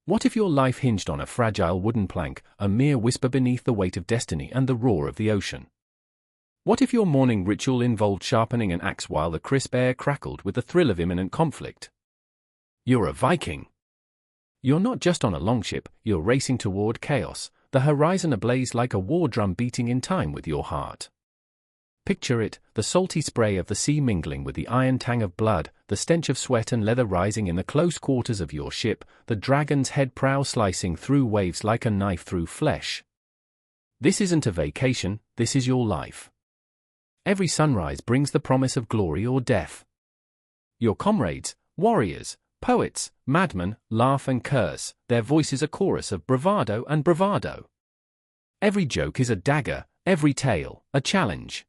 What if your life hinged on a fragile wooden plank, a mere whisper beneath the weight of destiny and the roar of the ocean? What if your morning ritual involved sharpening an axe while the crisp air crackled with the thrill of imminent conflict? You're a Viking. You're not just on a longship, you're racing toward chaos, the horizon ablaze like a war drum beating in time with your heart. Picture it, the salty spray of the sea mingling with the iron tang of blood, the stench of sweat and leather rising in the close quarters of your ship, the dragon's head prow slicing through waves like a knife through flesh. This isn't a vacation, this is your life. Every sunrise brings the promise of glory or death. Your comrades, warriors, poets, madmen, laugh and curse, their voice is a chorus of bravado and bravado. Every joke is a dagger, every tale, a challenge.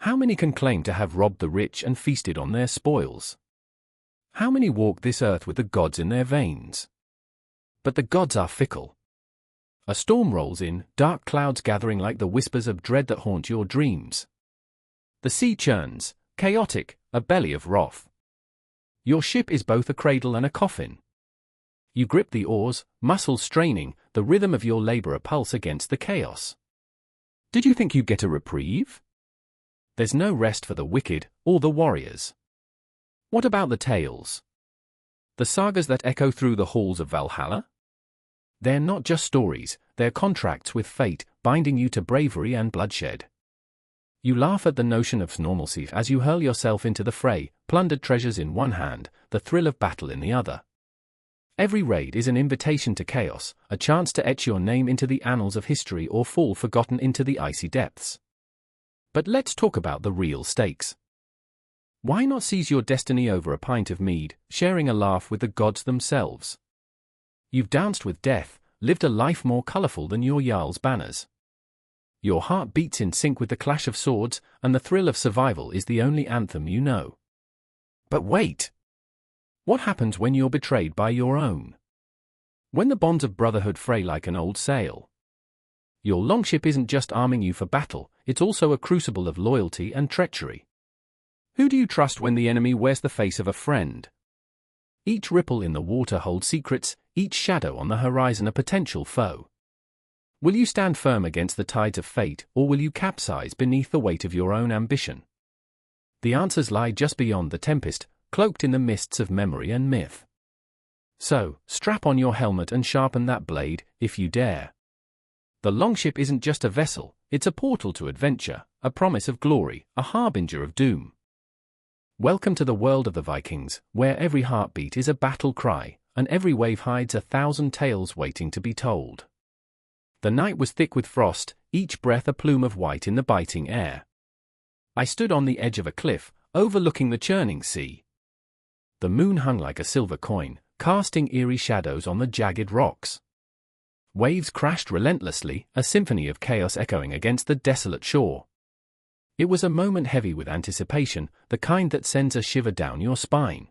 How many can claim to have robbed the rich and feasted on their spoils? How many walk this earth with the gods in their veins? But the gods are fickle. A storm rolls in, dark clouds gathering like the whispers of dread that haunt your dreams. The sea churns, chaotic, a belly of wrath. Your ship is both a cradle and a coffin. You grip the oars, muscles straining, the rhythm of your labor a pulse against the chaos. Did you think you'd get a reprieve? There's no rest for the wicked, or the warriors. What about the tales? The sagas that echo through the halls of Valhalla? They're not just stories, they're contracts with fate, binding you to bravery and bloodshed. You laugh at the notion of normalcy as you hurl yourself into the fray, plundered treasures in one hand, the thrill of battle in the other. Every raid is an invitation to chaos, a chance to etch your name into the annals of history or fall forgotten into the icy depths. But let's talk about the real stakes. Why not seize your destiny over a pint of mead, sharing a laugh with the gods themselves? You've danced with death, lived a life more colorful than your Jarl's banners. Your heart beats in sync with the clash of swords, and the thrill of survival is the only anthem you know. But wait! What happens when you're betrayed by your own? When the bonds of brotherhood fray like an old sail? Your longship isn't just arming you for battle, it's also a crucible of loyalty and treachery. Who do you trust when the enemy wears the face of a friend? Each ripple in the water holds secrets, each shadow on the horizon a potential foe. Will you stand firm against the tides of fate, or will you capsize beneath the weight of your own ambition? The answers lie just beyond the tempest, cloaked in the mists of memory and myth. So, strap on your helmet and sharpen that blade, if you dare. The longship isn't just a vessel, it's a portal to adventure, a promise of glory, a harbinger of doom. Welcome to the world of the Vikings, where every heartbeat is a battle cry, and every wave hides 1,000 tales waiting to be told. The night was thick with frost, each breath a plume of white in the biting air. I stood on the edge of a cliff, overlooking the churning sea. The moon hung like a silver coin, casting eerie shadows on the jagged rocks. Waves crashed relentlessly, a symphony of chaos echoing against the desolate shore. It was a moment heavy with anticipation, the kind that sends a shiver down your spine.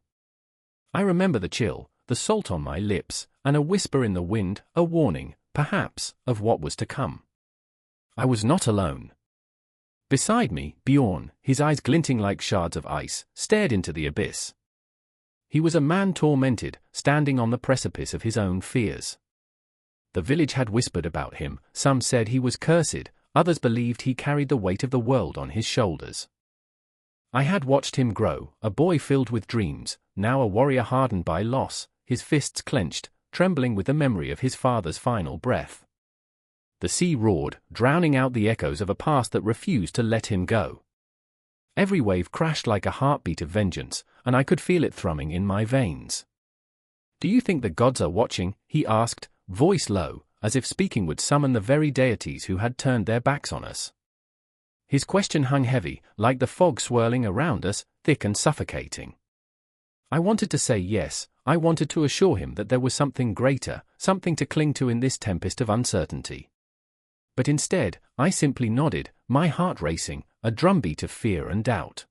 I remember the chill, the salt on my lips, and a whisper in the wind, a warning, perhaps, of what was to come. I was not alone. Beside me, Bjorn, his eyes glinting like shards of ice, stared into the abyss. He was a man tormented, standing on the precipice of his own fears. The village had whispered about him, some said he was cursed, others believed he carried the weight of the world on his shoulders. I had watched him grow, a boy filled with dreams, now a warrior hardened by loss, his fists clenched, trembling with the memory of his father's final breath. The sea roared, drowning out the echoes of a past that refused to let him go. Every wave crashed like a heartbeat of vengeance, and I could feel it thrumming in my veins. "Do you think the gods are watching?" he asked, voice low, as if speaking would summon the very deities who had turned their backs on us. His question hung heavy, like the fog swirling around us, thick and suffocating. I wanted to say yes, I wanted to assure him that there was something greater, something to cling to in this tempest of uncertainty. But instead, I simply nodded, my heart racing, a drumbeat of fear and doubt.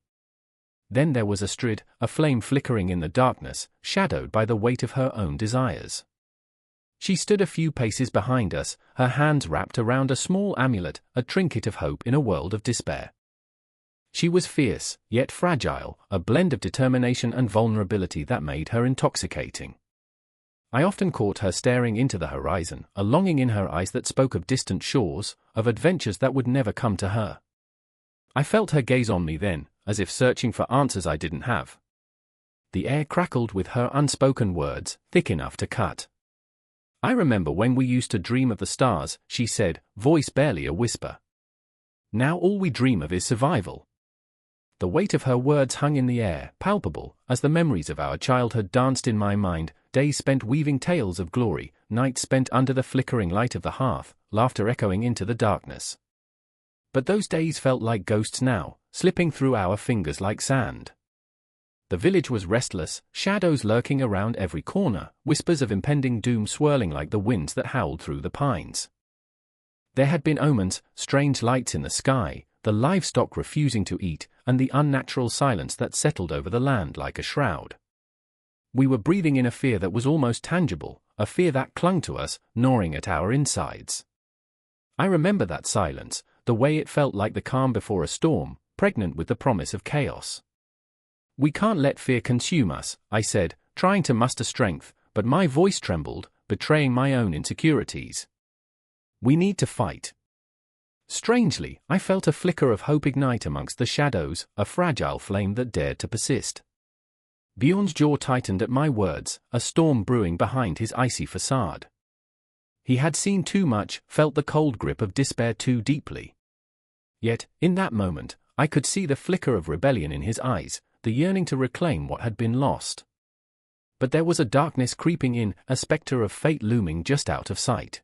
Then there was Astrid, a flame flickering in the darkness, shadowed by the weight of her own desires. She stood a few paces behind us, her hands wrapped around a small amulet, a trinket of hope in a world of despair. She was fierce, yet fragile, a blend of determination and vulnerability that made her intoxicating. I often caught her staring into the horizon, a longing in her eyes that spoke of distant shores, of adventures that would never come to her. I felt her gaze on me then, as if searching for answers I didn't have. The air crackled with her unspoken words, thick enough to cut. "I remember when we used to dream of the stars," she said, voice barely a whisper. "Now all we dream of is survival." The weight of her words hung in the air, palpable, as the memories of our childhood danced in my mind, days spent weaving tales of glory, nights spent under the flickering light of the hearth, laughter echoing into the darkness. But those days felt like ghosts now, slipping through our fingers like sand. The village was restless, shadows lurking around every corner, whispers of impending doom swirling like the winds that howled through the pines. There had been omens, strange lights in the sky, the livestock refusing to eat, and the unnatural silence that settled over the land like a shroud. We were breathing in a fear that was almost tangible, a fear that clung to us, gnawing at our insides. I remember that silence, the way it felt like the calm before a storm, pregnant with the promise of chaos. "We can't let fear consume us," I said, trying to muster strength, but my voice trembled, betraying my own insecurities. "We need to fight." Strangely, I felt a flicker of hope ignite amongst the shadows, a fragile flame that dared to persist. Bjorn's jaw tightened at my words, a storm brewing behind his icy facade. He had seen too much, felt the cold grip of despair too deeply. Yet, in that moment, I could see the flicker of rebellion in his eyes, the yearning to reclaim what had been lost. But there was a darkness creeping in, a specter of fate looming just out of sight.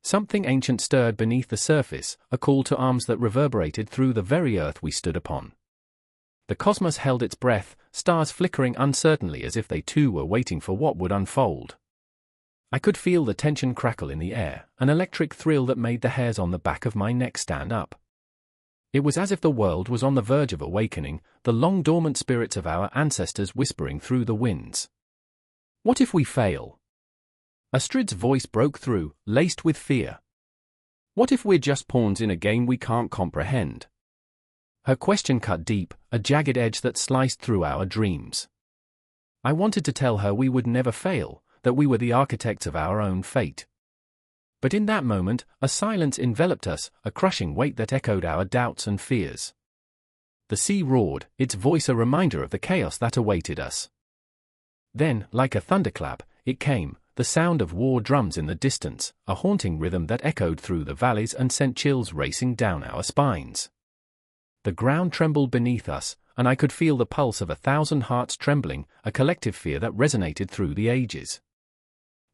Something ancient stirred beneath the surface, a call to arms that reverberated through the very earth we stood upon. The cosmos held its breath, stars flickering uncertainly as if they too were waiting for what would unfold. I could feel the tension crackle in the air, an electric thrill that made the hairs on the back of my neck stand up. It was as if the world was on the verge of awakening, the long-dormant spirits of our ancestors whispering through the winds. "What if we fail?" Astrid's voice broke through, laced with fear. "What if we're just pawns in a game we can't comprehend?" Her question cut deep, a jagged edge that sliced through our dreams. I wanted to tell her we would never fail, that we were the architects of our own fate. But in that moment, a silence enveloped us, a crushing weight that echoed our doubts and fears. The sea roared, its voice a reminder of the chaos that awaited us. Then, like a thunderclap, it came, the sound of war drums in the distance, a haunting rhythm that echoed through the valleys and sent chills racing down our spines. The ground trembled beneath us, and I could feel the pulse of 1,000 hearts trembling, a collective fear that resonated through the ages.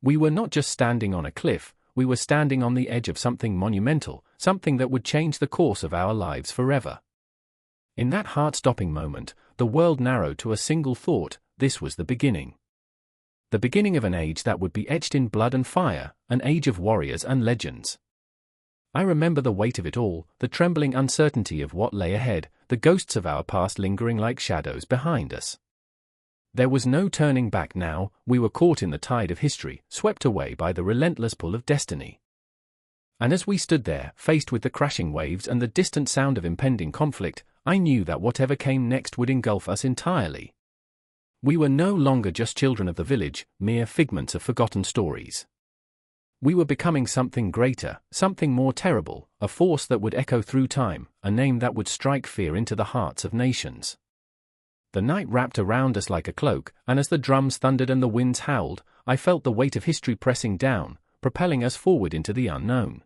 We were not just standing on a cliff, we were standing on the edge of something monumental, something that would change the course of our lives forever. In that heart-stopping moment, the world narrowed to a single thought: this was the beginning. The beginning of an age that would be etched in blood and fire, an age of warriors and legends. I remember the weight of it all, the trembling uncertainty of what lay ahead, the ghosts of our past lingering like shadows behind us. There was no turning back now, we were caught in the tide of history, swept away by the relentless pull of destiny. And as we stood there, faced with the crashing waves and the distant sound of impending conflict, I knew that whatever came next would engulf us entirely. We were no longer just children of the village, mere figments of forgotten stories. We were becoming something greater, something more terrible, a force that would echo through time, a name that would strike fear into the hearts of nations. The night wrapped around us like a cloak, and as the drums thundered and the winds howled, I felt the weight of history pressing down, propelling us forward into the unknown.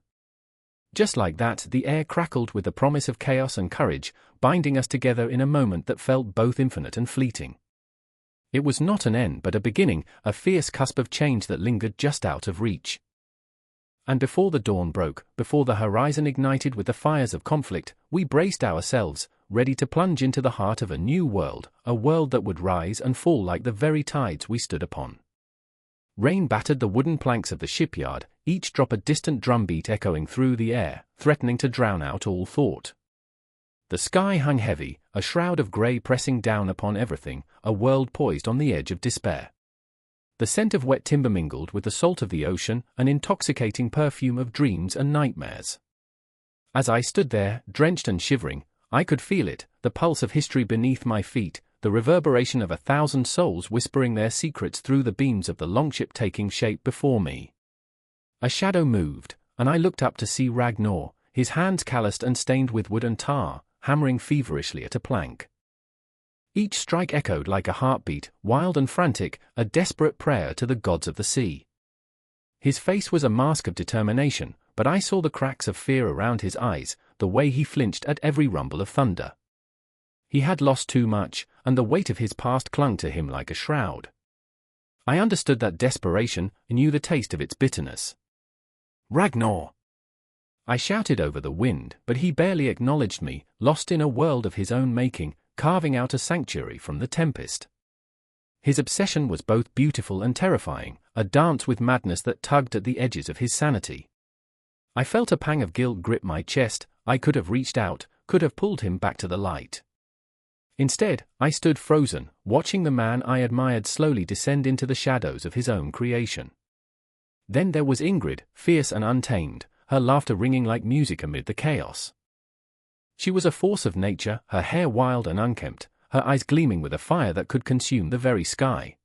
Just like that, the air crackled with the promise of chaos and courage, binding us together in a moment that felt both infinite and fleeting. It was not an end but a beginning, a fierce cusp of change that lingered just out of reach. And before the dawn broke, before the horizon ignited with the fires of conflict, we braced ourselves, ready to plunge into the heart of a new world, a world that would rise and fall like the very tides we stood upon. Rain battered the wooden planks of the shipyard, each drop a distant drumbeat echoing through the air, threatening to drown out all thought. The sky hung heavy, a shroud of grey pressing down upon everything, a world poised on the edge of despair. The scent of wet timber mingled with the salt of the ocean, an intoxicating perfume of dreams and nightmares. As I stood there, drenched and shivering, I could feel it, the pulse of history beneath my feet, the reverberation of 1,000 souls whispering their secrets through the beams of the Longship taking shape before me. A shadow moved, and I looked up to see Ragnar, his hands calloused and stained with wood and tar, hammering feverishly at a plank. Each strike echoed like a heartbeat, wild and frantic, a desperate prayer to the gods of the sea. His face was a mask of determination, but I saw the cracks of fear around his eyes, the way he flinched at every rumble of thunder. He had lost too much, and the weight of his past clung to him like a shroud. I understood that desperation, and knew the taste of its bitterness. "Ragnar!" I shouted over the wind, but he barely acknowledged me, lost in a world of his own making, carving out a sanctuary from the tempest. His obsession was both beautiful and terrifying, a dance with madness that tugged at the edges of his sanity. I felt a pang of guilt grip my chest. I could have reached out, could have pulled him back to the light. Instead, I stood frozen, watching the man I admired slowly descend into the shadows of his own creation. Then there was Ingrid, fierce and untamed, her laughter ringing like music amid the chaos. She was a force of nature, her hair wild and unkempt, her eyes gleaming with a fire that could consume the very sky.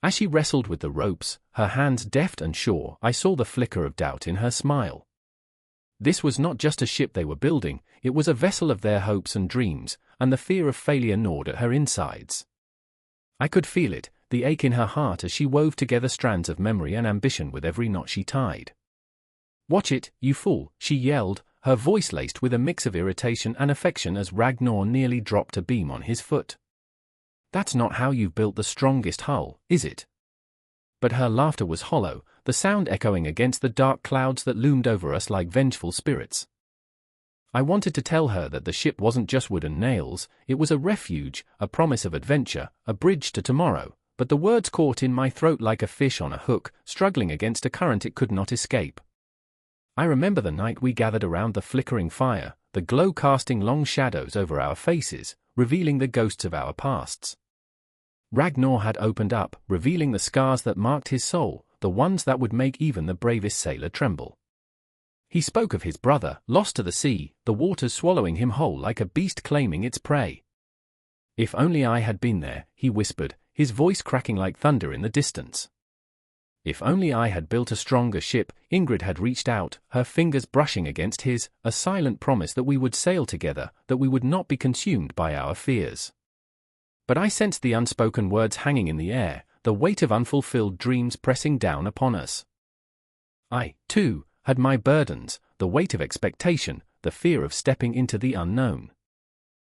As she wrestled with the ropes, her hands deft and sure, I saw the flicker of doubt in her smile. This was not just a ship they were building, it was a vessel of their hopes and dreams, and the fear of failure gnawed at her insides. I could feel it, the ache in her heart as she wove together strands of memory and ambition with every knot she tied. "Watch it, you fool," she yelled, her voice laced with a mix of irritation and affection as Ragnar nearly dropped a beam on his foot. "That's not how you've built the strongest hull, is it?" But her laughter was hollow, the sound echoing against the dark clouds that loomed over us like vengeful spirits. I wanted to tell her that the ship wasn't just wood and nails, it was a refuge, a promise of adventure, a bridge to tomorrow, but the words caught in my throat like a fish on a hook, struggling against a current it could not escape. I remember the night we gathered around the flickering fire, the glow casting long shadows over our faces, revealing the ghosts of our pasts. Ragnar had opened up, revealing the scars that marked his soul, the ones that would make even the bravest sailor tremble. He spoke of his brother, lost to the sea, the waters swallowing him whole like a beast claiming its prey. "If only I had been there," he whispered, his voice cracking like thunder in the distance. "If only I had built a stronger ship." Ingrid had reached out, her fingers brushing against his, a silent promise that we would sail together, that we would not be consumed by our fears. But I sensed the unspoken words hanging in the air, the weight of unfulfilled dreams pressing down upon us. I, too, had my burdens, the weight of expectation, the fear of stepping into the unknown.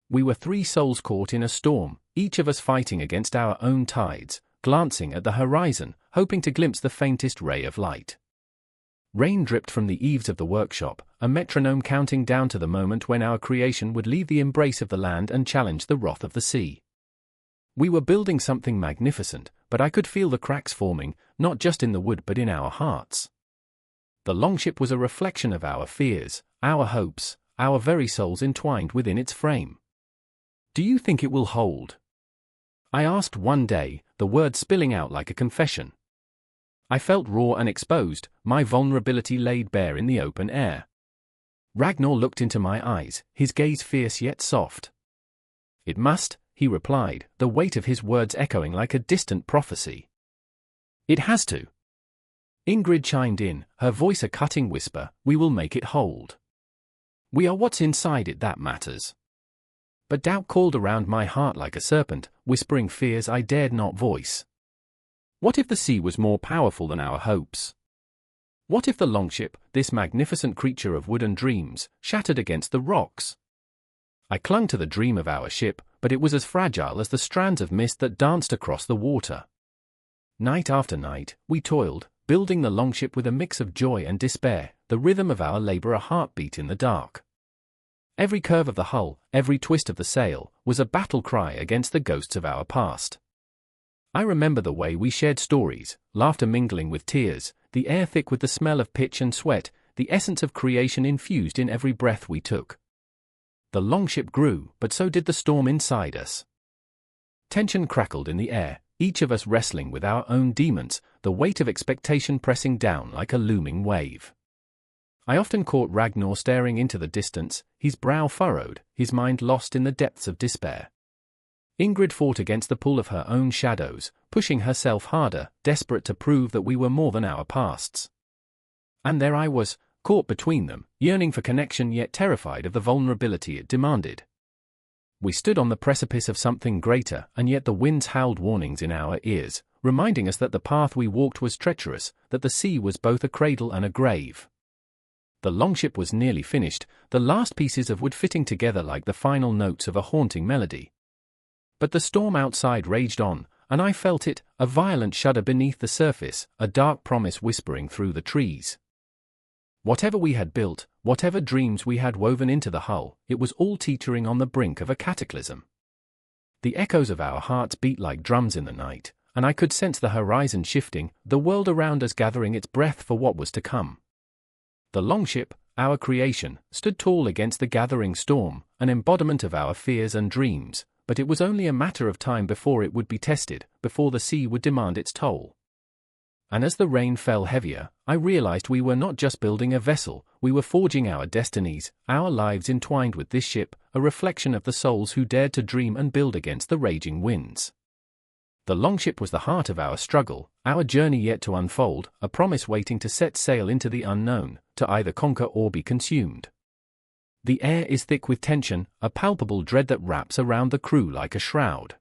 We were three souls caught in a storm, each of us fighting against our own tides, glancing at the horizon, hoping to glimpse the faintest ray of light. Rain dripped from the eaves of the workshop, a metronome counting down to the moment when our creation would leave the embrace of the land and challenge the wrath of the sea. We were building something magnificent, but I could feel the cracks forming, not just in the wood but in our hearts. The Longship was a reflection of our fears, our hopes, our very souls entwined within its frame. "Do you think it will hold?" I asked one day, the words spilling out like a confession. I felt raw and exposed, my vulnerability laid bare in the open air. Ragnar looked into my eyes, his gaze fierce yet soft. "It must," he replied, the weight of his words echoing like a distant prophecy. "It has to." Ingrid chimed in, her voice a cutting whisper, "We will make it hold. We are what's inside it that matters." But doubt called around my heart like a serpent, whispering fears I dared not voice. What if the sea was more powerful than our hopes? What if the Longship, this magnificent creature of wood and dreams, shattered against the rocks? I clung to the dream of our ship, but it was as fragile as the strands of mist that danced across the water. Night after night, we toiled, building the Longship with a mix of joy and despair, the rhythm of our labor a heartbeat in the dark. Every curve of the hull, every twist of the sail, was a battle cry against the ghosts of our past. I remember the way we shared stories, laughter mingling with tears, the air thick with the smell of pitch and sweat, the essence of creation infused in every breath we took. The Longship grew, but so did the storm inside us. Tension crackled in the air, each of us wrestling with our own demons, the weight of expectation pressing down like a looming wave. I often caught Ragnar staring into the distance, his brow furrowed, his mind lost in the depths of despair. Ingrid fought against the pull of her own shadows, pushing herself harder, desperate to prove that we were more than our pasts. And there I was, caught between them, yearning for connection yet terrified of the vulnerability it demanded. We stood on the precipice of something greater, and yet the winds howled warnings in our ears, reminding us that the path we walked was treacherous, that the sea was both a cradle and a grave. The Longship was nearly finished, the last pieces of wood fitting together like the final notes of a haunting melody. But the storm outside raged on, and I felt it, a violent shudder beneath the surface, a dark promise whispering through the trees. Whatever we had built, whatever dreams we had woven into the hull, it was all teetering on the brink of a cataclysm. The echoes of our hearts beat like drums in the night, and I could sense the horizon shifting, the world around us gathering its breath for what was to come. The Longship, our creation, stood tall against the gathering storm, an embodiment of our fears and dreams, but it was only a matter of time before it would be tested, before the sea would demand its toll. And as the rain fell heavier, I realized we were not just building a vessel, we were forging our destinies, our lives entwined with this ship, a reflection of the souls who dared to dream and build against the raging winds. The Longship was the heart of our struggle, our journey yet to unfold, a promise waiting to set sail into the unknown, to either conquer or be consumed. The air is thick with tension, a palpable dread that wraps around the crew like a shroud.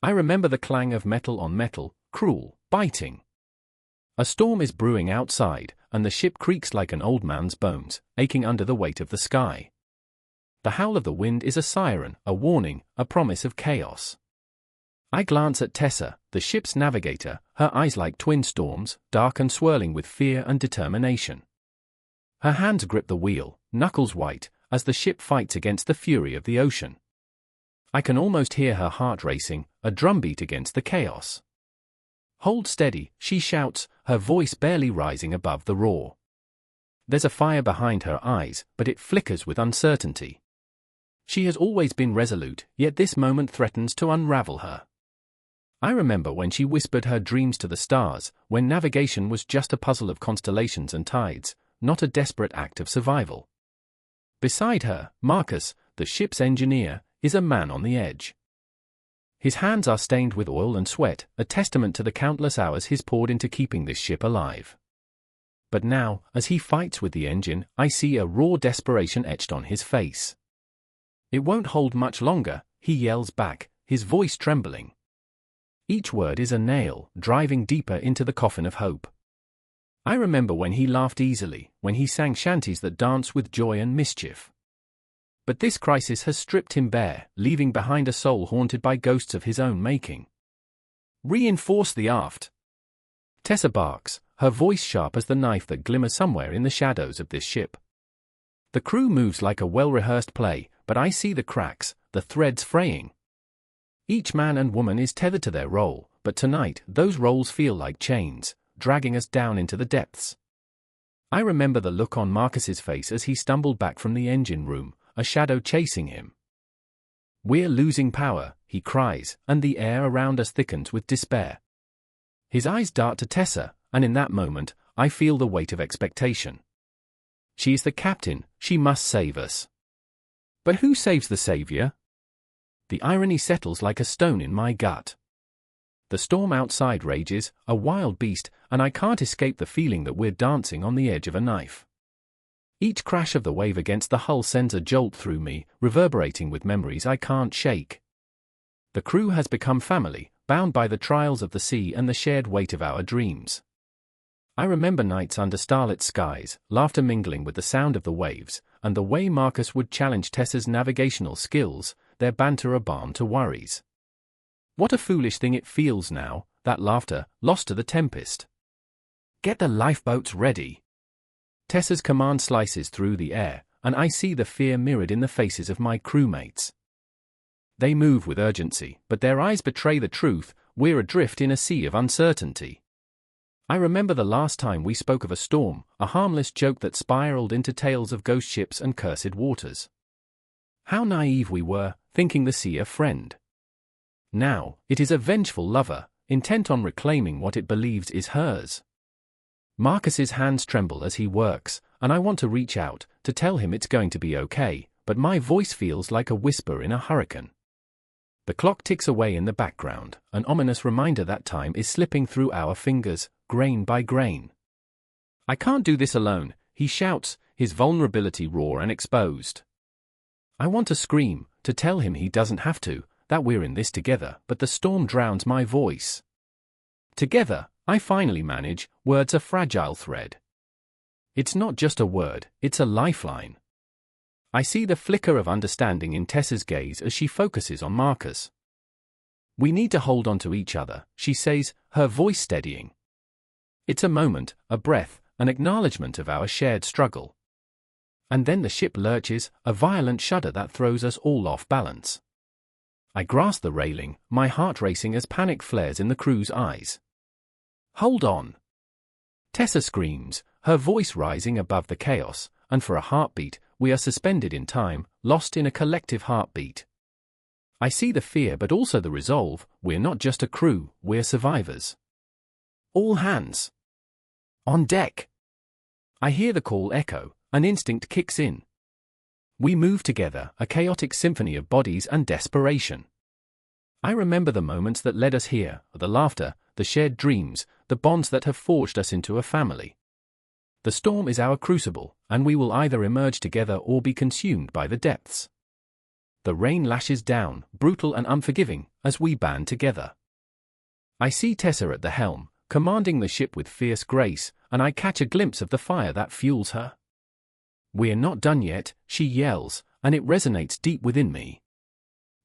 I remember the clang of metal on metal, cruel, biting. A storm is brewing outside, and the ship creaks like an old man's bones, aching under the weight of the sky. The howl of the wind is a siren, a warning, a promise of chaos. I glance at Tessa, the ship's navigator, her eyes like twin storms, dark and swirling with fear and determination. Her hands grip the wheel, knuckles white, as the ship fights against the fury of the ocean. I can almost hear her heart racing, a drumbeat against the chaos. "Hold steady," she shouts, her voice barely rising above the roar. There's a fire behind her eyes, but it flickers with uncertainty. She has always been resolute, yet this moment threatens to unravel her. I remember when she whispered her dreams to the stars, when navigation was just a puzzle of constellations and tides, not a desperate act of survival. Beside her, Marcus, the ship's engineer, is a man on the edge. His hands are stained with oil and sweat, a testament to the countless hours he's poured into keeping this ship alive. But now, as he fights with the engine, I see a raw desperation etched on his face. "It won't hold much longer," he yells back, his voice trembling. Each word is a nail, driving deeper into the coffin of hope. I remember when he laughed easily, when he sang shanties that danced with joy and mischief. But this crisis has stripped him bare, leaving behind a soul haunted by ghosts of his own making. "Reinforce the aft." Tessa barks, her voice sharp as the knife that glimmers somewhere in the shadows of this ship. The crew moves like a well-rehearsed play, but I see the cracks, the threads fraying. Each man and woman is tethered to their role, but tonight those roles feel like chains, dragging us down into the depths. I remember the look on Marcus's face as he stumbled back from the engine room, a shadow chasing him. "We're losing power," he cries, and the air around us thickens with despair. His eyes dart to Tessa, and in that moment, I feel the weight of expectation. She is the captain, she must save us. But who saves the savior? The irony settles like a stone in my gut. The storm outside rages, a wild beast, and I can't escape the feeling that we're dancing on the edge of a knife. Each crash of the wave against the hull sends a jolt through me, reverberating with memories I can't shake. The crew has become family, bound by the trials of the sea and the shared weight of our dreams. I remember nights under starlit skies, laughter mingling with the sound of the waves, and the way Marcus would challenge Tessa's navigational skills, their banter a balm to worries. What a foolish thing it feels now, that laughter, lost to the tempest. "Get the lifeboats ready." Tessa's command slices through the air, and I see the fear mirrored in the faces of my crewmates. They move with urgency, but their eyes betray the truth: we're adrift in a sea of uncertainty. I remember the last time we spoke of a storm, a harmless joke that spiraled into tales of ghost ships and cursed waters. How naive we were, thinking the sea a friend. Now, it is a vengeful lover, intent on reclaiming what it believes is hers. Marcus's hands tremble as he works, and I want to reach out, to tell him it's going to be okay, but my voice feels like a whisper in a hurricane. The clock ticks away in the background, an ominous reminder that time is slipping through our fingers, grain by grain. I can't do this alone, he shouts, his vulnerability raw and exposed. I want to scream, to tell him he doesn't have to, that we're in this together, but the storm drowns my voice. Together, I finally manage, words a fragile thread. It's not just a word, it's a lifeline. I see the flicker of understanding in Tessa's gaze as she focuses on Marcus. We need to hold on to each other, she says, her voice steadying. It's a moment, a breath, an acknowledgement of our shared struggle. And then the ship lurches, a violent shudder that throws us all off balance. I grasp the railing, my heart racing as panic flares in the crew's eyes. Hold on! Tessa screams, her voice rising above the chaos, and for a heartbeat, we are suspended in time, lost in a collective heartbeat. I see the fear but also the resolve, we're not just a crew, we're survivors. All hands! On deck! I hear the call echo, an instinct kicks in. We move together, a chaotic symphony of bodies and desperation. I remember the moments that led us here, the laughter, the shared dreams, the bonds that have forged us into a family. The storm is our crucible, and we will either emerge together or be consumed by the depths. The rain lashes down, brutal and unforgiving, as we band together. I see Tessa at the helm, commanding the ship with fierce grace, and I catch a glimpse of the fire that fuels her. We're not done yet, she yells, and it resonates deep within me.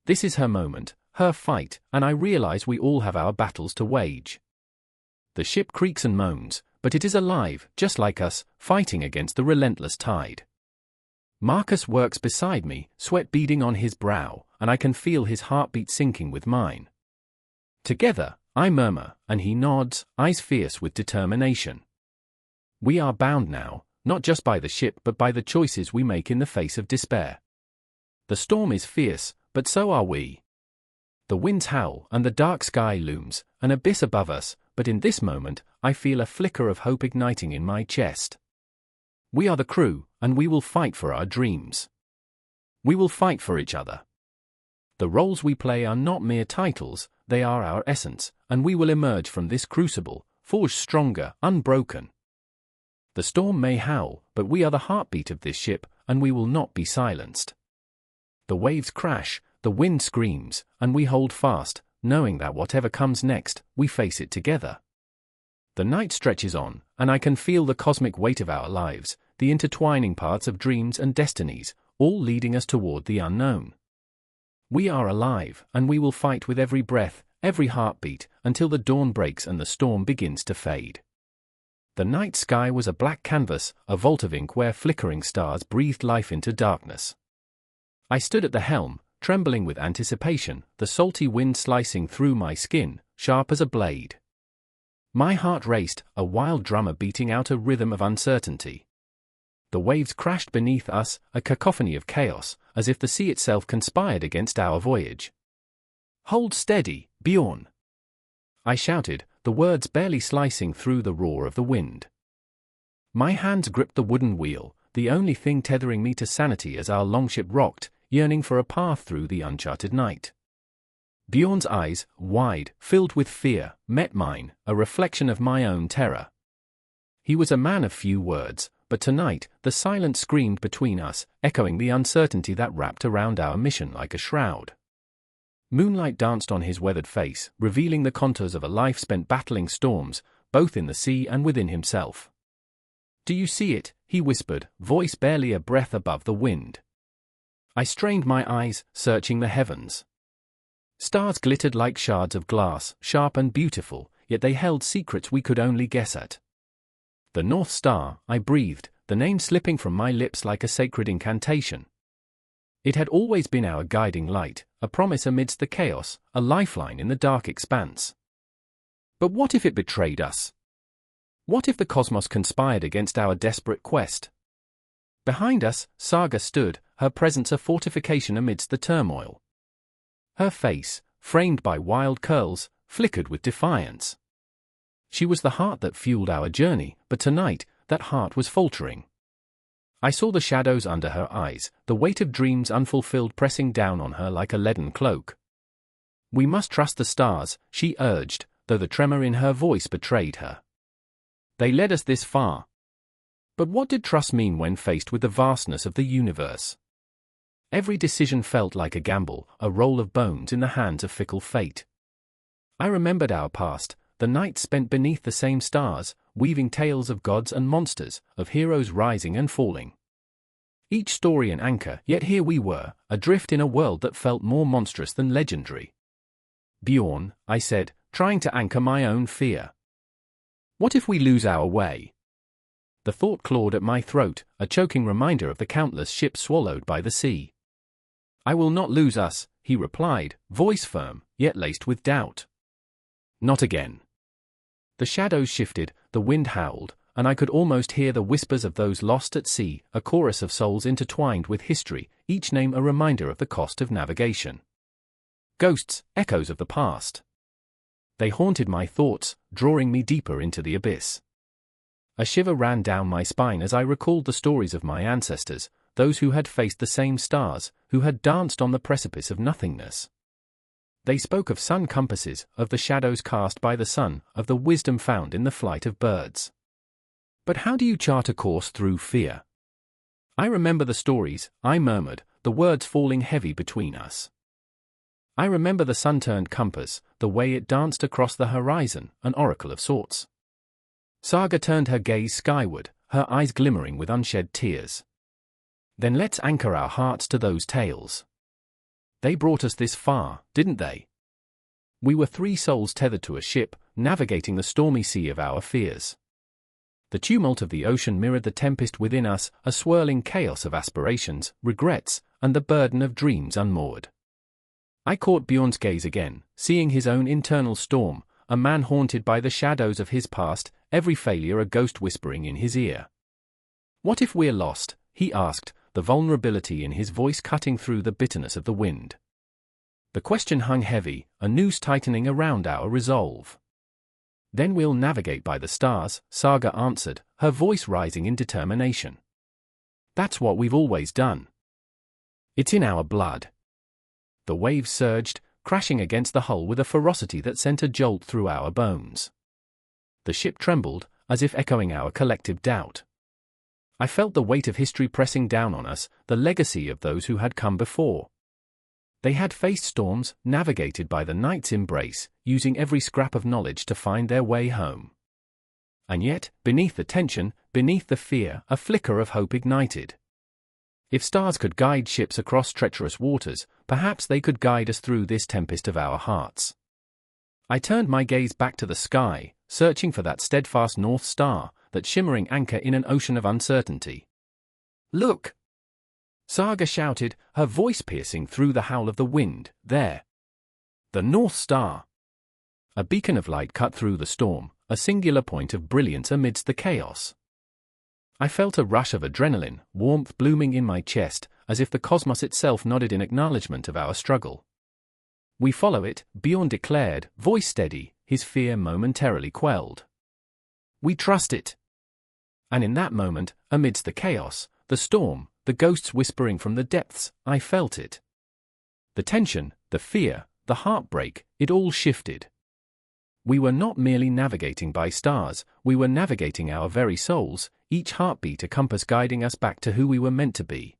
This is her moment, her fight, and I realize we all have our battles to wage. The ship creaks and moans, but it is alive, just like us, fighting against the relentless tide. Marcus works beside me, sweat beading on his brow, and I can feel his heartbeat sinking with mine. Together, I murmur, and he nods, eyes fierce with determination. We are bound now, not just by the ship but by the choices we make in the face of despair. The storm is fierce, but so are we. The winds howl, and the dark sky looms, an abyss above us, but in this moment, I feel a flicker of hope igniting in my chest. We are the crew, and we will fight for our dreams. We will fight for each other. The roles we play are not mere titles, they are our essence, and we will emerge from this crucible, forged stronger, unbroken. The storm may howl, but we are the heartbeat of this ship, and we will not be silenced. The waves crash, the wind screams, and we hold fast, knowing that whatever comes next, we face it together. The night stretches on, and I can feel the cosmic weight of our lives, the intertwining parts of dreams and destinies, all leading us toward the unknown. We are alive, and we will fight with every breath, every heartbeat, until the dawn breaks and the storm begins to fade. The night sky was a black canvas, a vault of ink where flickering stars breathed life into darkness. I stood at the helm, trembling with anticipation, the salty wind slicing through my skin, sharp as a blade. My heart raced, a wild drummer beating out a rhythm of uncertainty. The waves crashed beneath us, a cacophony of chaos, as if the sea itself conspired against our voyage. "Hold steady, Bjorn!" I shouted, the words barely slicing through the roar of the wind. My hands gripped the wooden wheel, the only thing tethering me to sanity as our longship rocked, yearning for a path through the uncharted night. Bjorn's eyes, wide, filled with fear, met mine, a reflection of my own terror. He was a man of few words, but tonight, the silence screamed between us, echoing the uncertainty that wrapped around our mission like a shroud. Moonlight danced on his weathered face, revealing the contours of a life spent battling storms, both in the sea and within himself. "Do you see it?" he whispered, voice barely a breath above the wind. I strained my eyes, searching the heavens. Stars glittered like shards of glass, sharp and beautiful, yet they held secrets we could only guess at. "The North Star," I breathed, the name slipping from my lips like a sacred incantation. It had always been our guiding light, a promise amidst the chaos, a lifeline in the dark expanse. But what if it betrayed us? What if the cosmos conspired against our desperate quest? Behind us, Saga stood, her presence a fortification amidst the turmoil. Her face, framed by wild curls, flickered with defiance. She was the heart that fueled our journey, but tonight, that heart was faltering. I saw the shadows under her eyes, the weight of dreams unfulfilled pressing down on her like a leaden cloak. We must trust the stars, she urged, though the tremor in her voice betrayed her. They led us this far. But what did trust mean when faced with the vastness of the universe? Every decision felt like a gamble, a roll of bones in the hands of fickle fate. I remembered our past, the nights spent beneath the same stars, weaving tales of gods and monsters, of heroes rising and falling. Each story an anchor, yet here we were, adrift in a world that felt more monstrous than legendary. Bjorn, I said, trying to anchor my own fear. What if we lose our way? The thought clawed at my throat, a choking reminder of the countless ships swallowed by the sea. I will not lose us, he replied, voice firm, yet laced with doubt. Not again. The shadows shifted, the wind howled, and I could almost hear the whispers of those lost at sea, a chorus of souls intertwined with history, each name a reminder of the cost of navigation. Ghosts, echoes of the past. They haunted my thoughts, drawing me deeper into the abyss. A shiver ran down my spine as I recalled the stories of my ancestors, those who had faced the same stars, who had danced on the precipice of nothingness. They spoke of sun compasses, of the shadows cast by the sun, of the wisdom found in the flight of birds. But how do you chart a course through fear? I remember the stories, I murmured, the words falling heavy between us. I remember the sun-turned compass, the way it danced across the horizon, an oracle of sorts. Saga turned her gaze skyward, her eyes glimmering with unshed tears. Then let's anchor our hearts to those tales. They brought us this far, didn't they? We were three souls tethered to a ship, navigating the stormy sea of our fears. The tumult of the ocean mirrored the tempest within us, a swirling chaos of aspirations, regrets, and the burden of dreams unmoored. I caught Bjorn's gaze again, seeing his own internal storm, a man haunted by the shadows of his past, every failure a ghost whispering in his ear. What if we're lost? He asked, the vulnerability in his voice cutting through the bitterness of the wind. The question hung heavy, a noose tightening around our resolve. Then we'll navigate by the stars, Saga answered, her voice rising in determination. That's what we've always done. It's in our blood. The waves surged, crashing against the hull with a ferocity that sent a jolt through our bones. The ship trembled, as if echoing our collective doubt. I felt the weight of history pressing down on us, the legacy of those who had come before. They had faced storms, navigated by the night's embrace, using every scrap of knowledge to find their way home. And yet, beneath the tension, beneath the fear, a flicker of hope ignited. If stars could guide ships across treacherous waters, perhaps they could guide us through this tempest of our hearts. I turned my gaze back to the sky, searching for that steadfast North Star, that shimmering anchor in an ocean of uncertainty. Look! Saga shouted, her voice piercing through the howl of the wind, there. The North Star. A beacon of light cut through the storm, a singular point of brilliance amidst the chaos. I felt a rush of adrenaline, warmth blooming in my chest, as if the cosmos itself nodded in acknowledgement of our struggle. We follow it, Bjorn declared, voice steady, his fear momentarily quelled. We trust it. And in that moment, amidst the chaos, the storm, the ghosts whispering from the depths, I felt it. The tension, the fear, the heartbreak, it all shifted. We were not merely navigating by stars, we were navigating our very souls, each heartbeat a compass guiding us back to who we were meant to be.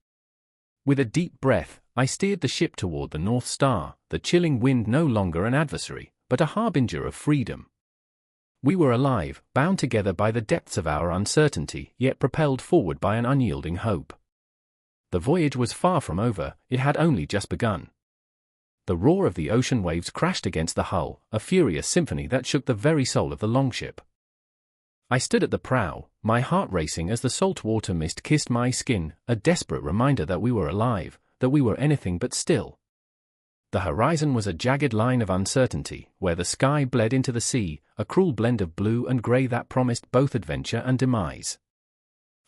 With a deep breath, I steered the ship toward the North Star, the chilling wind no longer an adversary, but a harbinger of freedom. We were alive, bound together by the depths of our uncertainty, yet propelled forward by an unyielding hope. The voyage was far from over, it had only just begun. The roar of the ocean waves crashed against the hull, a furious symphony that shook the very soul of the Longship. I stood at the prow, my heart racing as the salt water mist kissed my skin, a desperate reminder that we were alive, that we were anything but still. The horizon was a jagged line of uncertainty, where the sky bled into the sea, a cruel blend of blue and grey that promised both adventure and demise.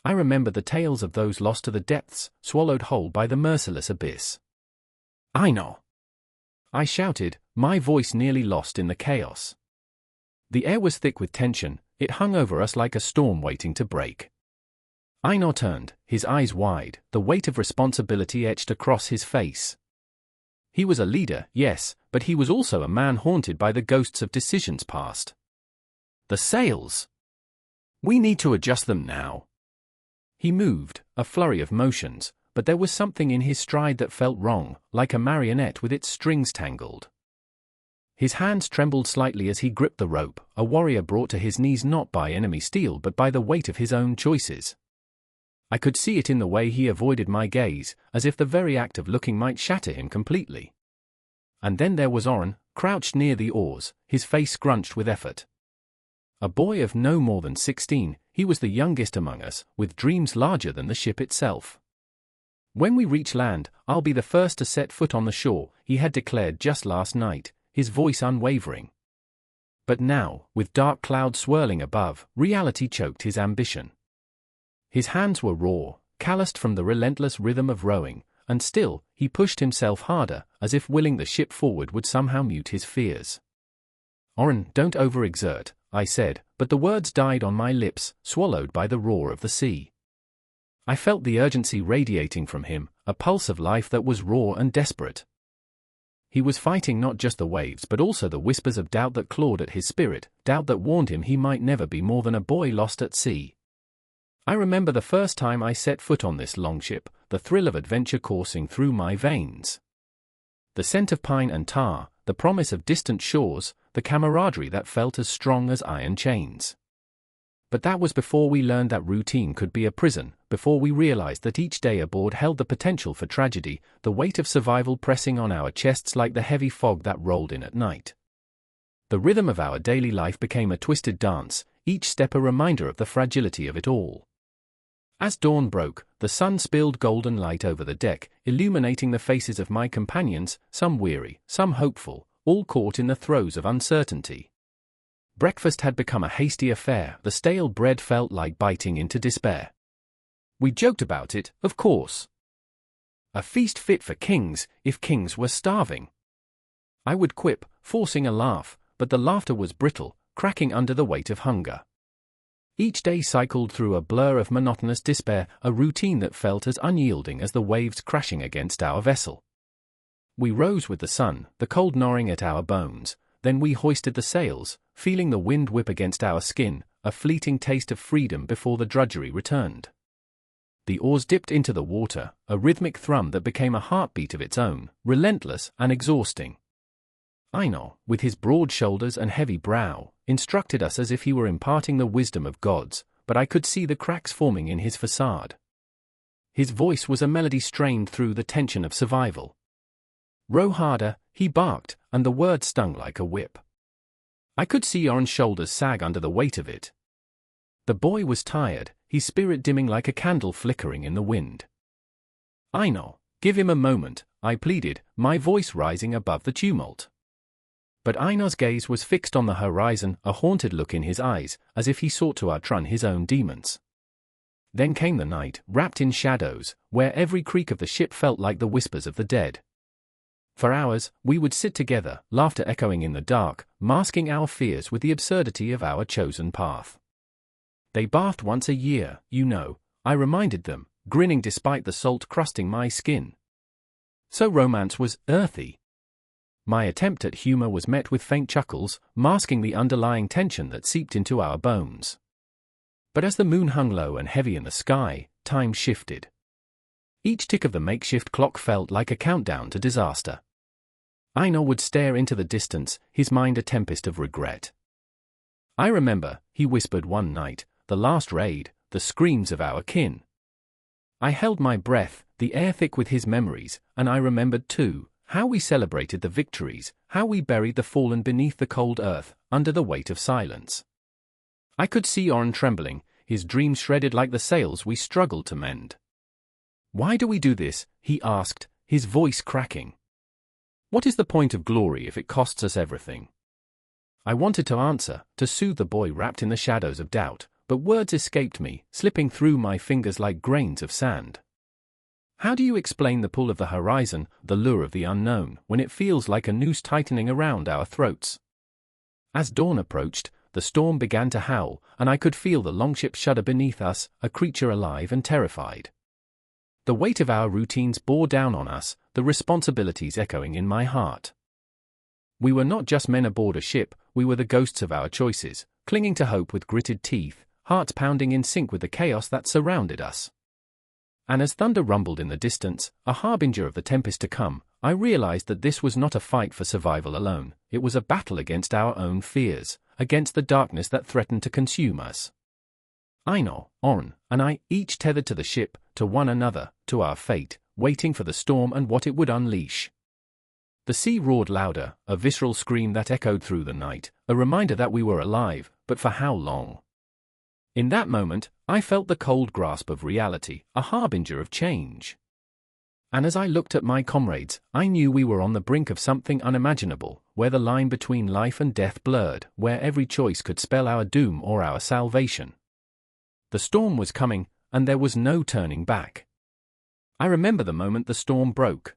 I remember the tales of those lost to the depths, swallowed whole by the merciless abyss. I know! I shouted, my voice nearly lost in the chaos. The air was thick with tension, it hung over us like a storm waiting to break. Einar turned, his eyes wide, the weight of responsibility etched across his face. He was a leader, yes, but he was also a man haunted by the ghosts of decisions past. The sails! We need to adjust them now. He moved, a flurry of motions, but there was something in his stride that felt wrong, like a marionette with its strings tangled. His hands trembled slightly as he gripped the rope, a warrior brought to his knees not by enemy steel but by the weight of his own choices. I could see it in the way he avoided my gaze, as if the very act of looking might shatter him completely. And then there was Orrin, crouched near the oars, his face scrunched with effort. A boy of no more than 16, he was the youngest among us, with dreams larger than the ship itself. When we reach land, I'll be the first to set foot on the shore, he had declared just last night, his voice unwavering. But now, with dark clouds swirling above, reality choked his ambition. His hands were raw, calloused from the relentless rhythm of rowing, and still, he pushed himself harder, as if willing the ship forward would somehow mute his fears. "Orrin, don't overexert," I said, but the words died on my lips, swallowed by the roar of the sea. I felt the urgency radiating from him, a pulse of life that was raw and desperate. He was fighting not just the waves but also the whispers of doubt that clawed at his spirit, doubt that warned him he might never be more than a boy lost at sea. I remember the first time I set foot on this longship, the thrill of adventure coursing through my veins. The scent of pine and tar, the promise of distant shores, the camaraderie that felt as strong as iron chains. But that was before we learned that routine could be a prison, before we realized that each day aboard held the potential for tragedy, the weight of survival pressing on our chests like the heavy fog that rolled in at night. The rhythm of our daily life became a twisted dance, each step a reminder of the fragility of it all. As dawn broke, the sun spilled golden light over the deck, illuminating the faces of my companions, some weary, some hopeful, all caught in the throes of uncertainty. Breakfast had become a hasty affair, the stale bread felt like biting into despair. We joked about it, of course. A feast fit for kings, if kings were starving. I would quip, forcing a laugh, but the laughter was brittle, cracking under the weight of hunger. Each day cycled through a blur of monotonous despair, a routine that felt as unyielding as the waves crashing against our vessel. We rose with the sun, the cold gnawing at our bones, then we hoisted the sails, feeling the wind whip against our skin, a fleeting taste of freedom before the drudgery returned. The oars dipped into the water, a rhythmic thrum that became a heartbeat of its own, relentless and exhausting. Einar, with his broad shoulders and heavy brow, instructed us as if he were imparting the wisdom of gods, but I could see the cracks forming in his facade. His voice was a melody strained through the tension of survival. "Row harder," he barked, and the word stung like a whip. I could see Orrin's shoulders sag under the weight of it. The boy was tired, his spirit dimming like a candle flickering in the wind. "Einar, give him a moment," I pleaded, my voice rising above the tumult. But Einar's gaze was fixed on the horizon, a haunted look in his eyes, as if he sought to outrun his own demons. Then came the night, wrapped in shadows, where every creak of the ship felt like the whispers of the dead. For hours, we would sit together, laughter echoing in the dark, masking our fears with the absurdity of our chosen path. "They bathed once a year, you know," I reminded them, grinning despite the salt crusting my skin. So romance was earthy. My attempt at humor was met with faint chuckles, masking the underlying tension that seeped into our bones. But as the moon hung low and heavy in the sky, time shifted. Each tick of the makeshift clock felt like a countdown to disaster. Einar would stare into the distance, his mind a tempest of regret. "I remember," he whispered one night, "the last raid, the screams of our kin." I held my breath, the air thick with his memories, and I remembered too, how we celebrated the victories, how we buried the fallen beneath the cold earth, under the weight of silence. I could see Orrin trembling, his dreams shredded like the sails we struggled to mend. "Why do we do this?" he asked, his voice cracking. "What is the point of glory if it costs us everything?" I wanted to answer, to soothe the boy wrapped in the shadows of doubt, but words escaped me, slipping through my fingers like grains of sand. How do you explain the pull of the horizon, the lure of the unknown, when it feels like a noose tightening around our throats? As dawn approached, the storm began to howl, and I could feel the longship shudder beneath us, a creature alive and terrified. The weight of our routines bore down on us, the responsibilities echoing in my heart. We were not just men aboard a ship, we were the ghosts of our choices, clinging to hope with gritted teeth, hearts pounding in sync with the chaos that surrounded us. And as thunder rumbled in the distance, a harbinger of the tempest to come, I realized that this was not a fight for survival alone, it was a battle against our own fears, against the darkness that threatened to consume us. Einar, Orrin, and I, each tethered to the ship, to one another, to our fate, waiting for the storm and what it would unleash. The sea roared louder, a visceral scream that echoed through the night, a reminder that we were alive, but for how long? In that moment, I felt the cold grasp of reality, a harbinger of change. And as I looked at my comrades, I knew we were on the brink of something unimaginable, where the line between life and death blurred, where every choice could spell our doom or our salvation. The storm was coming, and there was no turning back. I remember the moment the storm broke.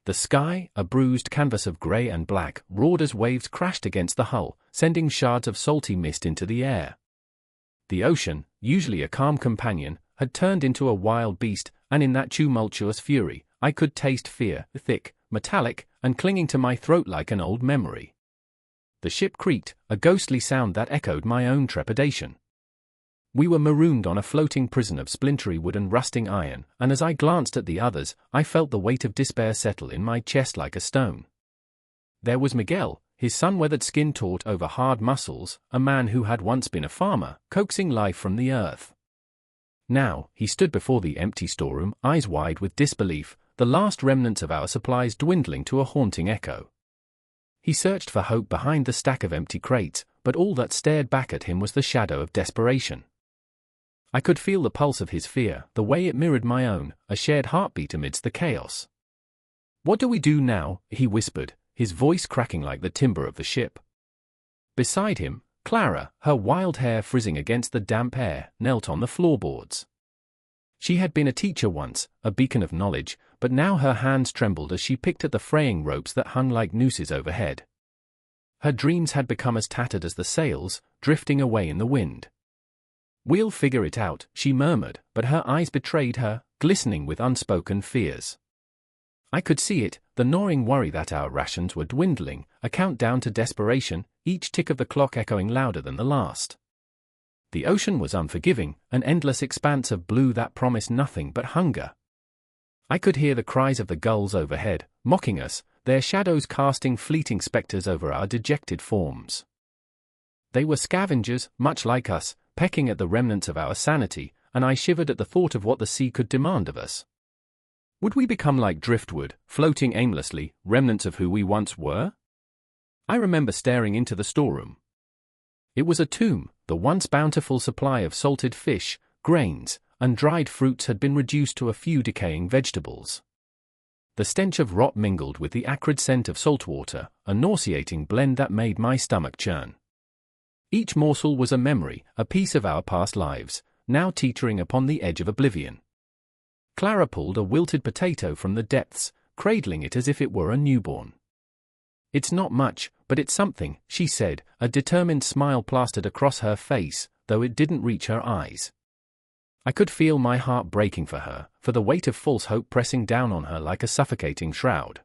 The sky, a bruised canvas of grey and black, roared as waves crashed against the hull, sending shards of salty mist into the air. The ocean, usually a calm companion, had turned into a wild beast, and in that tumultuous fury, I could taste fear, thick, metallic, and clinging to my throat like an old memory. The ship creaked, a ghostly sound that echoed my own trepidation. We were marooned on a floating prison of splintery wood and rusting iron, and as I glanced at the others, I felt the weight of despair settle in my chest like a stone. There was Miguel, his sun-weathered skin taut over hard muscles, a man who had once been a farmer, coaxing life from the earth. Now, he stood before the empty storeroom, eyes wide with disbelief, the last remnants of our supplies dwindling to a haunting echo. He searched for hope behind the stack of empty crates, but all that stared back at him was the shadow of desperation. I could feel the pulse of his fear, the way it mirrored my own, a shared heartbeat amidst the chaos. "What do we do now?" he whispered, his voice cracking like the timber of the ship. Beside him, Clara, her wild hair frizzing against the damp air, knelt on the floorboards. She had been a teacher once, a beacon of knowledge, but now her hands trembled as she picked at the fraying ropes that hung like nooses overhead. Her dreams had become as tattered as the sails, drifting away in the wind. "We'll figure it out," she murmured, but her eyes betrayed her, glistening with unspoken fears. I could see it, the gnawing worry that our rations were dwindling, a countdown to desperation, each tick of the clock echoing louder than the last. The ocean was unforgiving, an endless expanse of blue that promised nothing but hunger. I could hear the cries of the gulls overhead, mocking us, their shadows casting fleeting spectres over our dejected forms. They were scavengers, much like us, pecking at the remnants of our sanity, and I shivered at the thought of what the sea could demand of us. Would we become like driftwood, floating aimlessly, remnants of who we once were? I remember staring into the storeroom. It was a tomb, the once bountiful supply of salted fish, grains, and dried fruits had been reduced to a few decaying vegetables. The stench of rot mingled with the acrid scent of salt water, a nauseating blend that made my stomach churn. Each morsel was a memory, a piece of our past lives, now teetering upon the edge of oblivion. Clara pulled a wilted potato from the depths, cradling it as if it were a newborn. "It's not much, but it's something," she said, a determined smile plastered across her face, though it didn't reach her eyes. I could feel my heart breaking for her, for the weight of false hope pressing down on her like a suffocating shroud.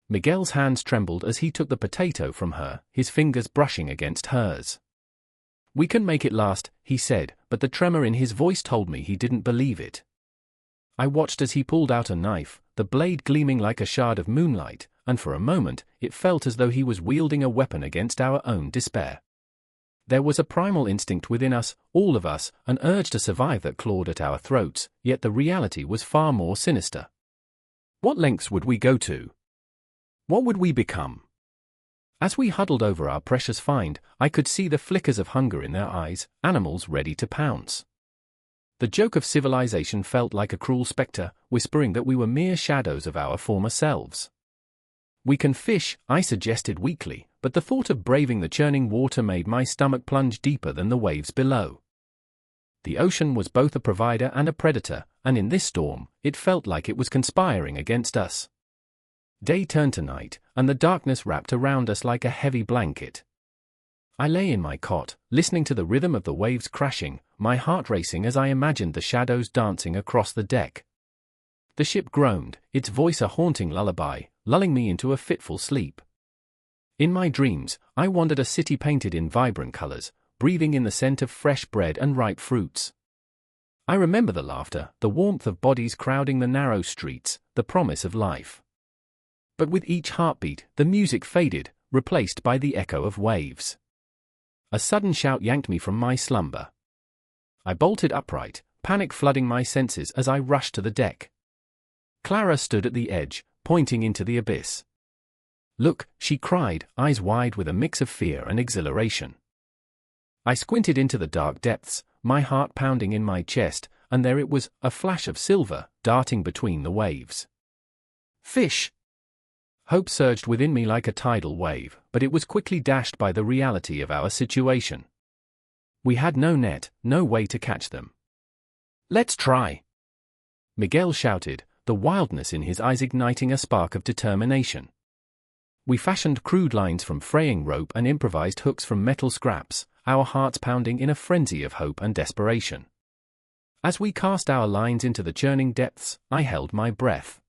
Miguel's hands trembled as he took the potato from her, his fingers brushing against hers. "We can make it last," he said, but the tremor in his voice told me he didn't believe it. I watched as he pulled out a knife, the blade gleaming like a shard of moonlight, and for a moment, it felt as though he was wielding a weapon against our own despair. There was a primal instinct within us, all of us, an urge to survive that clawed at our throats, yet the reality was far more sinister. What lengths would we go to? What would we become? As we huddled over our precious find, I could see the flickers of hunger in their eyes, animals ready to pounce. The joke of civilization felt like a cruel spectre, whispering that we were mere shadows of our former selves. "We can fish," I suggested weakly, but the thought of braving the churning water made my stomach plunge deeper than the waves below. The ocean was both a provider and a predator, and in this storm, it felt like it was conspiring against us. Day turned to night, and the darkness wrapped around us like a heavy blanket. I lay in my cot, listening to the rhythm of the waves crashing, my heart racing as I imagined the shadows dancing across the deck. The ship groaned, its voice a haunting lullaby, lulling me into a fitful sleep. In my dreams, I wandered a city painted in vibrant colors, breathing in the scent of fresh bread and ripe fruits. I remember the laughter, the warmth of bodies crowding the narrow streets, the promise of life. But with each heartbeat, the music faded, replaced by the echo of waves. A sudden shout yanked me from my slumber. I bolted upright, panic flooding my senses as I rushed to the deck. Clara stood at the edge, pointing into the abyss. "Look," she cried, eyes wide with a mix of fear and exhilaration. I squinted into the dark depths, my heart pounding in my chest, and there it was, a flash of silver, darting between the waves. Fish! Hope surged within me like a tidal wave, but it was quickly dashed by the reality of our situation. We had no net, no way to catch them. "Let's try!" Miguel shouted, the wildness in his eyes igniting a spark of determination. We fashioned crude lines from fraying rope and improvised hooks from metal scraps, our hearts pounding in a frenzy of hope and desperation. As we cast our lines into the churning depths, I held my breath.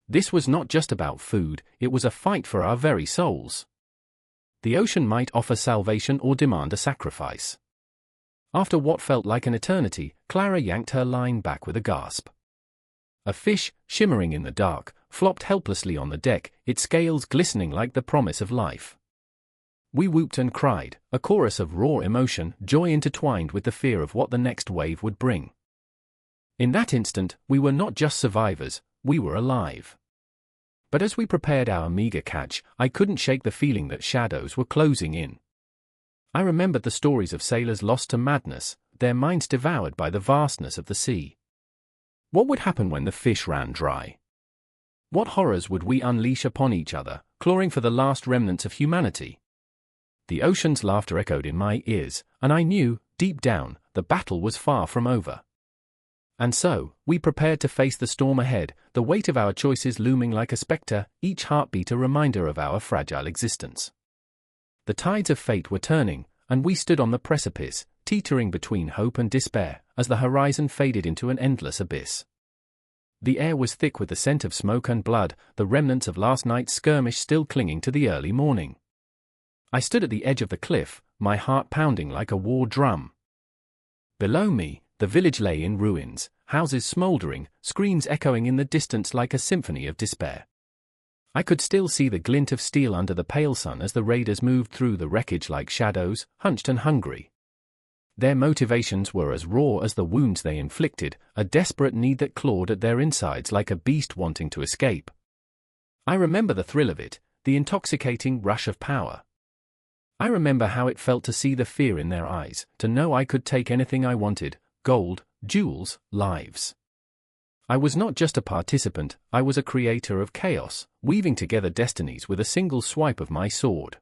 This was not just about food, it was a fight for our very souls. The ocean might offer salvation or demand a sacrifice. After what felt like an eternity, Clara yanked her line back with a gasp. A fish, shimmering in the dark, flopped helplessly on the deck, its scales glistening like the promise of life. We whooped and cried, a chorus of raw emotion, joy intertwined with the fear of what the next wave would bring. In that instant, we were not just survivors, we were alive. But as we prepared our meager catch, I couldn't shake the feeling that shadows were closing in. I remembered the stories of sailors lost to madness, their minds devoured by the vastness of the sea. What would happen when the fish ran dry? What horrors would we unleash upon each other, clawing for the last remnants of humanity? The ocean's laughter echoed in my ears, and I knew, deep down, the battle was far from over. And so, we prepared to face the storm ahead, the weight of our choices looming like a spectre, each heartbeat a reminder of our fragile existence. The tides of fate were turning, and we stood on the precipice, teetering between hope and despair, as the horizon faded into an endless abyss. The air was thick with the scent of smoke and blood, the remnants of last night's skirmish still clinging to the early morning. I stood at the edge of the cliff, my heart pounding like a war drum. Below me, the village lay in ruins, houses smoldering, screams echoing in the distance like a symphony of despair. I could still see the glint of steel under the pale sun as the raiders moved through the wreckage like shadows, hunched and hungry. Their motivations were as raw as the wounds they inflicted, a desperate need that clawed at their insides like a beast wanting to escape. I remember the thrill of it, the intoxicating rush of power. I remember how it felt to see the fear in their eyes, to know I could take anything I wanted, gold, jewels, lives. I was not just a participant, I was a creator of chaos, weaving together destinies with a single swipe of my sword.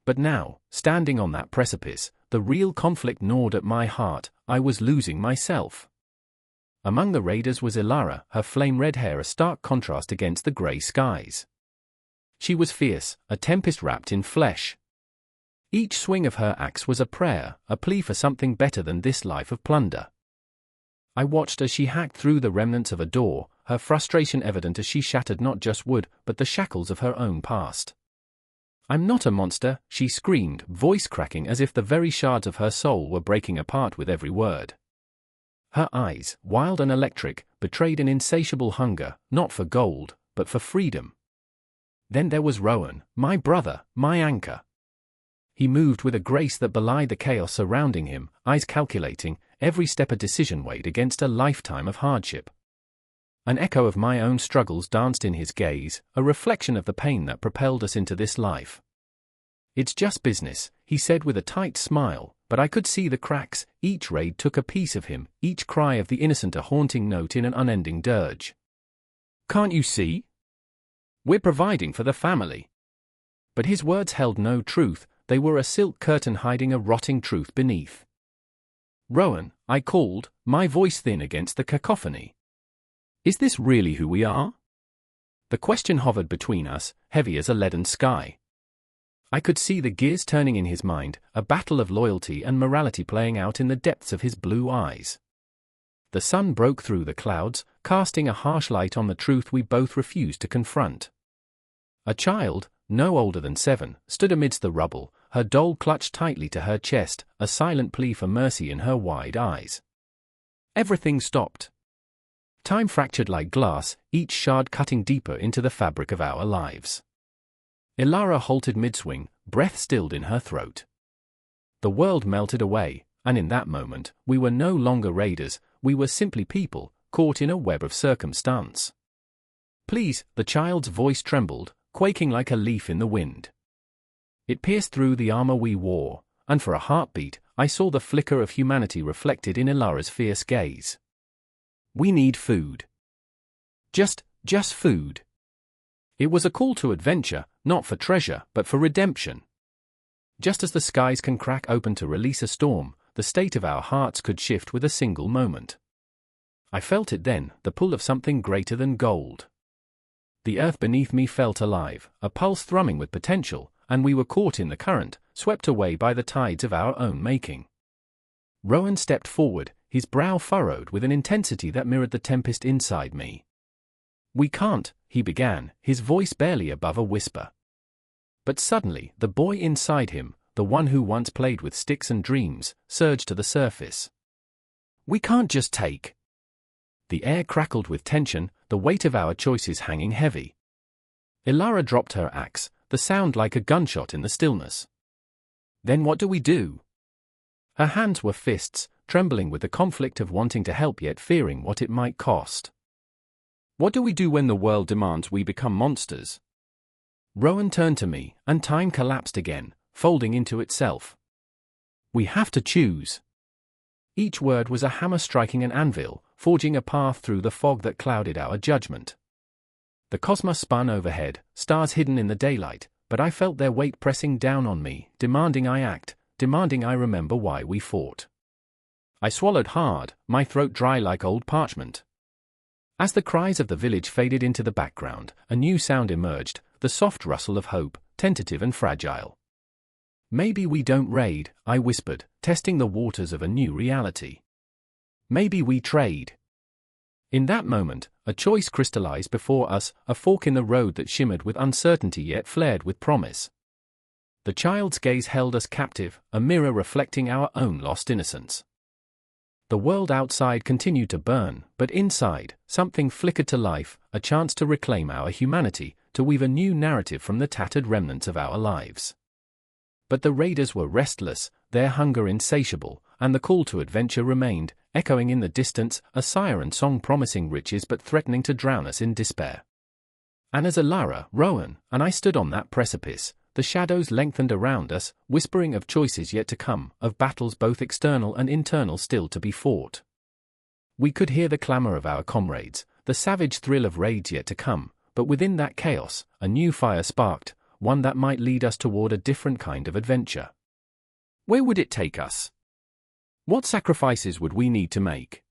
But now, standing on that precipice, the real conflict gnawed at my heart, I was losing myself. Among the raiders was Ilara, her flame-red hair a stark contrast against the grey skies. She was fierce, a tempest wrapped in flesh. Each swing of her axe was a prayer, a plea for something better than this life of plunder. I watched as she hacked through the remnants of a door, her frustration evident as she shattered not just wood, but the shackles of her own past. "I'm not a monster," she screamed, voice cracking as if the very shards of her soul were breaking apart with every word. Her eyes, wild and electric, betrayed an insatiable hunger, not for gold, but for freedom. Then there was Rowan, my brother, my anchor. He moved with a grace that belied the chaos surrounding him, eyes calculating, every step a decision weighed against a lifetime of hardship. An echo of my own struggles danced in his gaze, a reflection of the pain that propelled us into this life. "It's just business," he said with a tight smile, but I could see the cracks. Each raid took a piece of him, each cry of the innocent a haunting note in an unending dirge. "Can't you see? We're providing for the family." But his words held no truth, they were a silk curtain hiding a rotting truth beneath. "Rowan," I called, my voice thin against the cacophony. "Is this really who we are?" The question hovered between us, heavy as a leaden sky. I could see the gears turning in his mind, a battle of loyalty and morality playing out in the depths of his blue eyes. The sun broke through the clouds, casting a harsh light on the truth we both refused to confront. A child, no older than 7, stood amidst the rubble, her doll clutched tightly to her chest, a silent plea for mercy in her wide eyes. Everything stopped. Time fractured like glass, each shard cutting deeper into the fabric of our lives. Ilara halted mid-swing, breath stilled in her throat. The world melted away, and in that moment, we were no longer raiders, we were simply people, caught in a web of circumstance. Please, the child's voice trembled, quaking like a leaf in the wind. It pierced through the armor we wore, and for a heartbeat, I saw the flicker of humanity reflected in Ilara's fierce gaze. We need food. Just food. It was a call to adventure, not for treasure, but for redemption. Just as the skies can crack open to release a storm, the state of our hearts could shift with a single moment. I felt it then, the pull of something greater than gold. The earth beneath me felt alive, a pulse thrumming with potential, and we were caught in the current, swept away by the tides of our own making. Rowan stepped forward, his brow furrowed with an intensity that mirrored the tempest inside me. We can't, he began, his voice barely above a whisper. But suddenly, the boy inside him, the one who once played with sticks and dreams, surged to the surface. We can't just take. The air crackled with tension, the weight of our choices hanging heavy. Ilara dropped her axe, the sound like a gunshot in the stillness. Then what do we do? Her hands were fists, trembling with the conflict of wanting to help yet fearing what it might cost. What do we do when the world demands we become monsters? Rowan turned to me, and time collapsed again, folding into itself. We have to choose. Each word was a hammer striking an anvil, forging a path through the fog that clouded our judgment. The cosmos spun overhead, stars hidden in the daylight, but I felt their weight pressing down on me, demanding I act, demanding I remember why we fought. I swallowed hard, my throat dry like old parchment. As the cries of the village faded into the background, a new sound emerged, the soft rustle of hope, tentative and fragile. Maybe we don't raid, I whispered, testing the waters of a new reality. Maybe we trade. In that moment, a choice crystallized before us, a fork in the road that shimmered with uncertainty yet flared with promise. The child's gaze held us captive, a mirror reflecting our own lost innocence. The world outside continued to burn, but inside, something flickered to life, a chance to reclaim our humanity, to weave a new narrative from the tattered remnants of our lives. But the raiders were restless, their hunger insatiable, and the call to adventure remained, echoing in the distance, a siren song promising riches but threatening to drown us in despair. And as Ilara, Rowan, and I stood on that precipice, the shadows lengthened around us, whispering of choices yet to come, of battles both external and internal still to be fought. We could hear the clamor of our comrades, the savage thrill of raids yet to come, but within that chaos, a new fire sparked, one that might lead us toward a different kind of adventure. Where would it take us? What sacrifices would we need to make?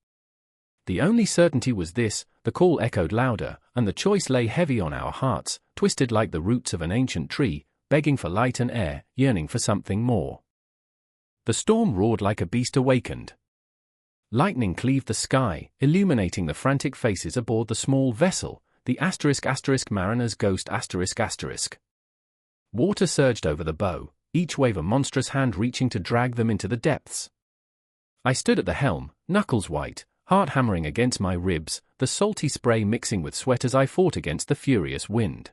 The only certainty was this: the call echoed louder, and the choice lay heavy on our hearts, twisted like the roots of an ancient tree, begging for light and air, yearning for something more. The storm roared like a beast awakened. Lightning cleaved the sky, illuminating the frantic faces aboard the small vessel, the *** mariner's ghost ***. Water surged over the bow, each wave a monstrous hand reaching to drag them into the depths. I stood at the helm, knuckles white, heart hammering against my ribs, the salty spray mixing with sweat as I fought against the furious wind.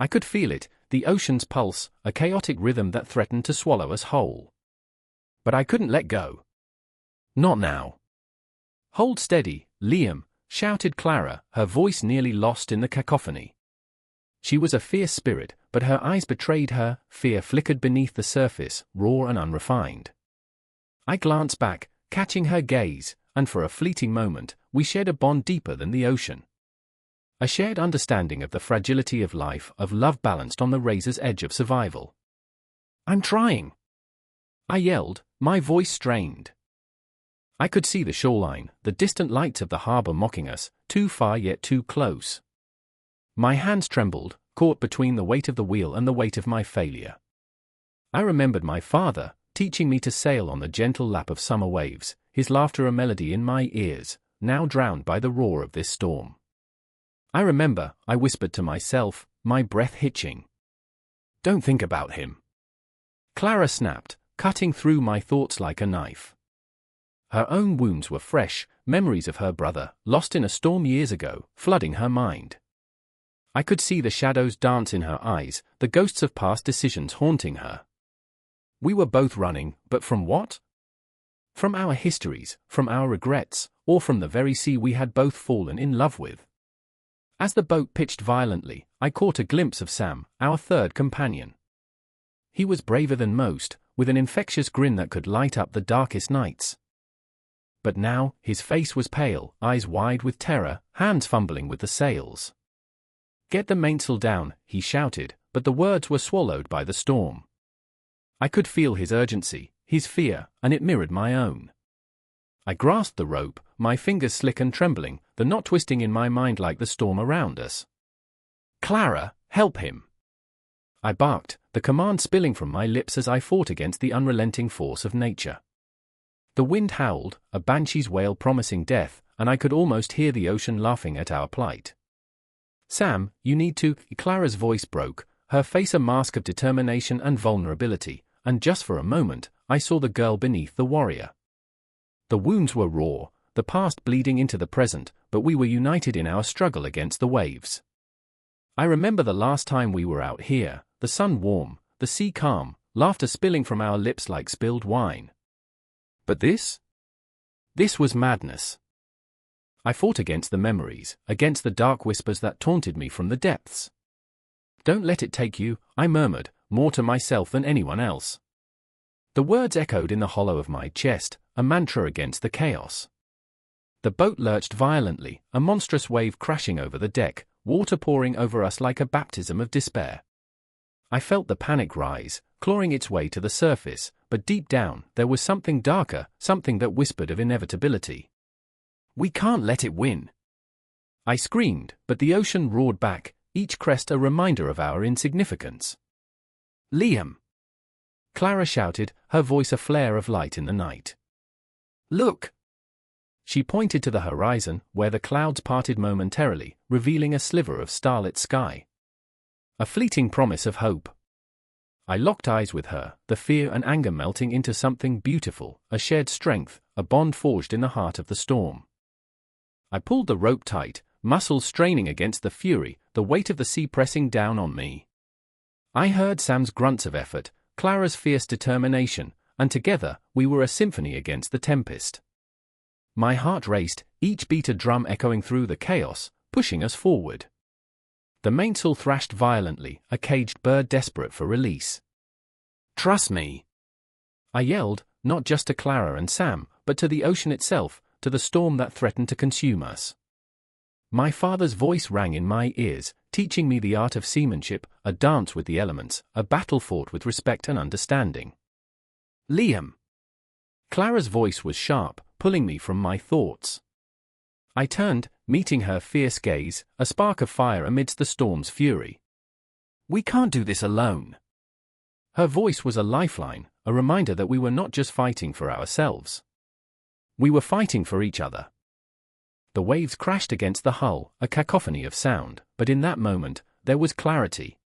I could feel it, the ocean's pulse, a chaotic rhythm that threatened to swallow us whole. But I couldn't let go. Not now. Hold steady, Liam, shouted Clara, her voice nearly lost in the cacophony. She was a fierce spirit, but her eyes betrayed her, fear flickered beneath the surface, raw and unrefined. I glanced back, catching her gaze, and for a fleeting moment, we shared a bond deeper than the ocean. A shared understanding of the fragility of life, of love balanced on the razor's edge of survival. I'm trying! I yelled, my voice strained. I could see the shoreline, the distant lights of the harbor mocking us, too far yet too close. My hands trembled, caught between the weight of the wheel and the weight of my failure. I remembered my father, teaching me to sail on the gentle lap of summer waves, his laughter a melody in my ears, now drowned by the roar of this storm. I remember, I whispered to myself, my breath hitching. Don't think about him. Clara snapped, cutting through my thoughts like a knife. Her own wounds were fresh, memories of her brother, lost in a storm years ago, flooding her mind. I could see the shadows dance in her eyes, the ghosts of past decisions haunting her. We were both running, but from what? From our histories, from our regrets, or from the very sea we had both fallen in love with. As the boat pitched violently, I caught a glimpse of Sam, our third companion. He was braver than most, with an infectious grin that could light up the darkest nights. But now, his face was pale, eyes wide with terror, hands fumbling with the sails. Get the mainsail down, he shouted, but the words were swallowed by the storm. I could feel his urgency, his fear, and it mirrored my own. I grasped the rope, my fingers slick and trembling, the knot twisting in my mind like the storm around us. Clara, help him! I barked, the command spilling from my lips as I fought against the unrelenting force of nature. The wind howled, a banshee's wail promising death, and I could almost hear the ocean laughing at our plight. Sam, you need to. Clara's voice broke, her face a mask of determination and vulnerability, and just for a moment, I saw the girl beneath the warrior. The wounds were raw, the past bleeding into the present, but we were united in our struggle against the waves. I remember the last time we were out here, the sun warm, the sea calm, laughter spilling from our lips like spilled wine. But this? This was madness. I fought against the memories, against the dark whispers that taunted me from the depths. Don't let it take you, I murmured, more to myself than anyone else. The words echoed in the hollow of my chest, a mantra against the chaos. The boat lurched violently, a monstrous wave crashing over the deck, water pouring over us like a baptism of despair. I felt the panic rise, clawing its way to the surface, but deep down, there was something darker, something that whispered of inevitability. We can't let it win. I screamed, but the ocean roared back, each crest a reminder of our insignificance. Liam! Clara shouted, her voice a flare of light in the night. Look! She pointed to the horizon, where the clouds parted momentarily, revealing a sliver of starlit sky. A fleeting promise of hope. I locked eyes with her, the fear and anger melting into something beautiful, a shared strength, a bond forged in the heart of the storm. I pulled the rope tight, muscles straining against the fury, the weight of the sea pressing down on me. I heard Sam's grunts of effort, Clara's fierce determination, and together, we were a symphony against the tempest. My heart raced, each beat a drum echoing through the chaos, pushing us forward. The mainsail thrashed violently, a caged bird desperate for release. Trust me! I yelled, not just to Clara and Sam, but to the ocean itself, to the storm that threatened to consume us. My father's voice rang in my ears, teaching me the art of seamanship, a dance with the elements, a battle fought with respect and understanding. Liam! Clara's voice was sharp, pulling me from my thoughts. I turned, meeting her fierce gaze, a spark of fire amidst the storm's fury. We can't do this alone. Her voice was a lifeline, a reminder that we were not just fighting for ourselves. We were fighting for each other. The waves crashed against the hull, a cacophony of sound, but in that moment, there was clarity.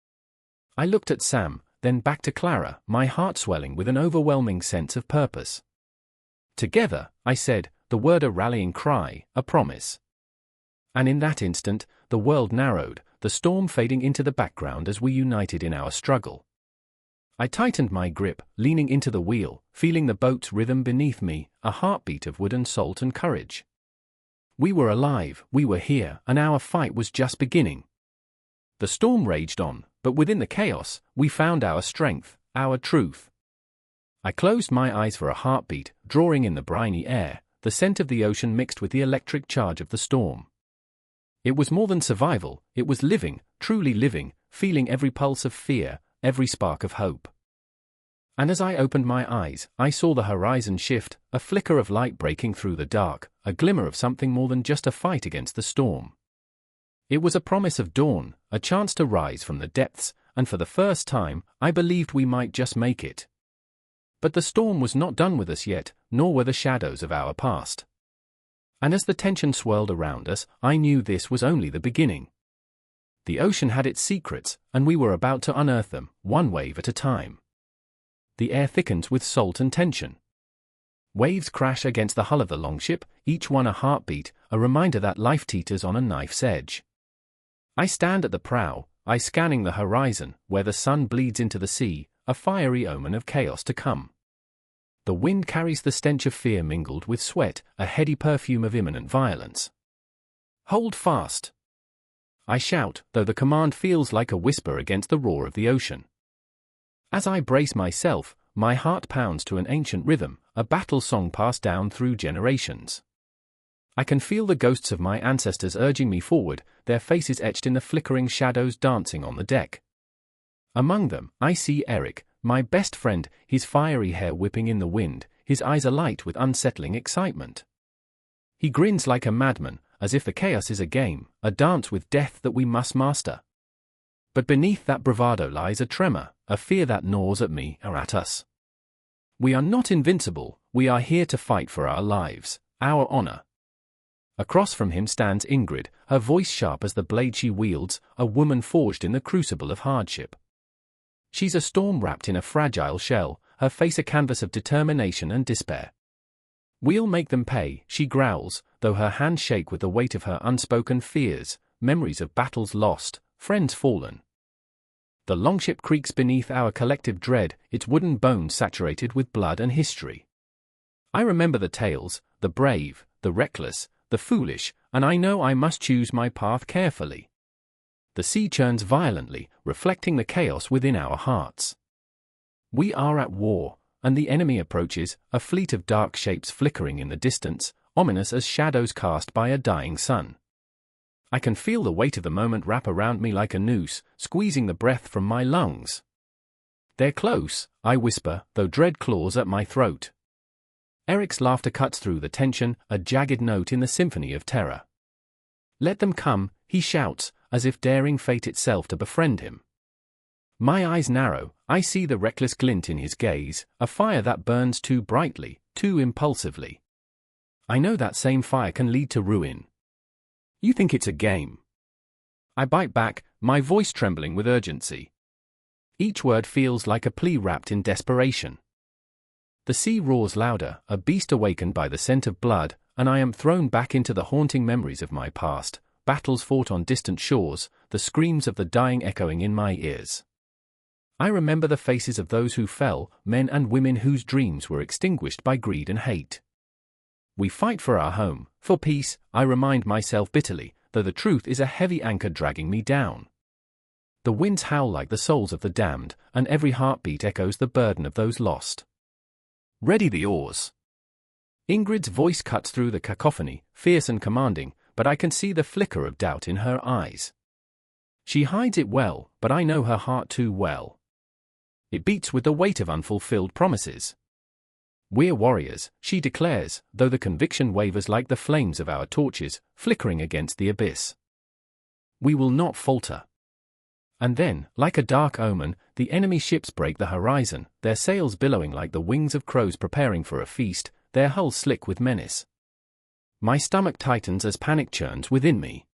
I looked at Sam, then back to Clara, my heart swelling with an overwhelming sense of purpose. Together, I said, the word a rallying cry, a promise. And in that instant, the world narrowed, the storm fading into the background as we united in our struggle. I tightened my grip, leaning into the wheel, feeling the boat's rhythm beneath me, a heartbeat of wooden salt and courage. We were alive, we were here, and our fight was just beginning. The storm raged on, but within the chaos, we found our strength, our truth. I closed my eyes for a heartbeat, drawing in the briny air, the scent of the ocean mixed with the electric charge of the storm. It was more than survival, it was living, truly living, feeling every pulse of fear, every spark of hope. And as I opened my eyes, I saw the horizon shift, a flicker of light breaking through the dark, a glimmer of something more than just a fight against the storm. It was a promise of dawn, a chance to rise from the depths, and for the first time, I believed we might just make it. But the storm was not done with us yet, nor were the shadows of our past. And as the tension swirled around us, I knew this was only the beginning. The ocean had its secrets, and we were about to unearth them, one wave at a time. The air thickens with salt and tension. Waves crash against the hull of the Longship, each one a heartbeat, a reminder that life teeters on a knife's edge. I stand at the prow, I scanning the horizon, where the sun bleeds into the sea, a fiery omen of chaos to come. The wind carries the stench of fear mingled with sweat, a heady perfume of imminent violence. Hold fast! I shout, though the command feels like a whisper against the roar of the ocean. As I brace myself, my heart pounds to an ancient rhythm, a battle song passed down through generations. I can feel the ghosts of my ancestors urging me forward, their faces etched in the flickering shadows dancing on the deck. Among them, I see Eric, my best friend, his fiery hair whipping in the wind, his eyes alight with unsettling excitement. He grins like a madman, as if the chaos is a game, a dance with death that we must master. But beneath that bravado lies a tremor, a fear that gnaws at me or at us. We are not invincible, we are here to fight for our lives, our honor. Across from him stands Ingrid, her voice sharp as the blade she wields, a woman forged in the crucible of hardship. She's a storm wrapped in a fragile shell, her face a canvas of determination and despair. We'll make them pay, she growls, though her hands shake with the weight of her unspoken fears, memories of battles lost, friends fallen. The Longship creaks beneath our collective dread, its wooden bones saturated with blood and history. I remember the tales, the brave, the reckless, the foolish, and I know I must choose my path carefully. The sea churns violently, reflecting the chaos within our hearts. We are at war, and the enemy approaches, a fleet of dark shapes flickering in the distance, ominous as shadows cast by a dying sun. I can feel the weight of the moment wrap around me like a noose, squeezing the breath from my lungs. They're close, I whisper, though dread claws at my throat. Eric's laughter cuts through the tension, a jagged note in the symphony of terror. Let them come, he shouts, as if daring fate itself to befriend him. My eyes narrow, I see the reckless glint in his gaze, a fire that burns too brightly, too impulsively. I know that same fire can lead to ruin. You think it's a game? I bite back, my voice trembling with urgency. Each word feels like a plea wrapped in desperation. The sea roars louder, a beast awakened by the scent of blood, and I am thrown back into the haunting memories of my past, battles fought on distant shores, the screams of the dying echoing in my ears. I remember the faces of those who fell, men and women whose dreams were extinguished by greed and hate. We fight for our home, for peace, I remind myself bitterly, though the truth is a heavy anchor dragging me down. The winds howl like the souls of the damned, and every heartbeat echoes the burden of those lost. Ready the oars. Ingrid's voice cuts through the cacophony, fierce and commanding, but I can see the flicker of doubt in her eyes. She hides it well, but I know her heart too well. It beats with the weight of unfulfilled promises. We're warriors, she declares, though the conviction wavers like the flames of our torches, flickering against the abyss. We will not falter. And then, like a dark omen, the enemy ships break the horizon, their sails billowing like the wings of crows preparing for a feast, their hulls slick with menace. My stomach tightens as panic churns within me.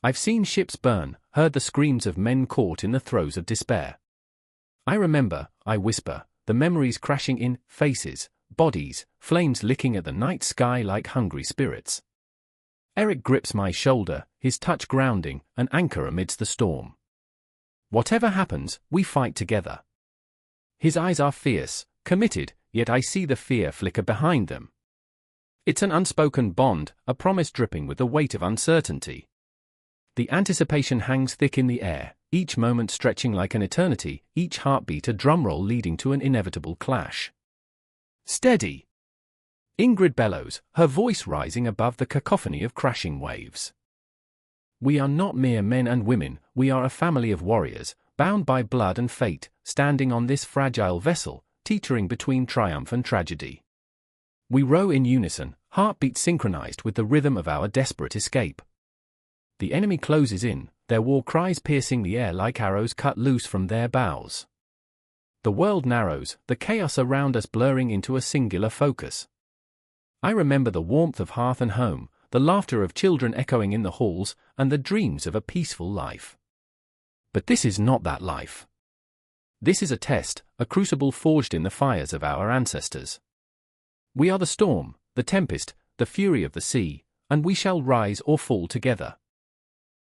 I've seen ships burn, heard the screams of men caught in the throes of despair. I remember, I whisper, the memories crashing in, faces, bodies, flames licking at the night sky like hungry spirits. Eric grips my shoulder, his touch grounding, an anchor amidst the storm. Whatever happens, we fight together. His eyes are fierce, committed, yet I see the fear flicker behind them. It's an unspoken bond, a promise dripping with the weight of uncertainty. The anticipation hangs thick in the air, each moment stretching like an eternity, each heartbeat a drumroll leading to an inevitable clash. Steady! Ingrid bellows, her voice rising above the cacophony of crashing waves. We are not mere men and women, we are a family of warriors, bound by blood and fate, standing on this fragile vessel, teetering between triumph and tragedy. We row in unison, heartbeats synchronized with the rhythm of our desperate escape. The enemy closes in, their war cries piercing the air like arrows cut loose from their bows. The world narrows, the chaos around us blurring into a singular focus. I remember the warmth of hearth and home, the laughter of children echoing in the halls, and the dreams of a peaceful life. But this is not that life. This is a test, a crucible forged in the fires of our ancestors. We are the storm, the tempest, the fury of the sea, and we shall rise or fall together.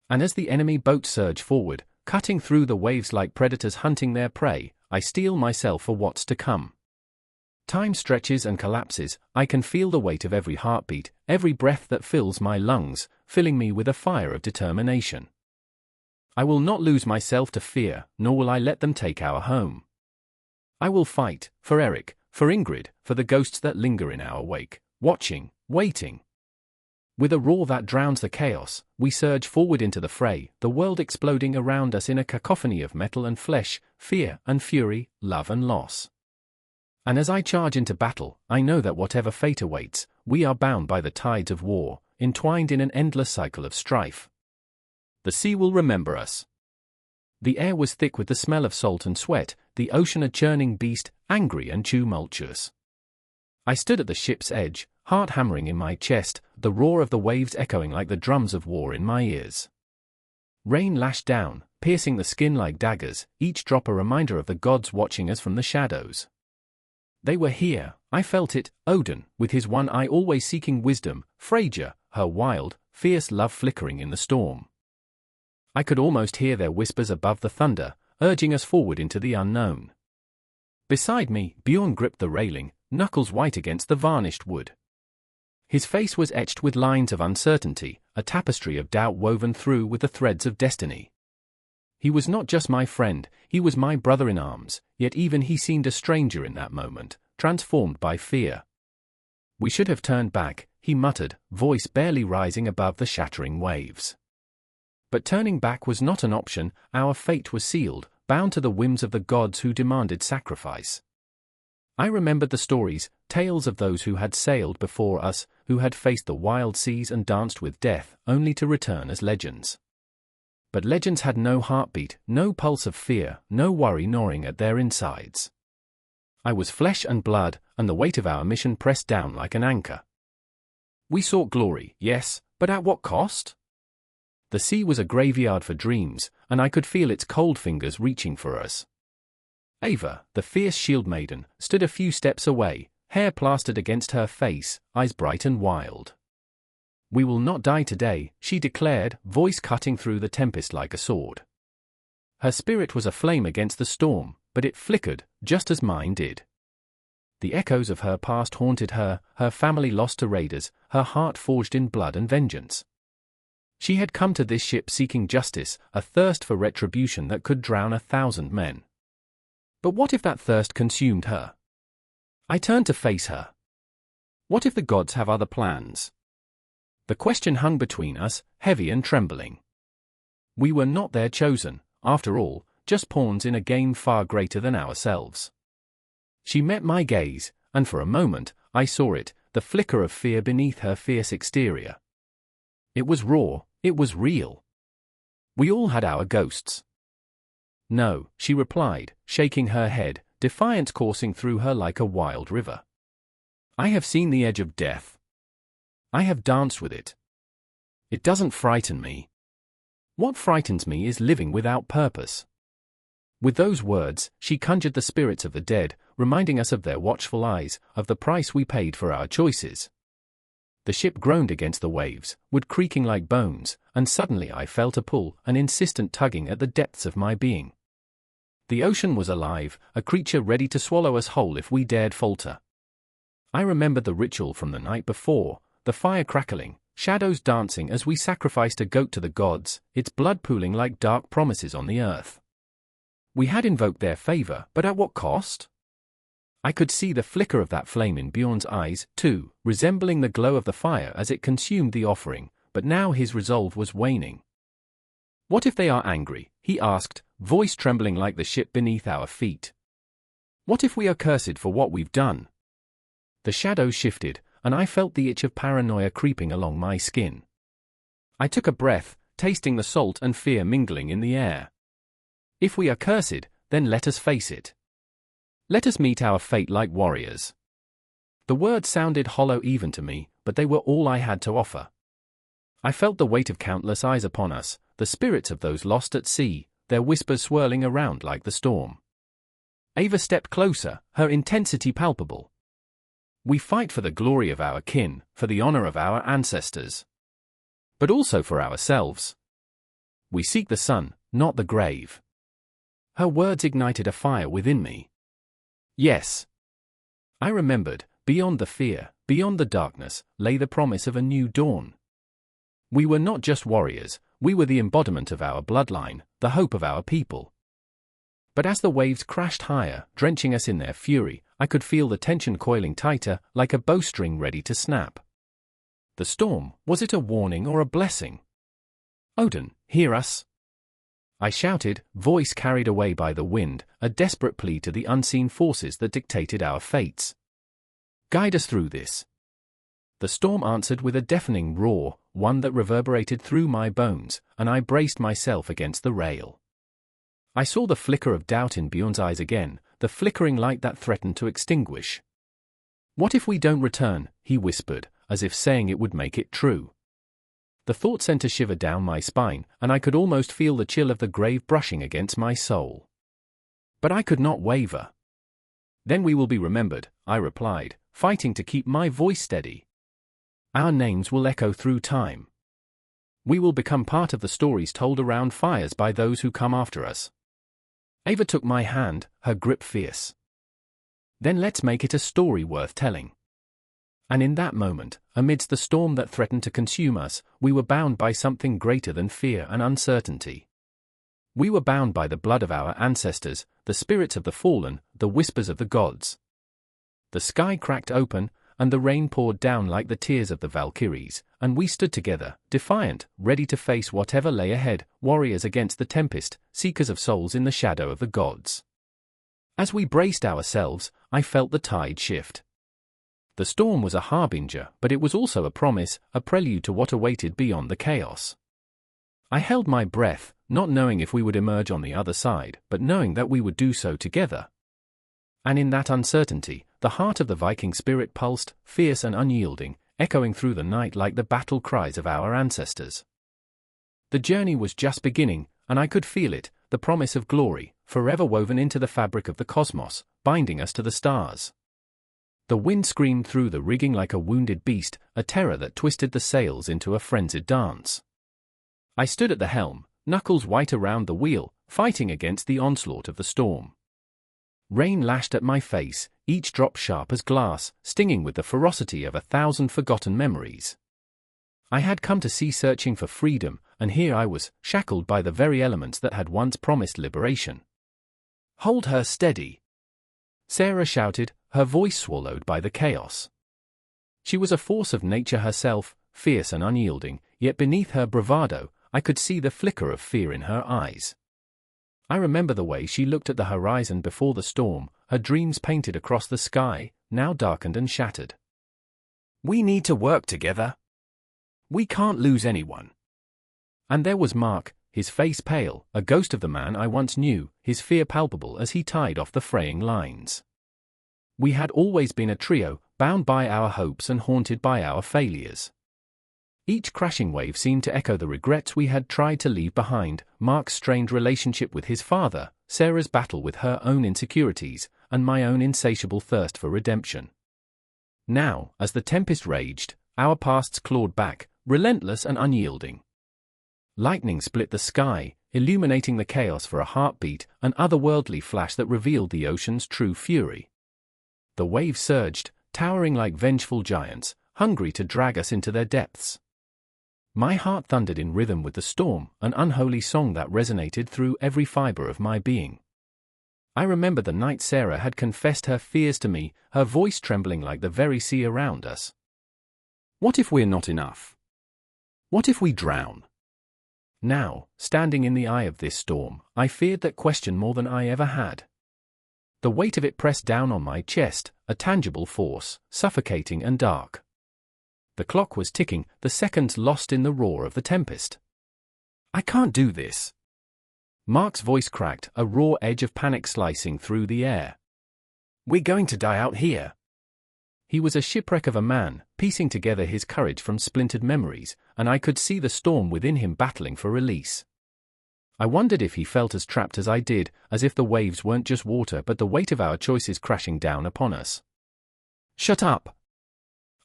And as the enemy boats surge forward, cutting through the waves like predators hunting their prey, I steel myself for what's to come. Time stretches and collapses, I can feel the weight of every heartbeat, every breath that fills my lungs, filling me with a fire of determination. I will not lose myself to fear, nor will I let them take our home. I will fight, for Eric, for Ingrid, for the ghosts that linger in our wake, watching, waiting. With a roar that drowns the chaos, we surge forward into the fray, the world exploding around us in a cacophony of metal and flesh, fear and fury, love and loss. And as I charge into battle, I know that whatever fate awaits, we are bound by the tides of war, entwined in an endless cycle of strife. The sea will remember us. The air was thick with the smell of salt and sweat, the ocean a churning beast, angry and tumultuous. I stood at the ship's edge, heart hammering in my chest, the roar of the waves echoing like the drums of war in my ears. Rain lashed down, piercing the skin like daggers, each drop a reminder of the gods watching us from the shadows. They were here, I felt it, Odin, with his one eye always seeking wisdom, Freyja, her wild, fierce love flickering in the storm. I could almost hear their whispers above the thunder, urging us forward into the unknown. Beside me, Bjorn gripped the railing, knuckles white against the varnished wood. His face was etched with lines of uncertainty, a tapestry of doubt woven through with the threads of destiny. He was not just my friend, he was my brother in arms, yet even he seemed a stranger in that moment, transformed by fear. We should have turned back, he muttered, voice barely rising above the shattering waves. But turning back was not an option, our fate was sealed, bound to the whims of the gods who demanded sacrifice. I remembered the stories, tales of those who had sailed before us, who had faced the wild seas and danced with death, only to return as legends. But legends had no heartbeat, no pulse of fear, no worry gnawing at their insides. I was flesh and blood, and the weight of our mission pressed down like an anchor. We sought glory, yes, but at what cost? The sea was a graveyard for dreams, and I could feel its cold fingers reaching for us. Ava, the fierce shield maiden, stood a few steps away, hair plastered against her face, eyes bright and wild. We will not die today, she declared, voice cutting through the tempest like a sword. Her spirit was aflame against the storm, but it flickered, just as mine did. The echoes of her past haunted her, her family lost to raiders, her heart forged in blood and vengeance. She had come to this ship seeking justice, a thirst for retribution that could drown 1,000 men. But what if that thirst consumed her? I turned to face her. What if the gods have other plans? The question hung between us, heavy and trembling. We were not their chosen, after all, just pawns in a game far greater than ourselves. She met my gaze, and for a moment, I saw it, the flicker of fear beneath her fierce exterior. It was raw, it was real. We all had our ghosts. No, she replied, shaking her head, defiance coursing through her like a wild river. I have seen the edge of death. I have danced with it. It doesn't frighten me. What frightens me is living without purpose. With those words, she conjured the spirits of the dead, reminding us of their watchful eyes, of the price we paid for our choices. The ship groaned against the waves, wood creaking like bones, and suddenly I felt a pull, an insistent tugging at the depths of my being. The ocean was alive, a creature ready to swallow us whole if we dared falter. I remembered the ritual from the night before, the fire crackling, shadows dancing as we sacrificed a goat to the gods, its blood pooling like dark promises on the earth. We had invoked their favor, but at what cost? I could see the flicker of that flame in Bjorn's eyes, too, resembling the glow of the fire as it consumed the offering, but now his resolve was waning. What if they are angry? He asked, voice trembling like the ship beneath our feet. What if we are cursed for what we've done? The shadows shifted, and I felt the itch of paranoia creeping along my skin. I took a breath, tasting the salt and fear mingling in the air. If we are cursed, then let us face it. Let us meet our fate like warriors. The words sounded hollow even to me, but they were all I had to offer. I felt the weight of countless eyes upon us, the spirits of those lost at sea, their whispers swirling around like the storm. Ava stepped closer, her intensity palpable. We fight for the glory of our kin, for the honor of our ancestors. But also for ourselves. We seek the sun, not the grave. Her words ignited a fire within me. Yes. I remembered, beyond the fear, beyond the darkness, lay the promise of a new dawn. We were not just warriors, we were the embodiment of our bloodline, the hope of our people. But as the waves crashed higher, drenching us in their fury, I could feel the tension coiling tighter, like a bowstring ready to snap. The storm, was it a warning or a blessing? Odin, hear us! I shouted, voice carried away by the wind, a desperate plea to the unseen forces that dictated our fates. Guide us through this. The storm answered with a deafening roar, one that reverberated through my bones, and I braced myself against the rail. I saw the flicker of doubt in Bjorn's eyes again, the flickering light that threatened to extinguish. What if we don't return, he whispered, as if saying it would make it true. The thought sent a shiver down my spine, and I could almost feel the chill of the grave brushing against my soul. But I could not waver. Then we will be remembered, I replied, fighting to keep my voice steady. Our names will echo through time. We will become part of the stories told around fires by those who come after us. Ava took my hand, her grip fierce. Then let's make it a story worth telling. And in that moment, amidst the storm that threatened to consume us, we were bound by something greater than fear and uncertainty. We were bound by the blood of our ancestors, the spirits of the fallen, the whispers of the gods. The sky cracked open, and the rain poured down like the tears of the Valkyries, and we stood together, defiant, ready to face whatever lay ahead, warriors against the tempest, seekers of souls in the shadow of the gods. As we braced ourselves, I felt the tide shift. The storm was a harbinger, but it was also a promise, a prelude to what awaited beyond the chaos. I held my breath, not knowing if we would emerge on the other side, but knowing that we would do so together. And in that uncertainty, the heart of the Viking spirit pulsed, fierce and unyielding, echoing through the night like the battle cries of our ancestors. The journey was just beginning, and I could feel it, the promise of glory, forever woven into the fabric of the cosmos, binding us to the stars. The wind screamed through the rigging like a wounded beast, a terror that twisted the sails into a frenzied dance. I stood at the helm, knuckles white around the wheel, fighting against the onslaught of the storm. Rain lashed at my face, each drop sharp as glass, stinging with the ferocity of 1,000 forgotten memories. I had come to sea searching for freedom, and here I was, shackled by the very elements that had once promised liberation. Hold her steady! Sarah shouted, her voice swallowed by the chaos. She was a force of nature herself, fierce and unyielding, yet beneath her bravado, I could see the flicker of fear in her eyes. I remember the way she looked at the horizon before the storm, her dreams painted across the sky, now darkened and shattered. We need to work together. We can't lose anyone. And there was Mark, his face pale, a ghost of the man I once knew, his fear palpable as he tied off the fraying lines. We had always been a trio, bound by our hopes and haunted by our failures. Each crashing wave seemed to echo the regrets we had tried to leave behind, Mark's strained relationship with his father, Sarah's battle with her own insecurities, and my own insatiable thirst for redemption. Now, as the tempest raged, our pasts clawed back, relentless and unyielding. Lightning split the sky, illuminating the chaos for a heartbeat, an otherworldly flash that revealed the ocean's true fury. The waves surged, towering like vengeful giants, hungry to drag us into their depths. My heart thundered in rhythm with the storm, an unholy song that resonated through every fiber of my being. I remember the night Sarah had confessed her fears to me, her voice trembling like the very sea around us. What if we're not enough? What if we drown? Now, standing in the eye of this storm, I feared that question more than I ever had. The weight of it pressed down on my chest, a tangible force, suffocating and dark. The clock was ticking, the seconds lost in the roar of the tempest. I can't do this. Mark's voice cracked, a raw edge of panic slicing through the air. We're going to die out here. He was a shipwreck of a man, piecing together his courage from splintered memories, and I could see the storm within him battling for release. I wondered if he felt as trapped as I did, as if the waves weren't just water but the weight of our choices crashing down upon us. "Shut up!"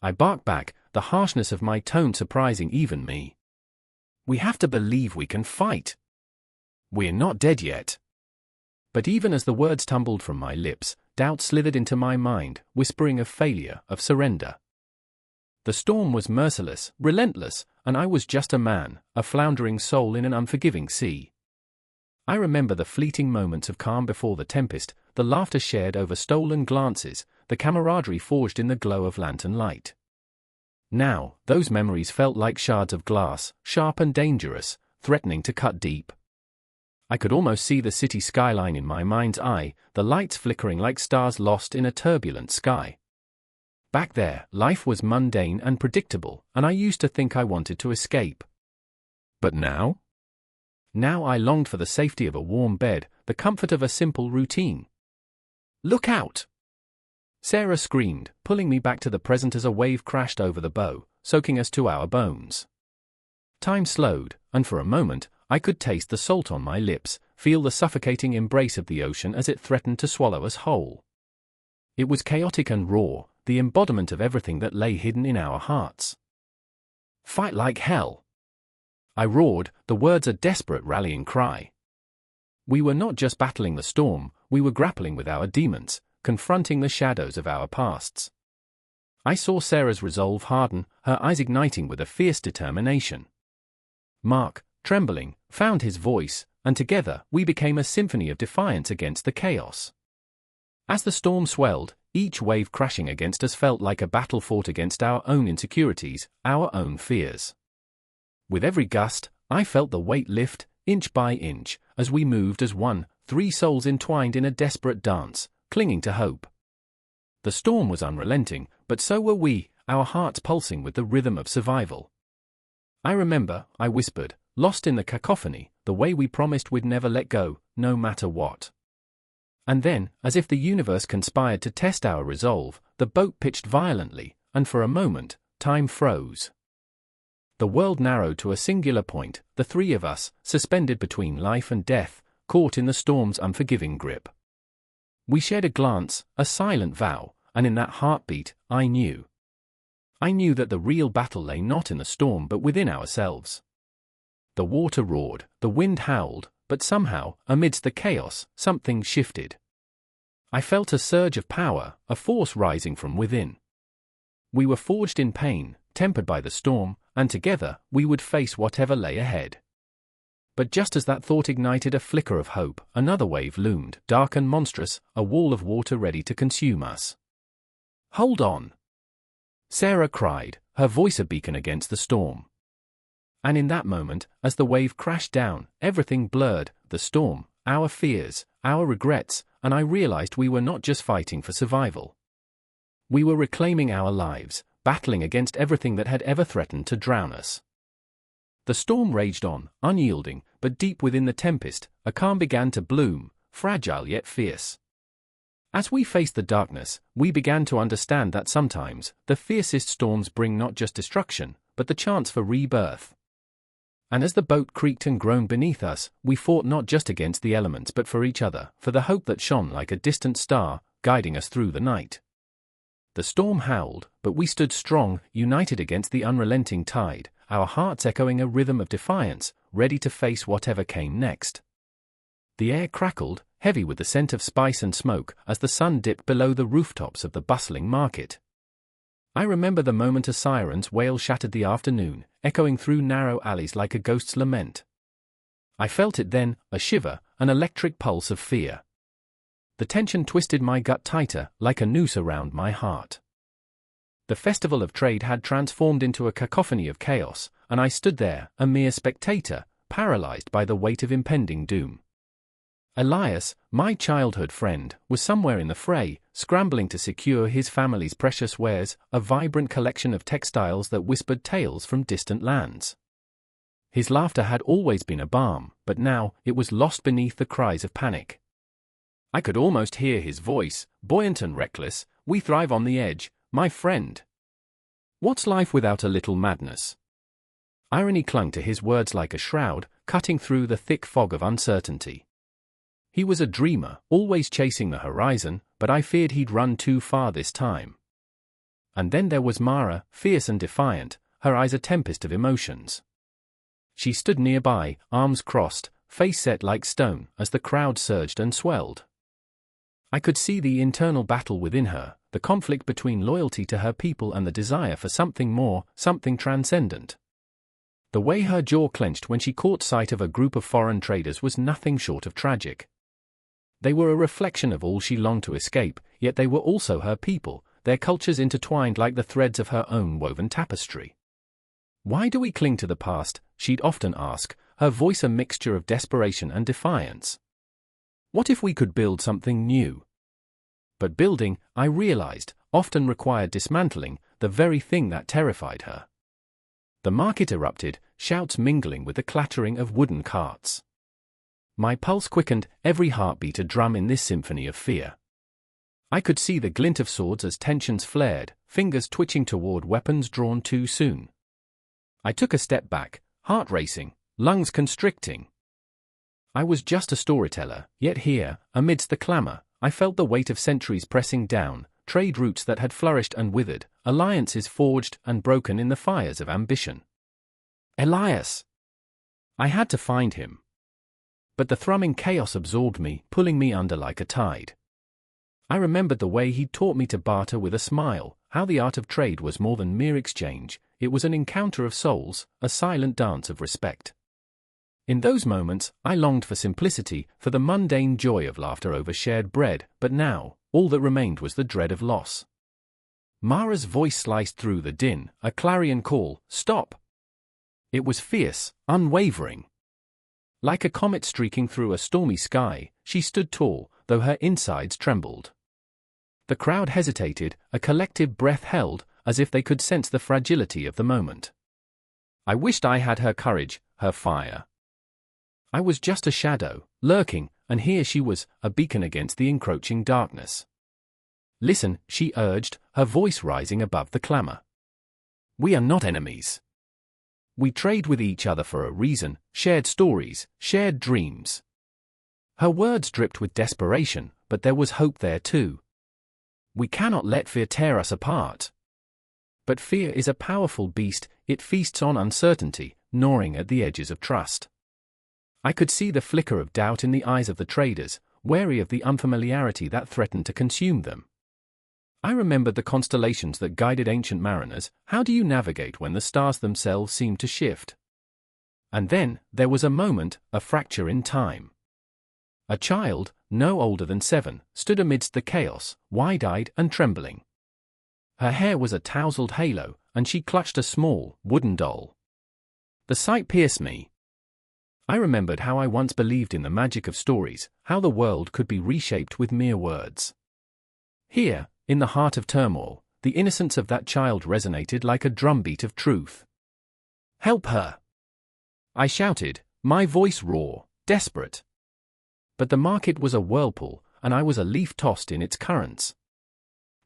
I barked back, the harshness of my tone surprising even me. "We have to believe we can fight. We're not dead yet." But even as the words tumbled from my lips, doubt slithered into my mind, whispering of failure, of surrender. The storm was merciless, relentless, and I was just a man, a floundering soul in an unforgiving sea. I remember the fleeting moments of calm before the tempest, the laughter shared over stolen glances, the camaraderie forged in the glow of lantern light. Now, those memories felt like shards of glass, sharp and dangerous, threatening to cut deep. I could almost see the city skyline in my mind's eye, the lights flickering like stars lost in a turbulent sky. Back there, life was mundane and predictable, and I used to think I wanted to escape. But now? Now I longed for the safety of a warm bed, the comfort of a simple routine. "Look out!" Sarah screamed, pulling me back to the present as a wave crashed over the bow, soaking us to our bones. Time slowed, and for a moment, I could taste the salt on my lips, feel the suffocating embrace of the ocean as it threatened to swallow us whole. It was chaotic and raw, the embodiment of everything that lay hidden in our hearts. "Fight like hell!" I roared, the words a desperate rallying cry. We were not just battling the storm, we were grappling with our demons, confronting the shadows of our pasts. I saw Sarah's resolve harden, her eyes igniting with a fierce determination. Mark, trembling, found his voice, and together we became a symphony of defiance against the chaos. As the storm swelled, each wave crashing against us felt like a battle fought against our own insecurities, our own fears. With every gust, I felt the weight lift, inch by inch, as we moved as one, 3 souls entwined in a desperate dance, clinging to hope. The storm was unrelenting, but so were we, our hearts pulsing with the rhythm of survival. "I remember," I whispered, lost in the cacophony, "the way we promised we'd never let go, no matter what." And then, as if the universe conspired to test our resolve, the boat pitched violently, and for a moment, time froze. The world narrowed to a singular point, the 3 of us, suspended between life and death, caught in the storm's unforgiving grip. We shared a glance, a silent vow, and in that heartbeat, I knew. I knew that the real battle lay not in the storm but within ourselves. The water roared, the wind howled, but somehow, amidst the chaos, something shifted. I felt a surge of power, a force rising from within. We were forged in pain, tempered by the storm, and together, we would face whatever lay ahead. But just as that thought ignited a flicker of hope, another wave loomed, dark and monstrous, a wall of water ready to consume us. "Hold on!" Sarah cried, her voice a beacon against the storm. And in that moment, as the wave crashed down, everything blurred, the storm, our fears, our regrets, and I realized we were not just fighting for survival. We were reclaiming our lives, battling against everything that had ever threatened to drown us. The storm raged on, unyielding, but deep within the tempest, a calm began to bloom, fragile yet fierce. As we faced the darkness, we began to understand that sometimes, the fiercest storms bring not just destruction, but the chance for rebirth. And as the boat creaked and groaned beneath us, we fought not just against the elements but for each other, for the hope that shone like a distant star, guiding us through the night. The storm howled, but we stood strong, united against the unrelenting tide, our hearts echoing a rhythm of defiance, ready to face whatever came next. The air crackled, heavy with the scent of spice and smoke, as the sun dipped below the rooftops of the bustling market. I remember the moment a siren's wail shattered the afternoon, echoing through narrow alleys like a ghost's lament. I felt it then, a shiver, an electric pulse of fear. The tension twisted my gut tighter, like a noose around my heart. The festival of trade had transformed into a cacophony of chaos, and I stood there, a mere spectator, paralyzed by the weight of impending doom. Elias, my childhood friend, was somewhere in the fray, scrambling to secure his family's precious wares, a vibrant collection of textiles that whispered tales from distant lands. His laughter had always been a balm, but now, it was lost beneath the cries of panic. I could almost hear his voice, buoyant and reckless. "We thrive on the edge, my friend. What's life without a little madness?" Irony clung to his words like a shroud, cutting through the thick fog of uncertainty. He was a dreamer, always chasing the horizon, but I feared he'd run too far this time. And then there was Mara, fierce and defiant, her eyes a tempest of emotions. She stood nearby, arms crossed, face set like stone, as the crowd surged and swelled. I could see the internal battle within her, the conflict between loyalty to her people and the desire for something more, something transcendent. The way her jaw clenched when she caught sight of a group of foreign traders was nothing short of tragic. They were a reflection of all she longed to escape, yet they were also her people, their cultures intertwined like the threads of her own woven tapestry. "Why do we cling to the past?" she'd often ask, her voice a mixture of desperation and defiance. "What if we could build something new?" But building, I realized, often required dismantling, the very thing that terrified her. The market erupted, shouts mingling with the clattering of wooden carts. My pulse quickened, every heartbeat a drum in this symphony of fear. I could see the glint of swords as tensions flared, fingers twitching toward weapons drawn too soon. I took a step back, heart racing, lungs constricting. I was just a storyteller, yet here, amidst the clamor, I felt the weight of centuries pressing down, trade routes that had flourished and withered, alliances forged and broken in the fires of ambition. Elias! I had to find him. But the thrumming chaos absorbed me, pulling me under like a tide. I remembered the way he'd taught me to barter with a smile, how the art of trade was more than mere exchange, it was an encounter of souls, a silent dance of respect. In those moments, I longed for simplicity, for the mundane joy of laughter over shared bread, but now, all that remained was the dread of loss. Mara's voice sliced through the din, a clarion call, "Stop!" It was fierce, unwavering. Like a comet streaking through a stormy sky, she stood tall, though her insides trembled. The crowd hesitated, a collective breath held, as if they could sense the fragility of the moment. I wished I had her courage, her fire. I was just a shadow, lurking, and here she was, a beacon against the encroaching darkness. "Listen," she urged, her voice rising above the clamor. "We are not enemies. We trade with each other for a reason, shared stories, shared dreams." Her words dripped with desperation, but there was hope there too. "We cannot let fear tear us apart." But fear is a powerful beast, it feasts on uncertainty, gnawing at the edges of trust. I could see the flicker of doubt in the eyes of the traders, wary of the unfamiliarity that threatened to consume them. I remembered the constellations that guided ancient mariners. How do you navigate when the stars themselves seem to shift? And then, there was a moment, a fracture in time. A child, no older than 7, stood amidst the chaos, wide-eyed and trembling. Her hair was a tousled halo, and she clutched a small, wooden doll. The sight pierced me. I remembered how I once believed in the magic of stories, how the world could be reshaped with mere words. Here, in the heart of turmoil, the innocence of that child resonated like a drumbeat of truth. "Help her!" I shouted, my voice raw, desperate. But the market was a whirlpool, and I was a leaf tossed in its currents.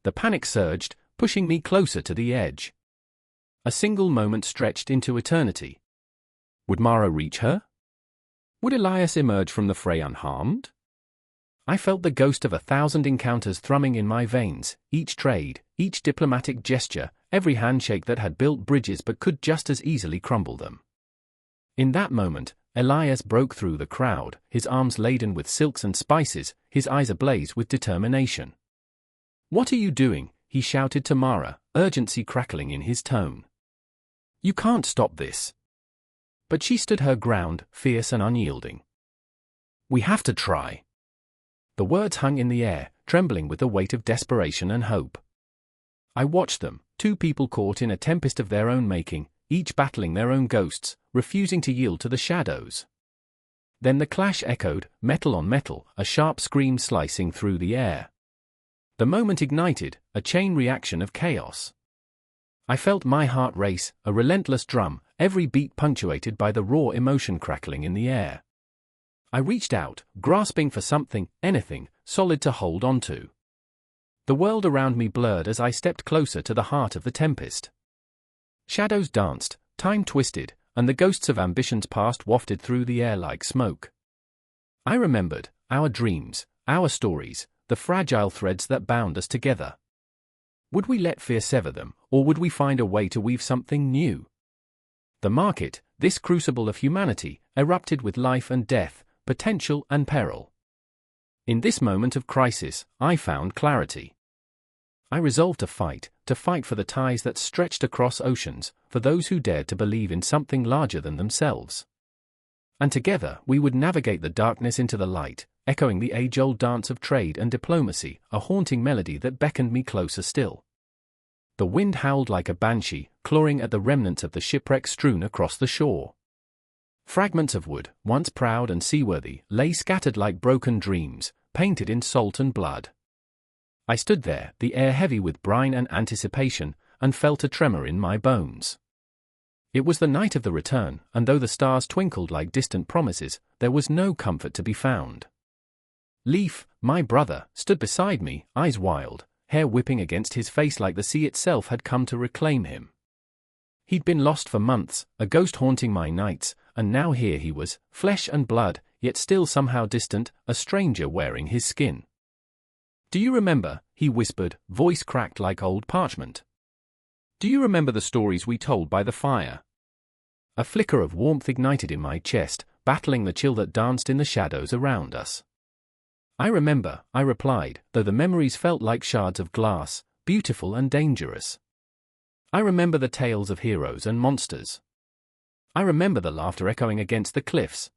The panic surged, pushing me closer to the edge. A single moment stretched into eternity. Would Mara reach her? Would Elias emerge from the fray unharmed? I felt the ghost of 1,000 encounters thrumming in my veins, each trade, each diplomatic gesture, every handshake that had built bridges but could just as easily crumble them. In that moment, Elias broke through the crowd, his arms laden with silks and spices, his eyes ablaze with determination. "What are you doing?" he shouted to Mara, urgency crackling in his tone. "You can't stop this." But she stood her ground, fierce and unyielding. "We have to try." The words hung in the air, trembling with the weight of desperation and hope. I watched them, two people caught in a tempest of their own making, each battling their own ghosts, refusing to yield to the shadows. Then the clash echoed, metal on metal, a sharp scream slicing through the air. The moment ignited, a chain reaction of chaos. I felt my heart race, a relentless drum, every beat punctuated by the raw emotion crackling in the air. I reached out, grasping for something, anything, solid to hold onto. The world around me blurred as I stepped closer to the heart of the tempest. Shadows danced, time twisted, and the ghosts of ambitions past wafted through the air like smoke. I remembered our dreams, our stories, the fragile threads that bound us together. Would we let fear sever them, or would we find a way to weave something new? The market, this crucible of humanity, erupted with life and death, potential and peril. In this moment of crisis, I found clarity. I resolved to fight for the ties that stretched across oceans, for those who dared to believe in something larger than themselves. And together we would navigate the darkness into the light, echoing the age-old dance of trade and diplomacy, a haunting melody that beckoned me closer still. The wind howled like a banshee, clawing at the remnants of the shipwreck strewn across the shore. Fragments of wood, once proud and seaworthy, lay scattered like broken dreams, painted in salt and blood. I stood there, the air heavy with brine and anticipation, and felt a tremor in my bones. It was the night of the return, and though the stars twinkled like distant promises, there was no comfort to be found. Leif, my brother, stood beside me, eyes wild, hair whipping against his face like the sea itself had come to reclaim him. He'd been lost for months, a ghost haunting my nights, and now here he was, flesh and blood, yet still somehow distant, a stranger wearing his skin. "Do you remember?" he whispered, voice cracked like old parchment. "Do you remember the stories we told by the fire?" A flicker of warmth ignited in my chest, battling the chill that danced in the shadows around us. "I remember," I replied, though the memories felt like shards of glass, beautiful and dangerous. I remember the tales of heroes and monsters. I remember the laughter echoing against the cliffs.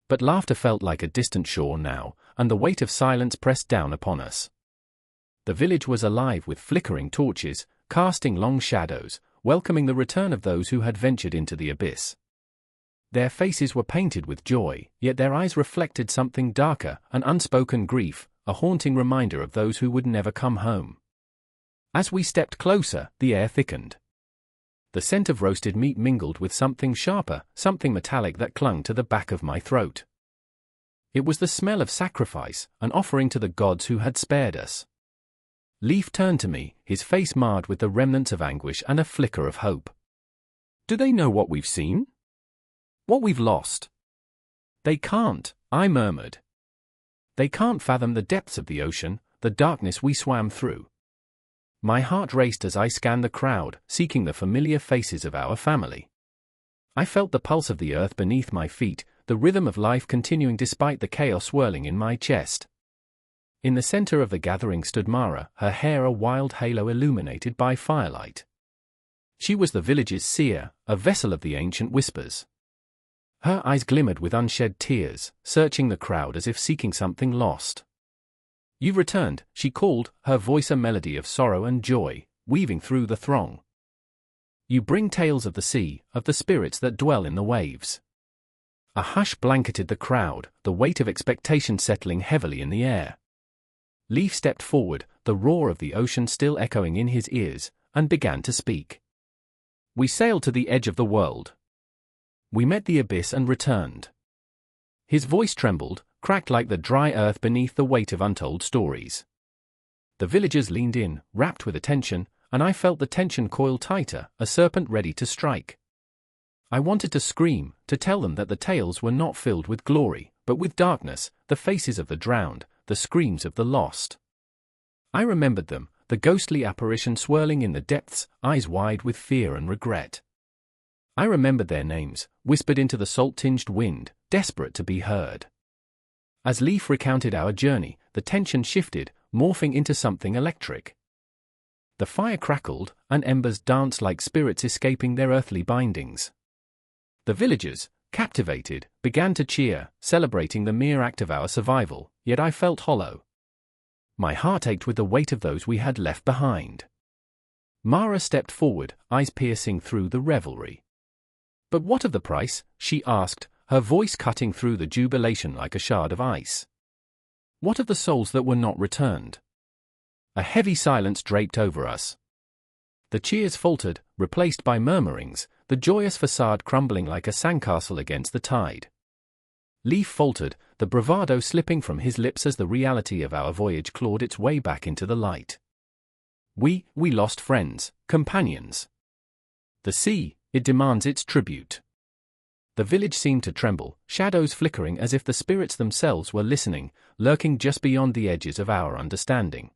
But laughter felt like a distant shore now, and the weight of silence pressed down upon us. The village was alive with flickering torches, casting long shadows, welcoming the return of those who had ventured into the abyss. Their faces were painted with joy, yet their eyes reflected something darker, an unspoken grief, a haunting reminder of those who would never come home. As we stepped closer, the air thickened. The scent of roasted meat mingled with something sharper, something metallic that clung to the back of my throat. It was the smell of sacrifice, an offering to the gods who had spared us. Leif turned to me, his face marred with the remnants of anguish and a flicker of hope. "Do they know what we've seen? What we've lost?" "They can't," I murmured. "They can't fathom the depths of the ocean, the darkness we swam through." My heart raced as I scanned the crowd, seeking the familiar faces of our family. I felt the pulse of the earth beneath my feet, the rhythm of life continuing despite the chaos swirling in my chest. In the center of the gathering stood Mara, her hair a wild halo illuminated by firelight. She was the village's seer, a vessel of the ancient whispers. Her eyes glimmered with unshed tears, searching the crowd as if seeking something lost. "You've returned," she called, her voice a melody of sorrow and joy, weaving through the throng. "You bring tales of the sea, of the spirits that dwell in the waves." A hush blanketed the crowd, the weight of expectation settling heavily in the air. Leif stepped forward, the roar of the ocean still echoing in his ears, and began to speak. "We sailed to the edge of the world. We met the abyss and returned." His voice trembled, cracked like the dry earth beneath the weight of untold stories. The villagers leaned in, rapt with attention, and I felt the tension coil tighter, a serpent ready to strike. I wanted to scream, to tell them that the tales were not filled with glory, but with darkness, the faces of the drowned, the screams of the lost. I remembered them, the ghostly apparition swirling in the depths, eyes wide with fear and regret. I remembered their names, whispered into the salt-tinged wind, desperate to be heard. As Leif recounted our journey, the tension shifted, morphing into something electric. The fire crackled, and embers danced like spirits escaping their earthly bindings. The villagers, captivated, began to cheer, celebrating the mere act of our survival, yet I felt hollow. My heart ached with the weight of those we had left behind. Mara stepped forward, eyes piercing through the revelry. "But what of the price?" she asked, her voice cutting through the jubilation like a shard of ice. "What of the souls that were not returned?" A heavy silence draped over us. The cheers faltered, replaced by murmurings, the joyous facade crumbling like a sandcastle against the tide. Leif faltered, the bravado slipping from his lips as the reality of our voyage clawed its way back into the light. We lost friends, companions. The sea, it demands its tribute. The village seemed to tremble, shadows flickering as if the spirits themselves were listening, lurking just beyond the edges of our understanding.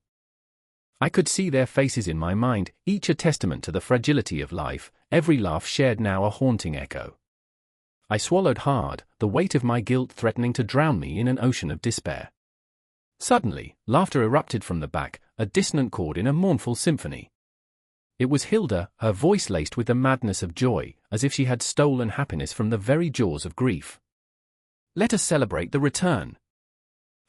I could see their faces in my mind, each a testament to the fragility of life, every laugh shared now a haunting echo. I swallowed hard, the weight of my guilt threatening to drown me in an ocean of despair. Suddenly, laughter erupted from the back, a dissonant chord in a mournful symphony. It was Hilda, her voice laced with the madness of joy, as if she had stolen happiness from the very jaws of grief. Let us celebrate the return.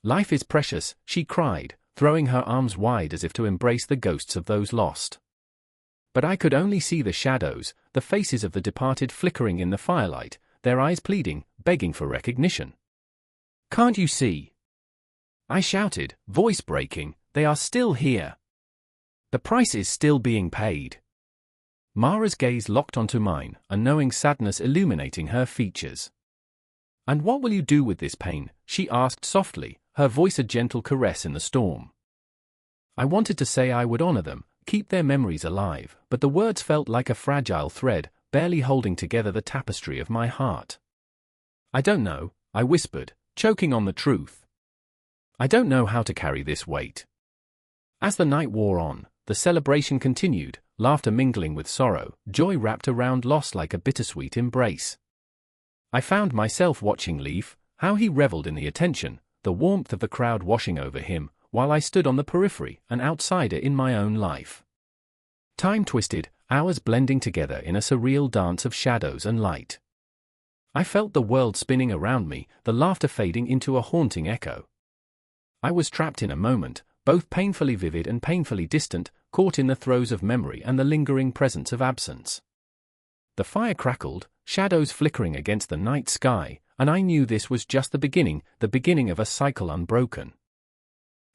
Life is precious, she cried, throwing her arms wide as if to embrace the ghosts of those lost. But I could only see the shadows, the faces of the departed flickering in the firelight, their eyes pleading, begging for recognition. Can't you see? I shouted, voice breaking, they are still here. The price is still being paid. Mara's gaze locked onto mine, a knowing sadness illuminating her features. And what will you do with this pain? She asked softly, her voice a gentle caress in the storm. I wanted to say I would honor them, keep their memories alive, but the words felt like a fragile thread, barely holding together the tapestry of my heart. I don't know, I whispered, choking on the truth. I don't know how to carry this weight. As the night wore on, the celebration continued, laughter mingling with sorrow, joy wrapped around loss like a bittersweet embrace. I found myself watching Leif, how he reveled in the attention, the warmth of the crowd washing over him, while I stood on the periphery, an outsider in my own life. Time twisted, hours blending together in a surreal dance of shadows and light. I felt the world spinning around me, the laughter fading into a haunting echo. I was trapped in a moment, both painfully vivid and painfully distant, caught in the throes of memory and the lingering presence of absence. The fire crackled, shadows flickering against the night sky, and I knew this was just the beginning of a cycle unbroken.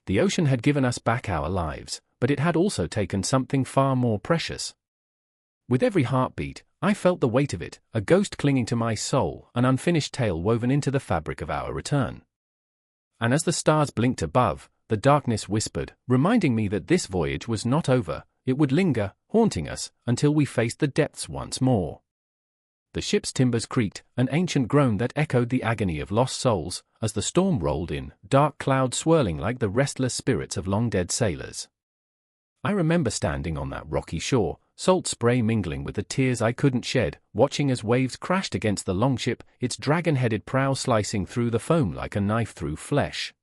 The ocean had given us back our lives, but it had also taken something far more precious. With every heartbeat, I felt the weight of it, a ghost clinging to my soul, an unfinished tale woven into the fabric of our return. And as the stars blinked above, the darkness whispered, reminding me that this voyage was not over, it would linger, haunting us, until we faced the depths once more. The ship's timbers creaked, an ancient groan that echoed the agony of lost souls, as the storm rolled in, dark clouds swirling like the restless spirits of long-dead sailors. I remember standing on that rocky shore, salt spray mingling with the tears I couldn't shed, watching as waves crashed against the Longship, its dragon-headed prow slicing through the foam like a knife through flesh.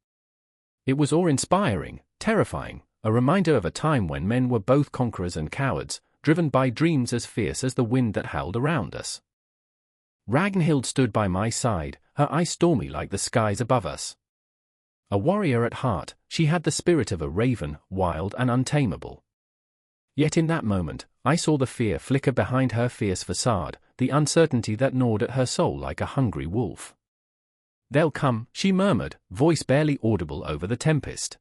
It was awe-inspiring, terrifying, a reminder of a time when men were both conquerors and cowards, driven by dreams as fierce as the wind that howled around us. Ragnhild stood by my side, her eyes stormy like the skies above us. A warrior at heart, she had the spirit of a raven, wild and untamable. Yet in that moment, I saw the fear flicker behind her fierce facade, the uncertainty that gnawed at her soul like a hungry wolf. They'll come, she murmured, voice barely audible over the tempest.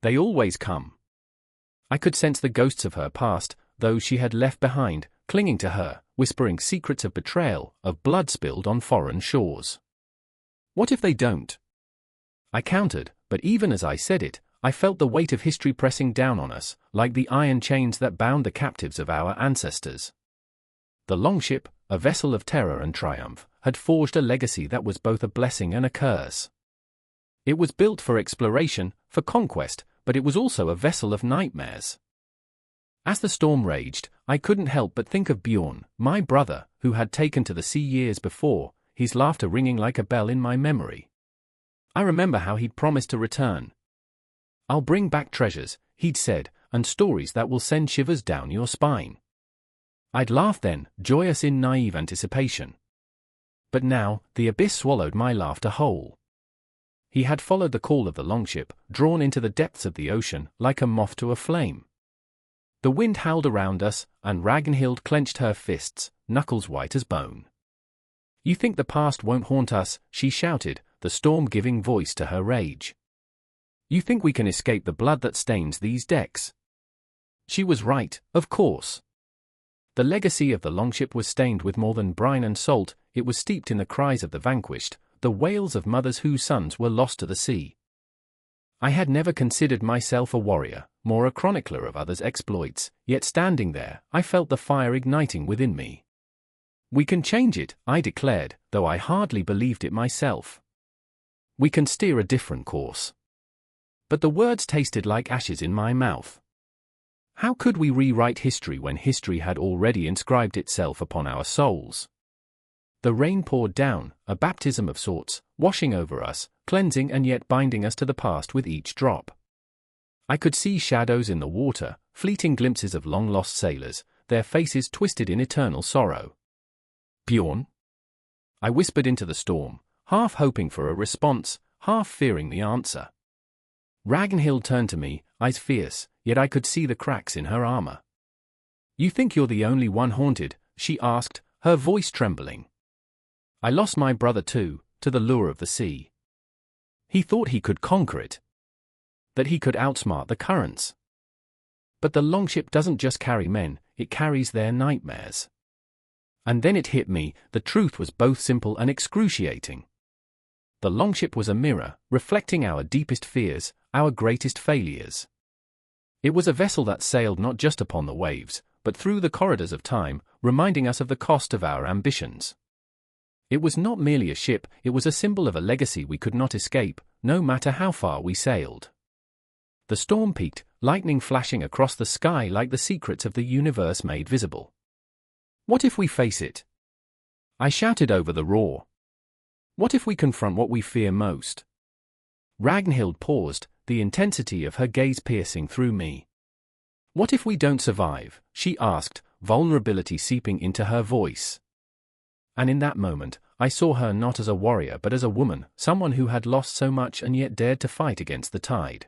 They always come. I could sense the ghosts of her past, those she had left behind, clinging to her, whispering secrets of betrayal, of blood spilled on foreign shores. What if they don't? I countered, but even as I said it, I felt the weight of history pressing down on us, like the iron chains that bound the captives of our ancestors. The Longship, a vessel of terror and triumph, had forged a legacy that was both a blessing and a curse. It was built for exploration, for conquest, but it was also a vessel of nightmares. As the storm raged, I couldn't help but think of Bjorn, my brother, who had taken to the sea years before, his laughter ringing like a bell in my memory. I remember how he'd promised to return. I'll bring back treasures, he'd said, and stories that will send shivers down your spine. I'd laugh then, joyous in naive anticipation. But now, the abyss swallowed my laughter whole. He had followed the call of the Longship, drawn into the depths of the ocean, like a moth to a flame. The wind howled around us, and Ragnhild clenched her fists, knuckles white as bone. You think the past won't haunt us, she shouted, the storm giving voice to her rage. You think we can escape the blood that stains these decks? She was right, of course. The legacy of the Longship was stained with more than brine and salt, it was steeped in the cries of the vanquished, the wails of mothers whose sons were lost to the sea. I had never considered myself a warrior, more a chronicler of others' exploits, yet standing there, I felt the fire igniting within me. "We can change it," I declared, though I hardly believed it myself. "We can steer a different course." But the words tasted like ashes in my mouth. How could we rewrite history when history had already inscribed itself upon our souls? The rain poured down, a baptism of sorts, washing over us, cleansing and yet binding us to the past with each drop. I could see shadows in the water, fleeting glimpses of long-lost sailors, their faces twisted in eternal sorrow. "Bjorn?" I whispered into the storm, half hoping for a response, half fearing the answer. Ragnhild turned to me, eyes fierce, yet I could see the cracks in her armor. "You think you're the only one haunted?" she asked, her voice trembling. "I lost my brother too, to the lure of the sea. He thought he could conquer it, that he could outsmart the currents. But the Longship doesn't just carry men, it carries their nightmares." And then it hit me, the truth was both simple and excruciating. The Longship was a mirror, reflecting our deepest fears, our greatest failures. It was a vessel that sailed not just upon the waves, but through the corridors of time, reminding us of the cost of our ambitions. It was not merely a ship, it was a symbol of a legacy we could not escape, no matter how far we sailed. The storm peaked, lightning flashing across the sky like the secrets of the universe made visible. "What if we face it?" I shouted over the roar. "What if we confront what we fear most?" Ragnhild paused, the intensity of her gaze piercing through me. "What if we don't survive?" she asked, vulnerability seeping into her voice. And in that moment, I saw her not as a warrior but as a woman, someone who had lost so much and yet dared to fight against the tide.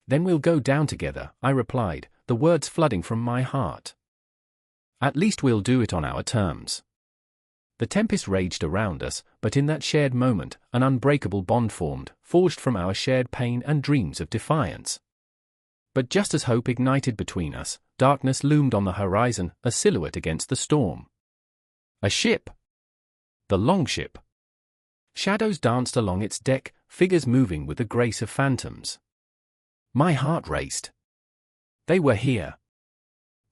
"Then we'll go down together," I replied, the words flooding from my heart. "At least we'll do it on our terms." The tempest raged around us, but in that shared moment, an unbreakable bond formed, forged from our shared pain and dreams of defiance. But just as hope ignited between us, darkness loomed on the horizon, a silhouette against the storm. A ship. The Longship. Shadows danced along its deck, figures moving with the grace of phantoms. My heart raced. They were here.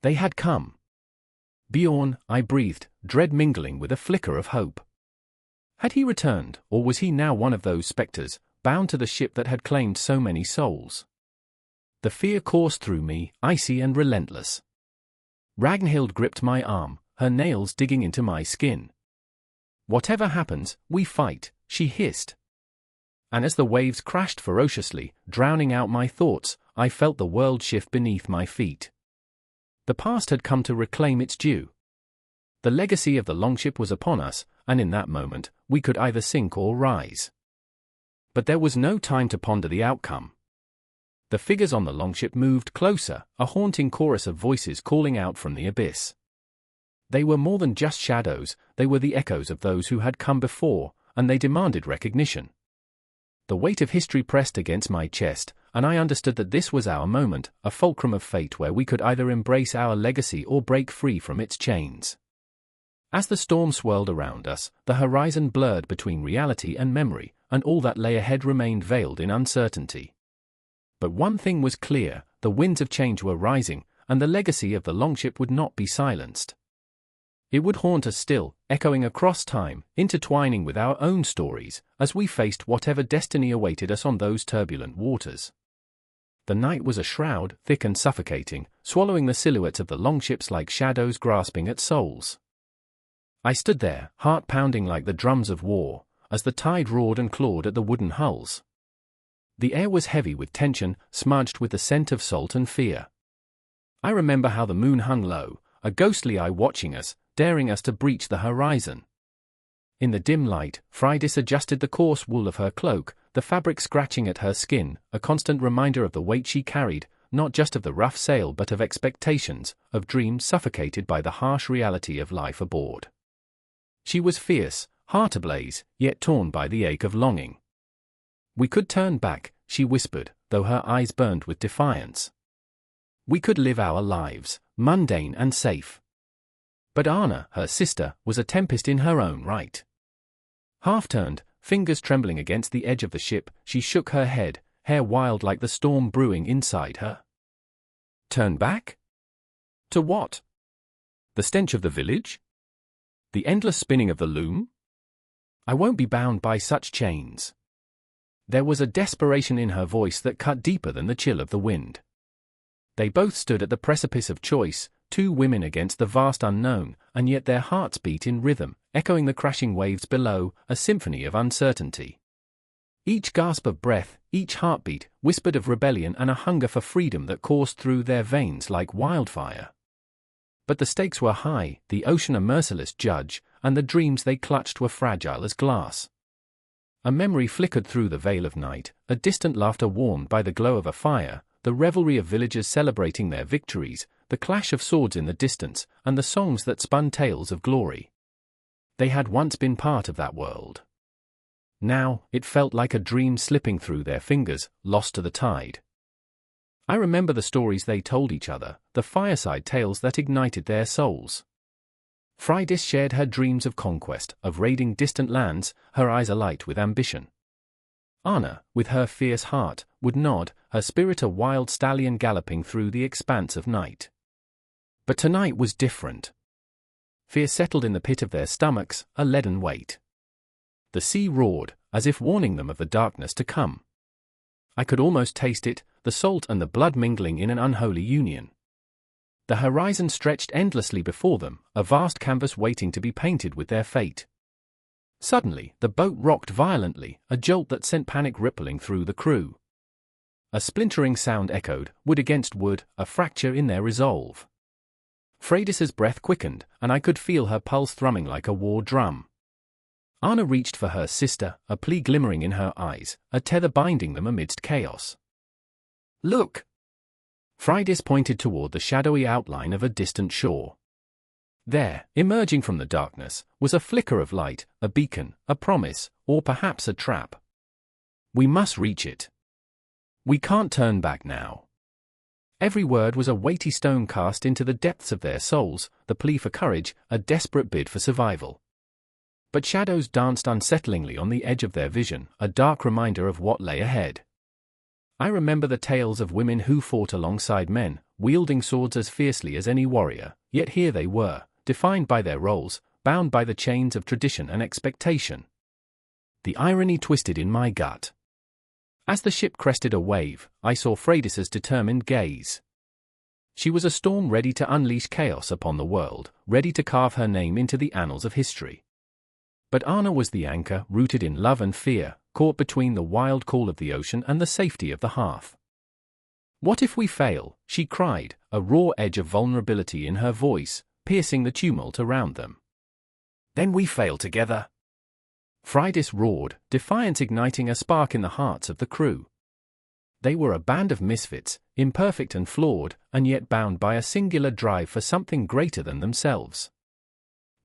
They had come. "Bjorn," I breathed, dread mingling with a flicker of hope. Had he returned, or was he now one of those specters, bound to the ship that had claimed so many souls? The fear coursed through me, icy and relentless. Ragnhild gripped my arm, her nails digging into my skin. "Whatever happens, we fight," she hissed. And as the waves crashed ferociously, drowning out my thoughts, I felt the world shift beneath my feet. The past had come to reclaim its due. The legacy of the Longship was upon us, and in that moment, we could either sink or rise. But there was no time to ponder the outcome. The figures on the Longship moved closer, a haunting chorus of voices calling out from the abyss. They were more than just shadows, they were the echoes of those who had come before, and they demanded recognition. The weight of history pressed against my chest, and I understood that this was our moment, a fulcrum of fate where we could either embrace our legacy or break free from its chains. As the storm swirled around us, the horizon blurred between reality and memory, and all that lay ahead remained veiled in uncertainty. But one thing was clear, the winds of change were rising, and the legacy of the Longship would not be silenced. It would haunt us still, echoing across time, intertwining with our own stories, as we faced whatever destiny awaited us on those turbulent waters. The night was a shroud, thick and suffocating, swallowing the silhouettes of the Longships like shadows grasping at souls. I stood there, heart pounding like the drums of war, as the tide roared and clawed at the wooden hulls. The air was heavy with tension, smudged with the scent of salt and fear. I remember how the moon hung low, a ghostly eye watching us, daring us to breach the horizon. In the dim light, Freydis adjusted the coarse wool of her cloak, the fabric scratching at her skin, a constant reminder of the weight she carried, not just of the rough sail but of expectations, of dreams suffocated by the harsh reality of life aboard. She was fierce, heart ablaze, yet torn by the ache of longing. "We could turn back," she whispered, though her eyes burned with defiance. "We could live our lives, mundane and safe." But Anna, her sister, was a tempest in her own right. Half-turned, fingers trembling against the edge of the ship, she shook her head, hair wild like the storm brewing inside her. Turn back? To what? The stench of the village? The endless spinning of the loom? I won't be bound by such chains. There was a desperation in her voice that cut deeper than the chill of the wind. They both stood at the precipice of choice, two women against the vast unknown, and yet their hearts beat in rhythm, echoing the crashing waves below, a symphony of uncertainty. Each gasp of breath, each heartbeat, whispered of rebellion and a hunger for freedom that coursed through their veins like wildfire. But the stakes were high, the ocean a merciless judge, and the dreams they clutched were fragile as glass. A memory flickered through the veil of night, a distant laughter warmed by the glow of a fire, the revelry of villagers celebrating their victories, the clash of swords in the distance, and the songs that spun tales of glory. They had once been part of that world. Now, it felt like a dream slipping through their fingers, lost to the tide. I remember the stories they told each other, the fireside tales that ignited their souls. Freydis shared her dreams of conquest, of raiding distant lands, her eyes alight with ambition. Anna, with her fierce heart, would nod, her spirit a wild stallion galloping through the expanse of night. But tonight was different. Fear settled in the pit of their stomachs, a leaden weight. The sea roared, as if warning them of the darkness to come. I could almost taste it, the salt and the blood mingling in an unholy union. The horizon stretched endlessly before them, a vast canvas waiting to be painted with their fate. Suddenly, the boat rocked violently, a jolt that sent panic rippling through the crew. A splintering sound echoed, wood against wood, a fracture in their resolve. Freydis's breath quickened, and I could feel her pulse thrumming like a war drum. Anna reached for her sister, a plea glimmering in her eyes, a tether binding them amidst chaos. Look! Freydis pointed toward the shadowy outline of a distant shore. There, emerging from the darkness, was a flicker of light, a beacon, a promise, or perhaps a trap. We must reach it. We can't turn back now. Every word was a weighty stone cast into the depths of their souls, the plea for courage, a desperate bid for survival. But shadows danced unsettlingly on the edge of their vision, a dark reminder of what lay ahead. I remember the tales of women who fought alongside men, wielding swords as fiercely as any warrior, yet here they were, defined by their roles, bound by the chains of tradition and expectation. The irony twisted in my gut. As the ship crested a wave, I saw Freydis's determined gaze. She was a storm ready to unleash chaos upon the world, ready to carve her name into the annals of history. But Anna was the anchor, rooted in love and fear, caught between the wild call of the ocean and the safety of the hearth. What if we fail? She cried, a raw edge of vulnerability in her voice, piercing the tumult around them. Then we fail together. Freydis roared, defiance igniting a spark in the hearts of the crew. They were a band of misfits, imperfect and flawed, and yet bound by a singular drive for something greater than themselves.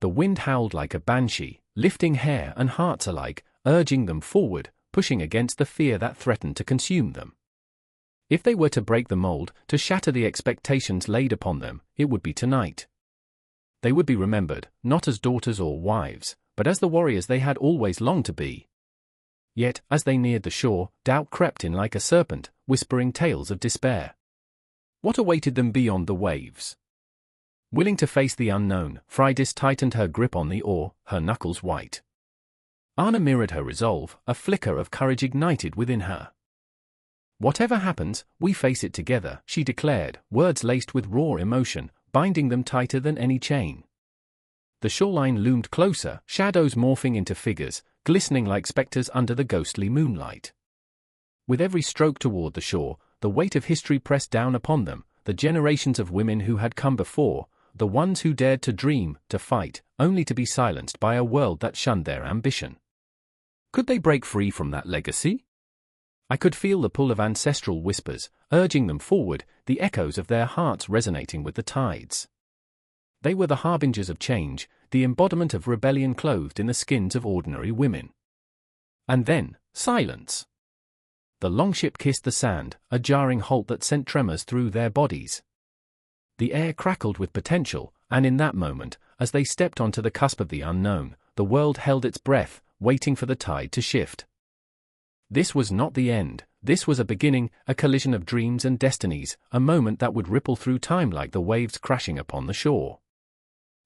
The wind howled like a banshee, lifting hair and hearts alike, urging them forward, pushing against the fear that threatened to consume them. If they were to break the mold, to shatter the expectations laid upon them, it would be tonight. They would be remembered, not as daughters or wives, but as the warriors they had always longed to be. Yet, as they neared the shore, doubt crept in like a serpent, whispering tales of despair. What awaited them beyond the waves? Willing to face the unknown, Freydis tightened her grip on the oar, her knuckles white. Anna mirrored her resolve, a flicker of courage ignited within her. Whatever happens, we face it together, she declared, words laced with raw emotion, binding them tighter than any chain. The shoreline loomed closer, shadows morphing into figures, glistening like specters under the ghostly moonlight. With every stroke toward the shore, the weight of history pressed down upon them, the generations of women who had come before, the ones who dared to dream, to fight, only to be silenced by a world that shunned their ambition. Could they break free from that legacy? I could feel the pull of ancestral whispers, urging them forward, the echoes of their hearts resonating with the tides. They were the harbingers of change, the embodiment of rebellion clothed in the skins of ordinary women. And then, silence. The Longship kissed the sand, a jarring halt that sent tremors through their bodies. The air crackled with potential, and in that moment, as they stepped onto the cusp of the unknown, the world held its breath, waiting for the tide to shift. This was not the end. This was a beginning, a collision of dreams and destinies, a moment that would ripple through time like the waves crashing upon the shore.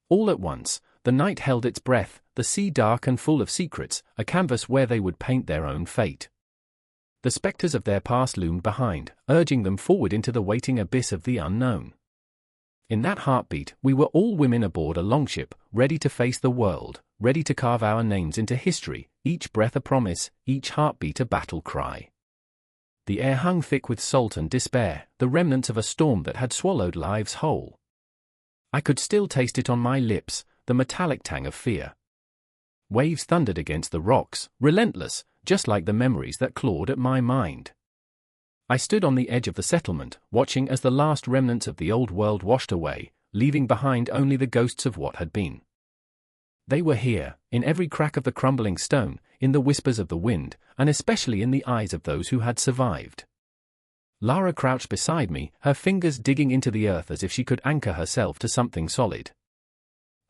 All at once, the night held its breath, the sea dark and full of secrets, a canvas where they would paint their own fate. The spectres of their past loomed behind, urging them forward into the waiting abyss of the unknown. In that heartbeat, we were all women aboard a longship, ready to face the world, ready to carve our names into history, each breath a promise, each heartbeat a battle cry. The air hung thick with salt and despair, the remnants of a storm that had swallowed lives whole. I could still taste it on my lips, the metallic tang of fear. Waves thundered against the rocks, relentless, just like the memories that clawed at my mind. I stood on the edge of the settlement, watching as the last remnants of the old world washed away, leaving behind only the ghosts of what had been. They were here, in every crack of the crumbling stone, in the whispers of the wind, and especially in the eyes of those who had survived. Lara crouched beside me, her fingers digging into the earth as if she could anchor herself to something solid.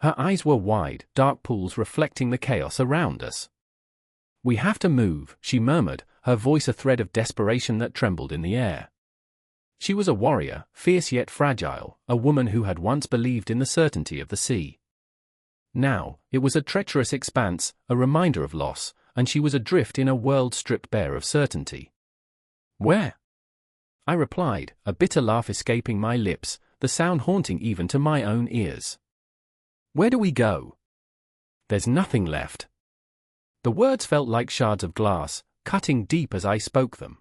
Her eyes were wide, dark pools reflecting the chaos around us. "We have to move," she murmured, her voice a thread of desperation that trembled in the air. She was a warrior, fierce yet fragile, a woman who had once believed in the certainty of the sea. Now, it was a treacherous expanse, a reminder of loss, and she was adrift in a world stripped bare of certainty. "Where?" I replied, a bitter laugh escaping my lips, the sound haunting even to my own ears. "Where do we go?" "There's nothing left." The words felt like shards of glass, cutting deep as I spoke them.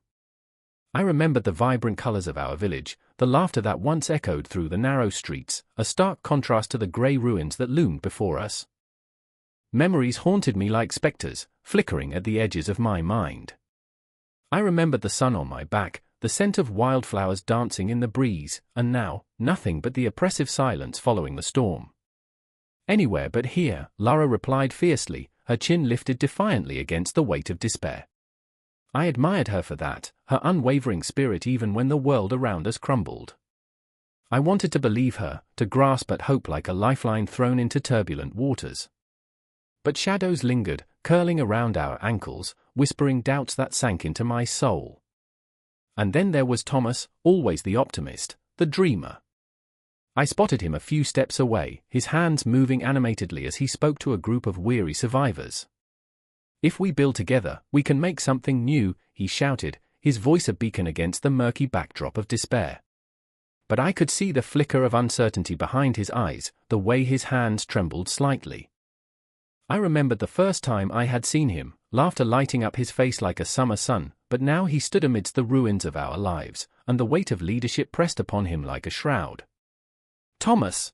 I remembered the vibrant colors of our village, the laughter that once echoed through the narrow streets, a stark contrast to the gray ruins that loomed before us. Memories haunted me like specters, flickering at the edges of my mind. I remembered the sun on my back, the scent of wildflowers dancing in the breeze, and now, nothing but the oppressive silence following the storm. "Anywhere but here," Lara replied fiercely, her chin lifted defiantly against the weight of despair. I admired her for that, her unwavering spirit even when the world around us crumbled. I wanted to believe her, to grasp at hope like a lifeline thrown into turbulent waters. But shadows lingered, curling around our ankles, whispering doubts that sank into my soul. And then there was Thomas, always the optimist, the dreamer. I spotted him a few steps away, his hands moving animatedly as he spoke to a group of weary survivors. "If we build together, we can make something new," he shouted, his voice a beacon against the murky backdrop of despair. But I could see the flicker of uncertainty behind his eyes, the way his hands trembled slightly. I remembered the first time I had seen him, laughter lighting up his face like a summer sun, but now he stood amidst the ruins of our lives, and the weight of leadership pressed upon him like a shroud. "Thomas!"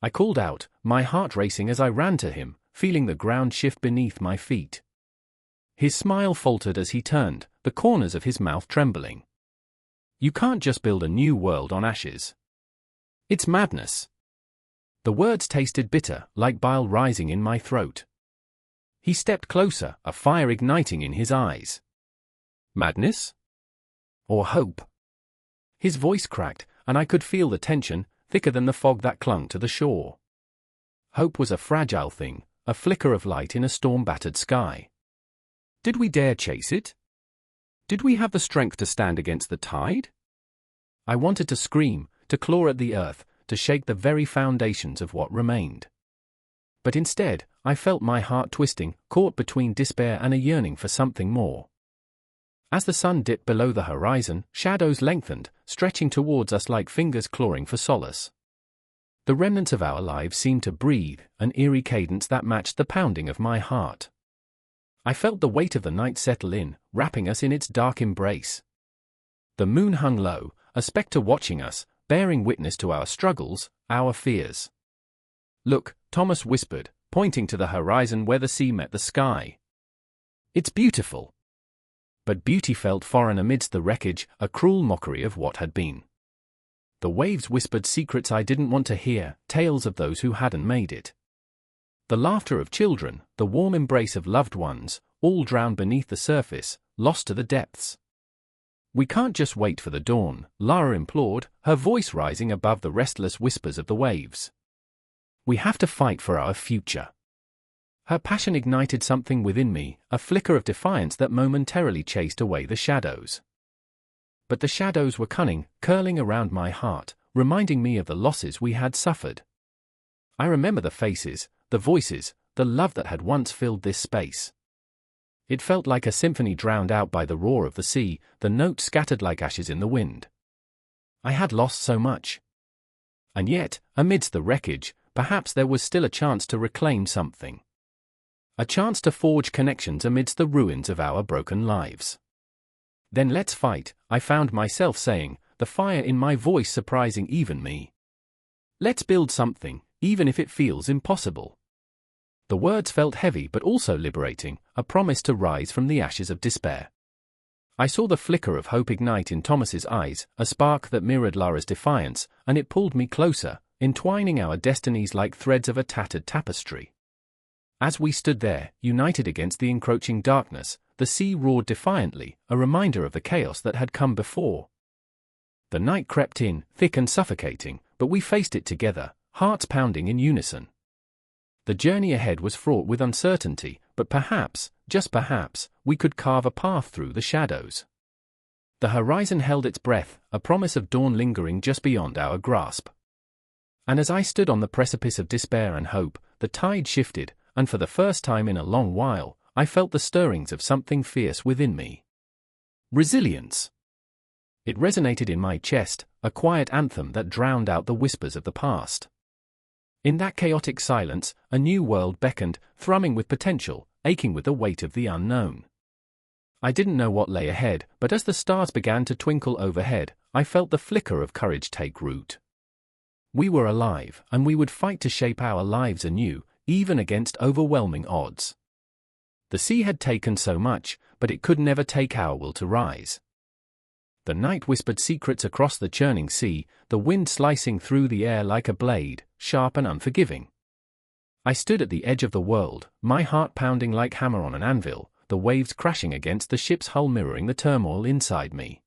I called out, my heart racing as I ran to him, feeling the ground shift beneath my feet. His smile faltered as he turned, the corners of his mouth trembling. "You can't just build a new world on ashes. It's madness." The words tasted bitter, like bile rising in my throat. He stepped closer, a fire igniting in his eyes. "Madness? Or hope?" His voice cracked, and I could feel the tension, thicker than the fog that clung to the shore. Hope was a fragile thing, a flicker of light in a storm-battered sky. Did we dare chase it? Did we have the strength to stand against the tide? I wanted to scream, to claw at the earth, to shake the very foundations of what remained. But instead, I felt my heart twisting, caught between despair and a yearning for something more. As the sun dipped below the horizon, shadows lengthened, stretching towards us like fingers clawing for solace. The remnants of our lives seemed to breathe, an eerie cadence that matched the pounding of my heart. I felt the weight of the night settle in, wrapping us in its dark embrace. The moon hung low, a spectre watching us, bearing witness to our struggles, our fears. "Look," Thomas whispered, pointing to the horizon where the sea met the sky. "It's beautiful." But beauty felt foreign amidst the wreckage, a cruel mockery of what had been. The waves whispered secrets I didn't want to hear, tales of those who hadn't made it. The laughter of children, the warm embrace of loved ones, all drowned beneath the surface, lost to the depths. "We can't just wait for the dawn," Lara implored, her voice rising above the restless whispers of the waves. "We have to fight for our future." Her passion ignited something within me, a flicker of defiance that momentarily chased away the shadows. But the shadows were cunning, curling around my heart, reminding me of the losses we had suffered. I remember the faces, the voices, the love that had once filled this space. It felt like a symphony drowned out by the roar of the sea, the notes scattered like ashes in the wind. I had lost so much. And yet, amidst the wreckage, perhaps there was still a chance to reclaim something. A chance to forge connections amidst the ruins of our broken lives. Then let's fight, I found myself saying, the fire in my voice surprising even me. Let's build something, even if it feels impossible. The words felt heavy but also liberating, a promise to rise from the ashes of despair. I saw the flicker of hope ignite in Thomas's eyes, a spark that mirrored Lara's defiance, and it pulled me closer, entwining our destinies like threads of a tattered tapestry. As we stood there, united against the encroaching darkness, the sea roared defiantly, a reminder of the chaos that had come before. The night crept in, thick and suffocating, but we faced it together, hearts pounding in unison. The journey ahead was fraught with uncertainty, but perhaps, just perhaps, we could carve a path through the shadows. The horizon held its breath, a promise of dawn lingering just beyond our grasp. And as I stood on the precipice of despair and hope, the tide shifted, and for the first time in a long while, I felt the stirrings of something fierce within me. Resilience. It resonated in my chest, a quiet anthem that drowned out the whispers of the past. In that chaotic silence, a new world beckoned, thrumming with potential, aching with the weight of the unknown. I didn't know what lay ahead, but as the stars began to twinkle overhead, I felt the flicker of courage take root. We were alive, and we would fight to shape our lives anew, even against overwhelming odds. The sea had taken so much, but it could never take our will to rise. The night whispered secrets across the churning sea, the wind slicing through the air like a blade, sharp and unforgiving. I stood at the edge of the world, my heart pounding like hammer on an anvil, the waves crashing against the ship's hull mirroring the turmoil inside me.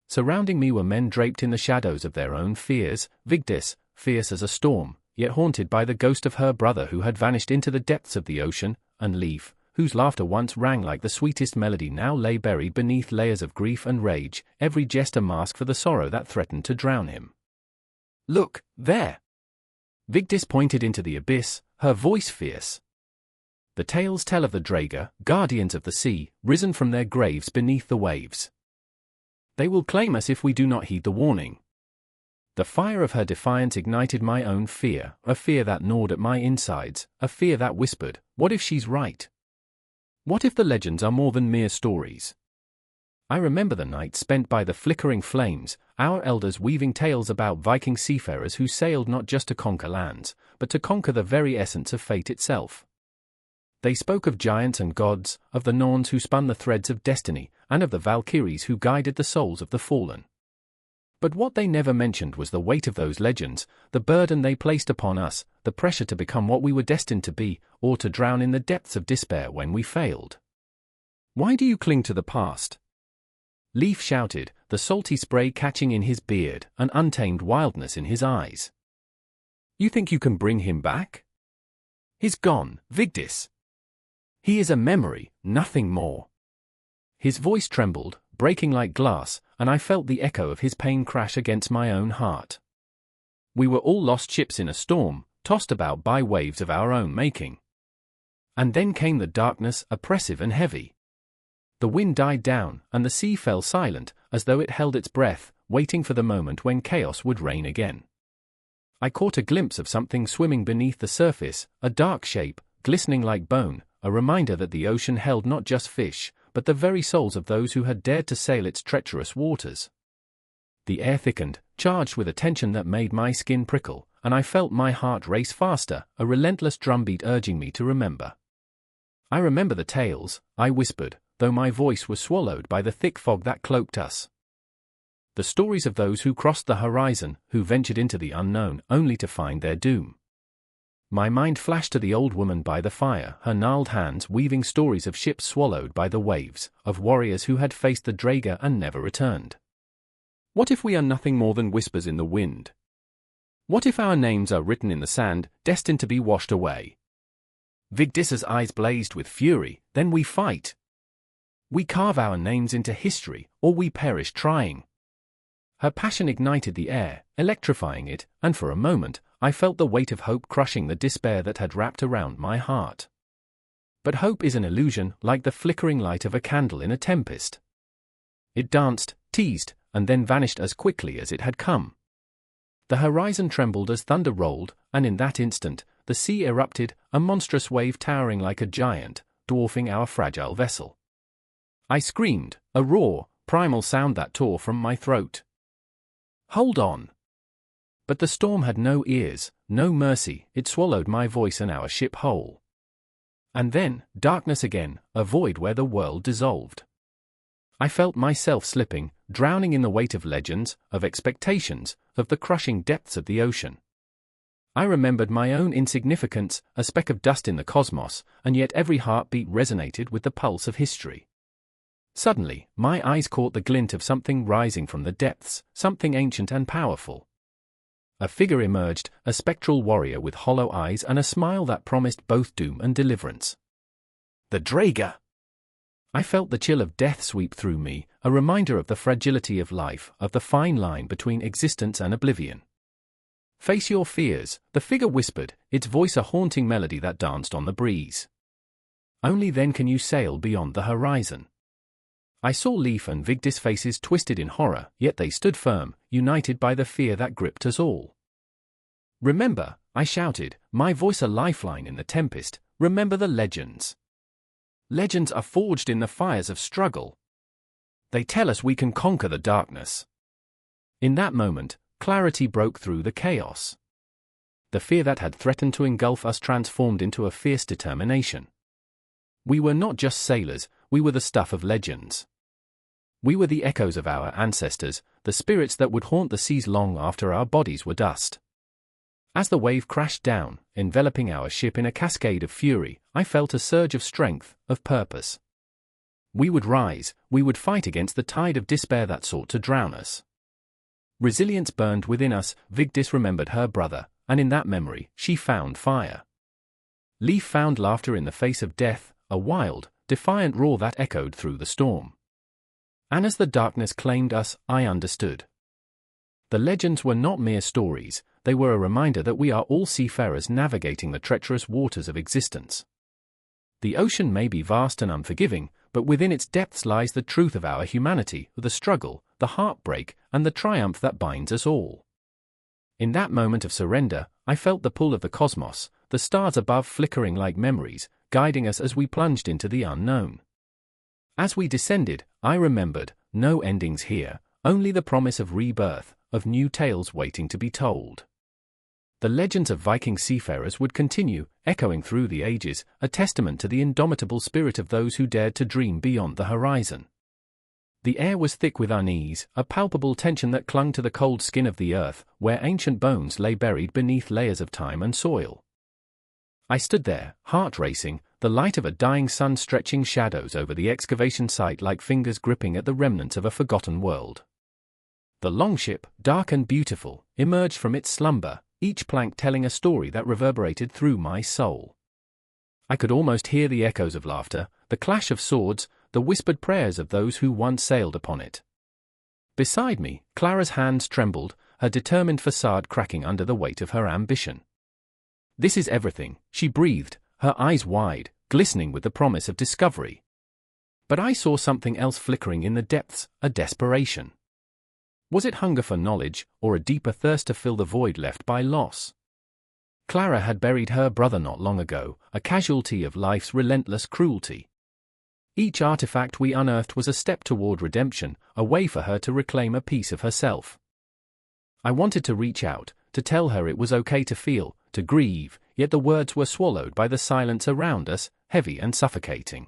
Surrounding me were men draped in the shadows of their own fears, Vigdis, fierce as a storm, yet haunted by the ghost of her brother who had vanished into the depths of the ocean, and Leif, whose laughter once rang like the sweetest melody now lay buried beneath layers of grief and rage, every jest a mask for the sorrow that threatened to drown him. "Look, there!" Vigdis pointed into the abyss, her voice fierce. The tales tell of the Draga, guardians of the sea, risen from their graves beneath the waves. They will claim us if we do not heed the warning. The fire of her defiance ignited my own fear, a fear that gnawed at my insides, a fear that whispered, what if she's right? What if the legends are more than mere stories? I remember the night spent by the flickering flames, our elders weaving tales about Viking seafarers who sailed not just to conquer lands, but to conquer the very essence of fate itself. They spoke of giants and gods, of the Norns who spun the threads of destiny, and of the Valkyries who guided the souls of the fallen. But what they never mentioned was the weight of those legends, the burden they placed upon us, the pressure to become what we were destined to be, or to drown in the depths of despair when we failed. "Why do you cling to the past?" Leif shouted, the salty spray catching in his beard, an untamed wildness in his eyes. "You think you can bring him back? He's gone, Vigdis. He is a memory, nothing more." His voice trembled, breaking like glass, and I felt the echo of his pain crash against my own heart. We were all lost ships in a storm, tossed about by waves of our own making. And then came the darkness, oppressive and heavy. The wind died down, and the sea fell silent, as though it held its breath, waiting for the moment when chaos would reign again. I caught a glimpse of something swimming beneath the surface, a dark shape, glistening like bone, a reminder that the ocean held not just fish, but the very souls of those who had dared to sail its treacherous waters. The air thickened, charged with a tension that made my skin prickle, and I felt my heart race faster, a relentless drumbeat urging me to remember. "I remember the tales," I whispered, though my voice was swallowed by the thick fog that cloaked us. The stories of those who crossed the horizon, who ventured into the unknown, only to find their doom. My mind flashed to the old woman by the fire, her gnarled hands weaving stories of ships swallowed by the waves, of warriors who had faced the Draga and never returned. What if we are nothing more than whispers in the wind? What if our names are written in the sand, destined to be washed away? Vigdis's eyes blazed with fury. Then we fight. We carve our names into history, or we perish trying. Her passion ignited the air, electrifying it, and for a moment, I felt the weight of hope crushing the despair that had wrapped around my heart. But hope is an illusion, like the flickering light of a candle in a tempest. It danced, teased, and then vanished as quickly as it had come. The horizon trembled as thunder rolled, and in that instant, the sea erupted, a monstrous wave towering like a giant, dwarfing our fragile vessel. I screamed, a raw, primal sound that tore from my throat. Hold on! But the storm had no ears, no mercy, it swallowed my voice and our ship whole. And then, darkness again, a void where the world dissolved. I felt myself slipping, drowning in the weight of legends, of expectations, of the crushing depths of the ocean. I remembered my own insignificance, a speck of dust in the cosmos, and yet every heartbeat resonated with the pulse of history. Suddenly, my eyes caught the glint of something rising from the depths, something ancient and powerful. A figure emerged, a spectral warrior with hollow eyes and a smile that promised both doom and deliverance. The Draga! I felt the chill of death sweep through me, a reminder of the fragility of life, of the fine line between existence and oblivion. Face your fears, the figure whispered, its voice a haunting melody that danced on the breeze. Only then can you sail beyond the horizon. I saw Leif and Vigdis' faces twisted in horror, yet they stood firm, united by the fear that gripped us all. Remember, I shouted, my voice a lifeline in the tempest, remember the legends. Legends are forged in the fires of struggle. They tell us we can conquer the darkness. In that moment, clarity broke through the chaos. The fear that had threatened to engulf us transformed into a fierce determination. We were not just sailors, we were the stuff of legends. We were the echoes of our ancestors, the spirits that would haunt the seas long after our bodies were dust. As the wave crashed down, enveloping our ship in a cascade of fury, I felt a surge of strength, of purpose. We would rise, we would fight against the tide of despair that sought to drown us. Resilience burned within us, Vigdis remembered her brother, and in that memory, she found fire. Leif found laughter in the face of death, a wild, defiant roar that echoed through the storm. And as the darkness claimed us, I understood. The legends were not mere stories, they were a reminder that we are all seafarers navigating the treacherous waters of existence. The ocean may be vast and unforgiving, but within its depths lies the truth of our humanity, the struggle, the heartbreak, and the triumph that binds us all. In that moment of surrender, I felt the pull of the cosmos, the stars above flickering like memories, guiding us as we plunged into the unknown. As we descended, I remembered, no endings here, only the promise of rebirth, of new tales waiting to be told. The legends of Viking seafarers would continue, echoing through the ages, a testament to the indomitable spirit of those who dared to dream beyond the horizon. The air was thick with unease, a palpable tension that clung to the cold skin of the earth, where ancient bones lay buried beneath layers of time and soil. I stood there, heart racing, the light of a dying sun stretching shadows over the excavation site like fingers gripping at the remnants of a forgotten world. The Longship, dark and beautiful, emerged from its slumber, each plank telling a story that reverberated through my soul. I could almost hear the echoes of laughter, the clash of swords, the whispered prayers of those who once sailed upon it. Beside me, Clara's hands trembled, her determined facade cracking under the weight of her ambition. "This is everything," she breathed, her eyes wide, glistening with the promise of discovery. But I saw something else flickering in the depths, a desperation. Was it hunger for knowledge, or a deeper thirst to fill the void left by loss? Clara had buried her brother not long ago, a casualty of life's relentless cruelty. Each artifact we unearthed was a step toward redemption, a way for her to reclaim a piece of herself. I wanted to reach out, to tell her it was okay to feel, to grieve, yet the words were swallowed by the silence around us, heavy and suffocating.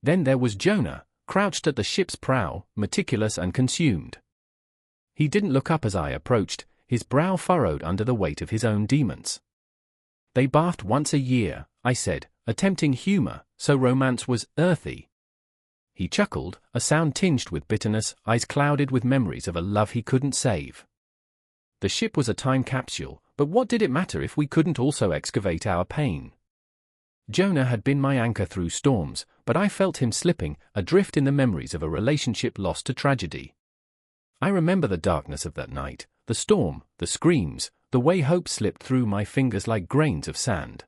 Then there was Jonah, crouched at the ship's prow, meticulous and consumed. He didn't look up as I approached, his brow furrowed under the weight of his own demons. "They bathed once a year," I said, attempting humor, so romance was earthy. He chuckled, a sound tinged with bitterness, eyes clouded with memories of a love he couldn't save. The ship was a time capsule, but what did it matter if we couldn't also excavate our pain? Jonah had been my anchor through storms, but I felt him slipping, adrift in the memories of a relationship lost to tragedy. I remember the darkness of that night, the storm, the screams, the way hope slipped through my fingers like grains of sand.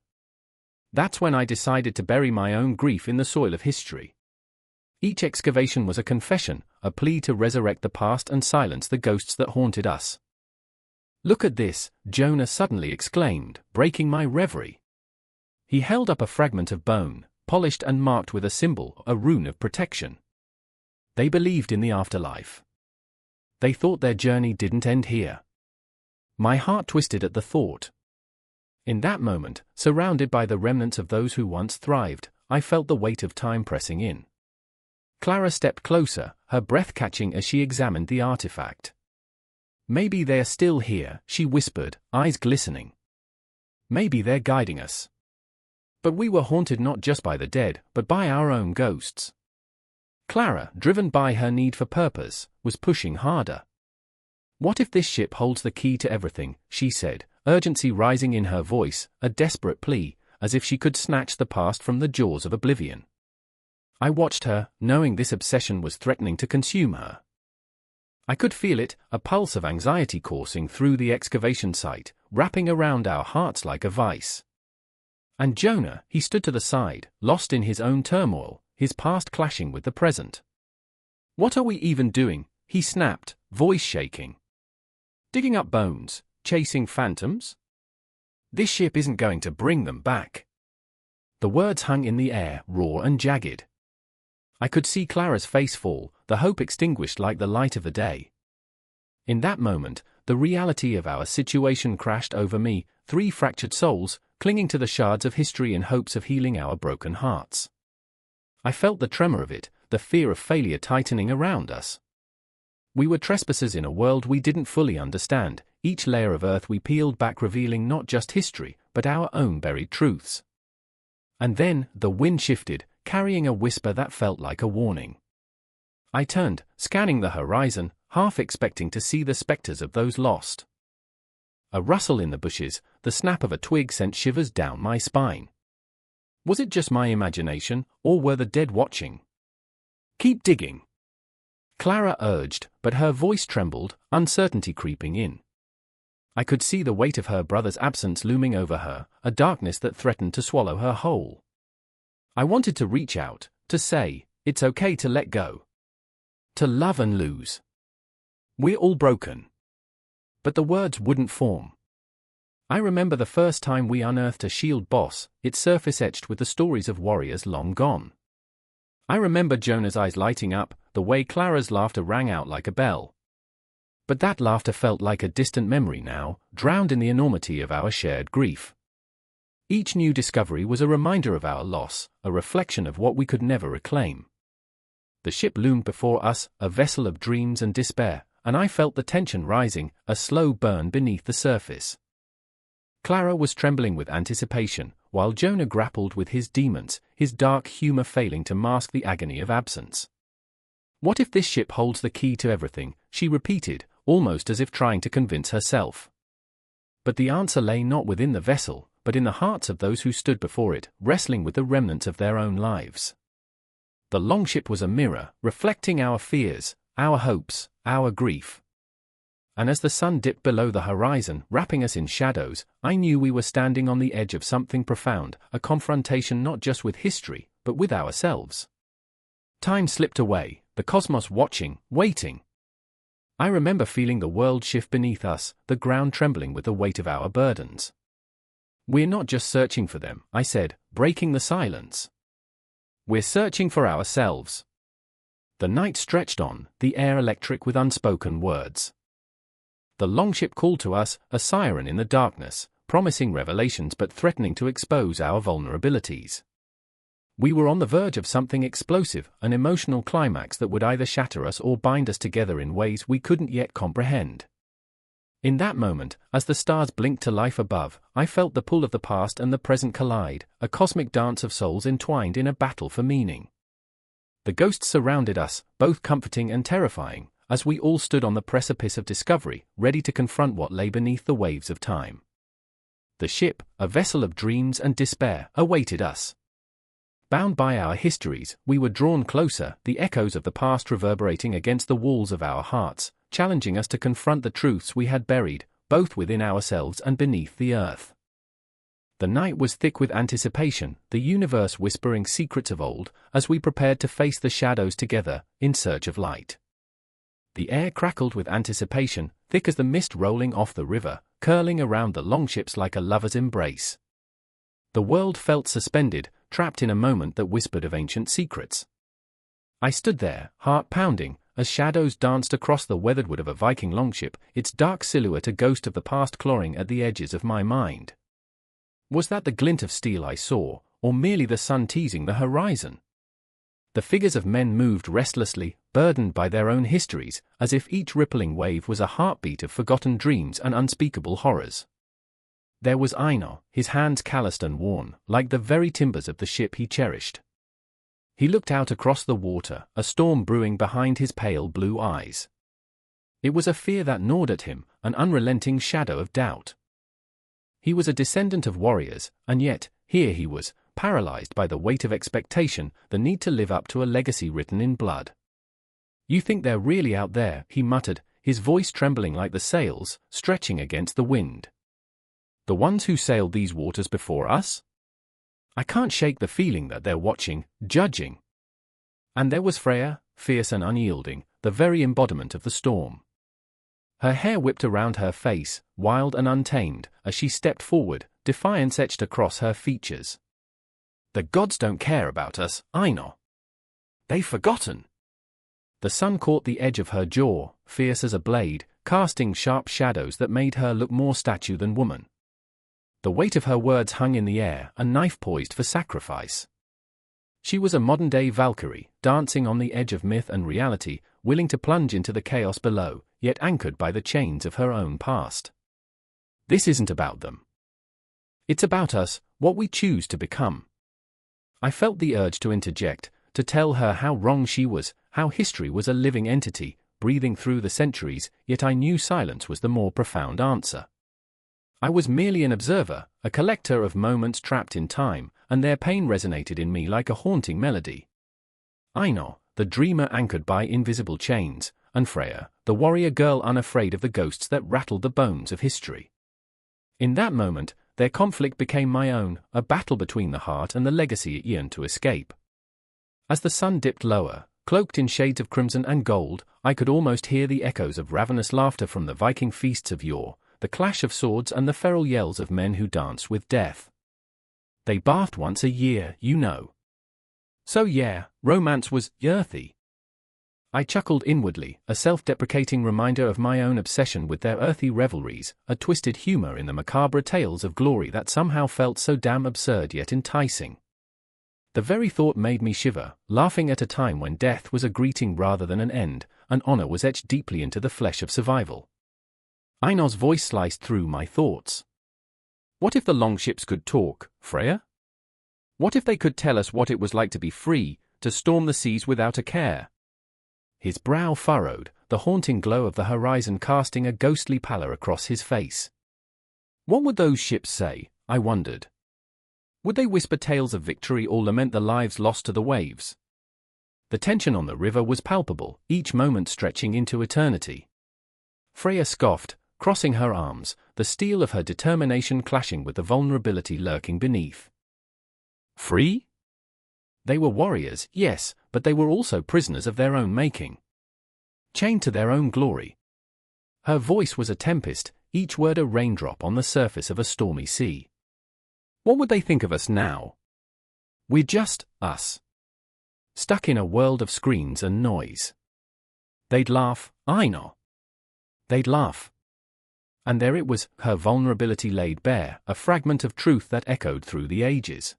That's when I decided to bury my own grief in the soil of history. Each excavation was a confession, a plea to resurrect the past and silence the ghosts that haunted us. "Look at this," Jonah suddenly exclaimed, breaking my reverie. He held up a fragment of bone, polished and marked with a symbol, a rune of protection. They believed in the afterlife. They thought their journey didn't end here. My heart twisted at the thought. In that moment, surrounded by the remnants of those who once thrived, I felt the weight of time pressing in. Clara stepped closer, her breath catching as she examined the artifact. "Maybe they're still here," she whispered, eyes glistening. "Maybe they're guiding us." But we were haunted not just by the dead, but by our own ghosts. Clara, driven by her need for purpose, was pushing harder. "What if this ship holds the key to everything?" she said, urgency rising in her voice, a desperate plea, as if she could snatch the past from the jaws of oblivion. I watched her, knowing this obsession was threatening to consume her. I could feel it, a pulse of anxiety coursing through the excavation site, wrapping around our hearts like a vice. And Jonah, he stood to the side, lost in his own turmoil, his past clashing with the present. "What are we even doing?" he snapped, voice shaking. "Digging up bones, chasing phantoms? This ship isn't going to bring them back." The words hung in the air, raw and jagged. I could see Clara's face fall, the hope extinguished like the light of the day. In that moment, the reality of our situation crashed over me, three fractured souls, clinging to the shards of history in hopes of healing our broken hearts. I felt the tremor of it, the fear of failure tightening around us. We were trespassers in a world we didn't fully understand, each layer of earth we peeled back revealing not just history, but our own buried truths. And then, the wind shifted, carrying a whisper that felt like a warning. I turned, scanning the horizon, half expecting to see the specters of those lost. A rustle in the bushes, the snap of a twig sent shivers down my spine. Was it just my imagination, or were the dead watching? "Keep digging," Clara urged, but her voice trembled, uncertainty creeping in. I could see the weight of her brother's absence looming over her, a darkness that threatened to swallow her whole. I wanted to reach out, to say, "It's okay to let go. To love and lose. We're all broken." But the words wouldn't form. I remember the first time we unearthed a shield boss, its surface etched with the stories of warriors long gone. I remember Jonah's eyes lighting up, the way Clara's laughter rang out like a bell. But that laughter felt like a distant memory now, drowned in the enormity of our shared grief. Each new discovery was a reminder of our loss, a reflection of what we could never reclaim. The ship loomed before us, a vessel of dreams and despair, and I felt the tension rising, a slow burn beneath the surface. Clara was trembling with anticipation, while Jonah grappled with his demons, his dark humor failing to mask the agony of absence. "What if this ship holds the key to everything?" she repeated, almost as if trying to convince herself. But the answer lay not within the vessel, but in the hearts of those who stood before it, wrestling with the remnants of their own lives. The Longship was a mirror, reflecting our fears, our hopes, our grief. And as the sun dipped below the horizon, wrapping us in shadows, I knew we were standing on the edge of something profound, a confrontation not just with history, but with ourselves. Time slipped away, the cosmos watching, waiting. I remember feeling the world shift beneath us, the ground trembling with the weight of our burdens. "We're not just searching for them," I said, breaking the silence. "We're searching for ourselves." The night stretched on, the air electric with unspoken words. The Longship called to us, a siren in the darkness, promising revelations but threatening to expose our vulnerabilities. We were on the verge of something explosive, an emotional climax that would either shatter us or bind us together in ways we couldn't yet comprehend. In that moment, as the stars blinked to life above, I felt the pull of the past and the present collide, a cosmic dance of souls entwined in a battle for meaning. The ghosts surrounded us, both comforting and terrifying, as we all stood on the precipice of discovery, ready to confront what lay beneath the waves of time. The ship, a vessel of dreams and despair, awaited us. Bound by our histories, we were drawn closer, the echoes of the past reverberating against the walls of our hearts, challenging us to confront the truths we had buried, both within ourselves and beneath the earth. The night was thick with anticipation, the universe whispering secrets of old, as we prepared to face the shadows together, in search of light. The air crackled with anticipation, thick as the mist rolling off the river, curling around the longships like a lover's embrace. The world felt suspended, trapped in a moment that whispered of ancient secrets. I stood there, heart pounding, as shadows danced across the weathered wood of a Viking longship, its dark silhouette a ghost of the past clawing at the edges of my mind. Was that the glint of steel I saw, or merely the sun teasing the horizon? The figures of men moved restlessly, burdened by their own histories, as if each rippling wave was a heartbeat of forgotten dreams and unspeakable horrors. There was Einar, his hands calloused and worn, like the very timbers of the ship he cherished. He looked out across the water, a storm brewing behind his pale blue eyes. It was a fear that gnawed at him, an unrelenting shadow of doubt. He was a descendant of warriors, and yet, here he was, paralyzed by the weight of expectation, the need to live up to a legacy written in blood. "You think they're really out there," he muttered, his voice trembling like the sails, stretching against the wind. "The ones who sailed these waters before us? I can't shake the feeling that they're watching, judging." And there was Freya, fierce and unyielding, the very embodiment of the storm. Her hair whipped around her face, wild and untamed, as she stepped forward, defiance etched across her features. "The gods don't care about us, Einar. They've forgotten." The sun caught the edge of her jaw, fierce as a blade, casting sharp shadows that made her look more statue than woman. The weight of her words hung in the air, a knife poised for sacrifice. She was a modern-day Valkyrie, dancing on the edge of myth and reality, willing to plunge into the chaos below, yet anchored by the chains of her own past. "This isn't about them. It's about us, what we choose to become." I felt the urge to interject, to tell her how wrong she was, how history was a living entity, breathing through the centuries, yet I knew silence was the more profound answer. I was merely an observer, a collector of moments trapped in time, and their pain resonated in me like a haunting melody. Einar, the dreamer anchored by invisible chains, and Freya, the warrior girl unafraid of the ghosts that rattled the bones of history. In that moment, their conflict became my own, a battle between the heart and the legacy it yearned to escape. As the sun dipped lower, cloaked in shades of crimson and gold, I could almost hear the echoes of ravenous laughter from the Viking feasts of yore, the clash of swords and the feral yells of men who danced with death. They bathed once a year, you know. So yeah, romance was earthy. I chuckled inwardly, a self-deprecating reminder of my own obsession with their earthy revelries, a twisted humor in the macabre tales of glory that somehow felt so damn absurd yet enticing. The very thought made me shiver, laughing at a time when death was a greeting rather than an end, and honor was etched deeply into the flesh of survival. Einar's voice sliced through my thoughts. "What if the longships could talk, Freya? What if they could tell us what it was like to be free, to storm the seas without a care?" His brow furrowed, the haunting glow of the horizon casting a ghostly pallor across his face. What would those ships say, I wondered? Would they whisper tales of victory or lament the lives lost to the waves? The tension on the river was palpable, each moment stretching into eternity. Freya scoffed, crossing her arms, the steel of her determination clashing with the vulnerability lurking beneath. Free? They were warriors, yes, but they were also prisoners of their own making. Chained to their own glory. Her voice was a tempest, each word a raindrop on the surface of a stormy sea. What would they think of us now? We're just us. Stuck in a world of screens and noise. They'd laugh, Einar. They'd laugh. And there it was, her vulnerability laid bare, a fragment of truth that echoed through the ages.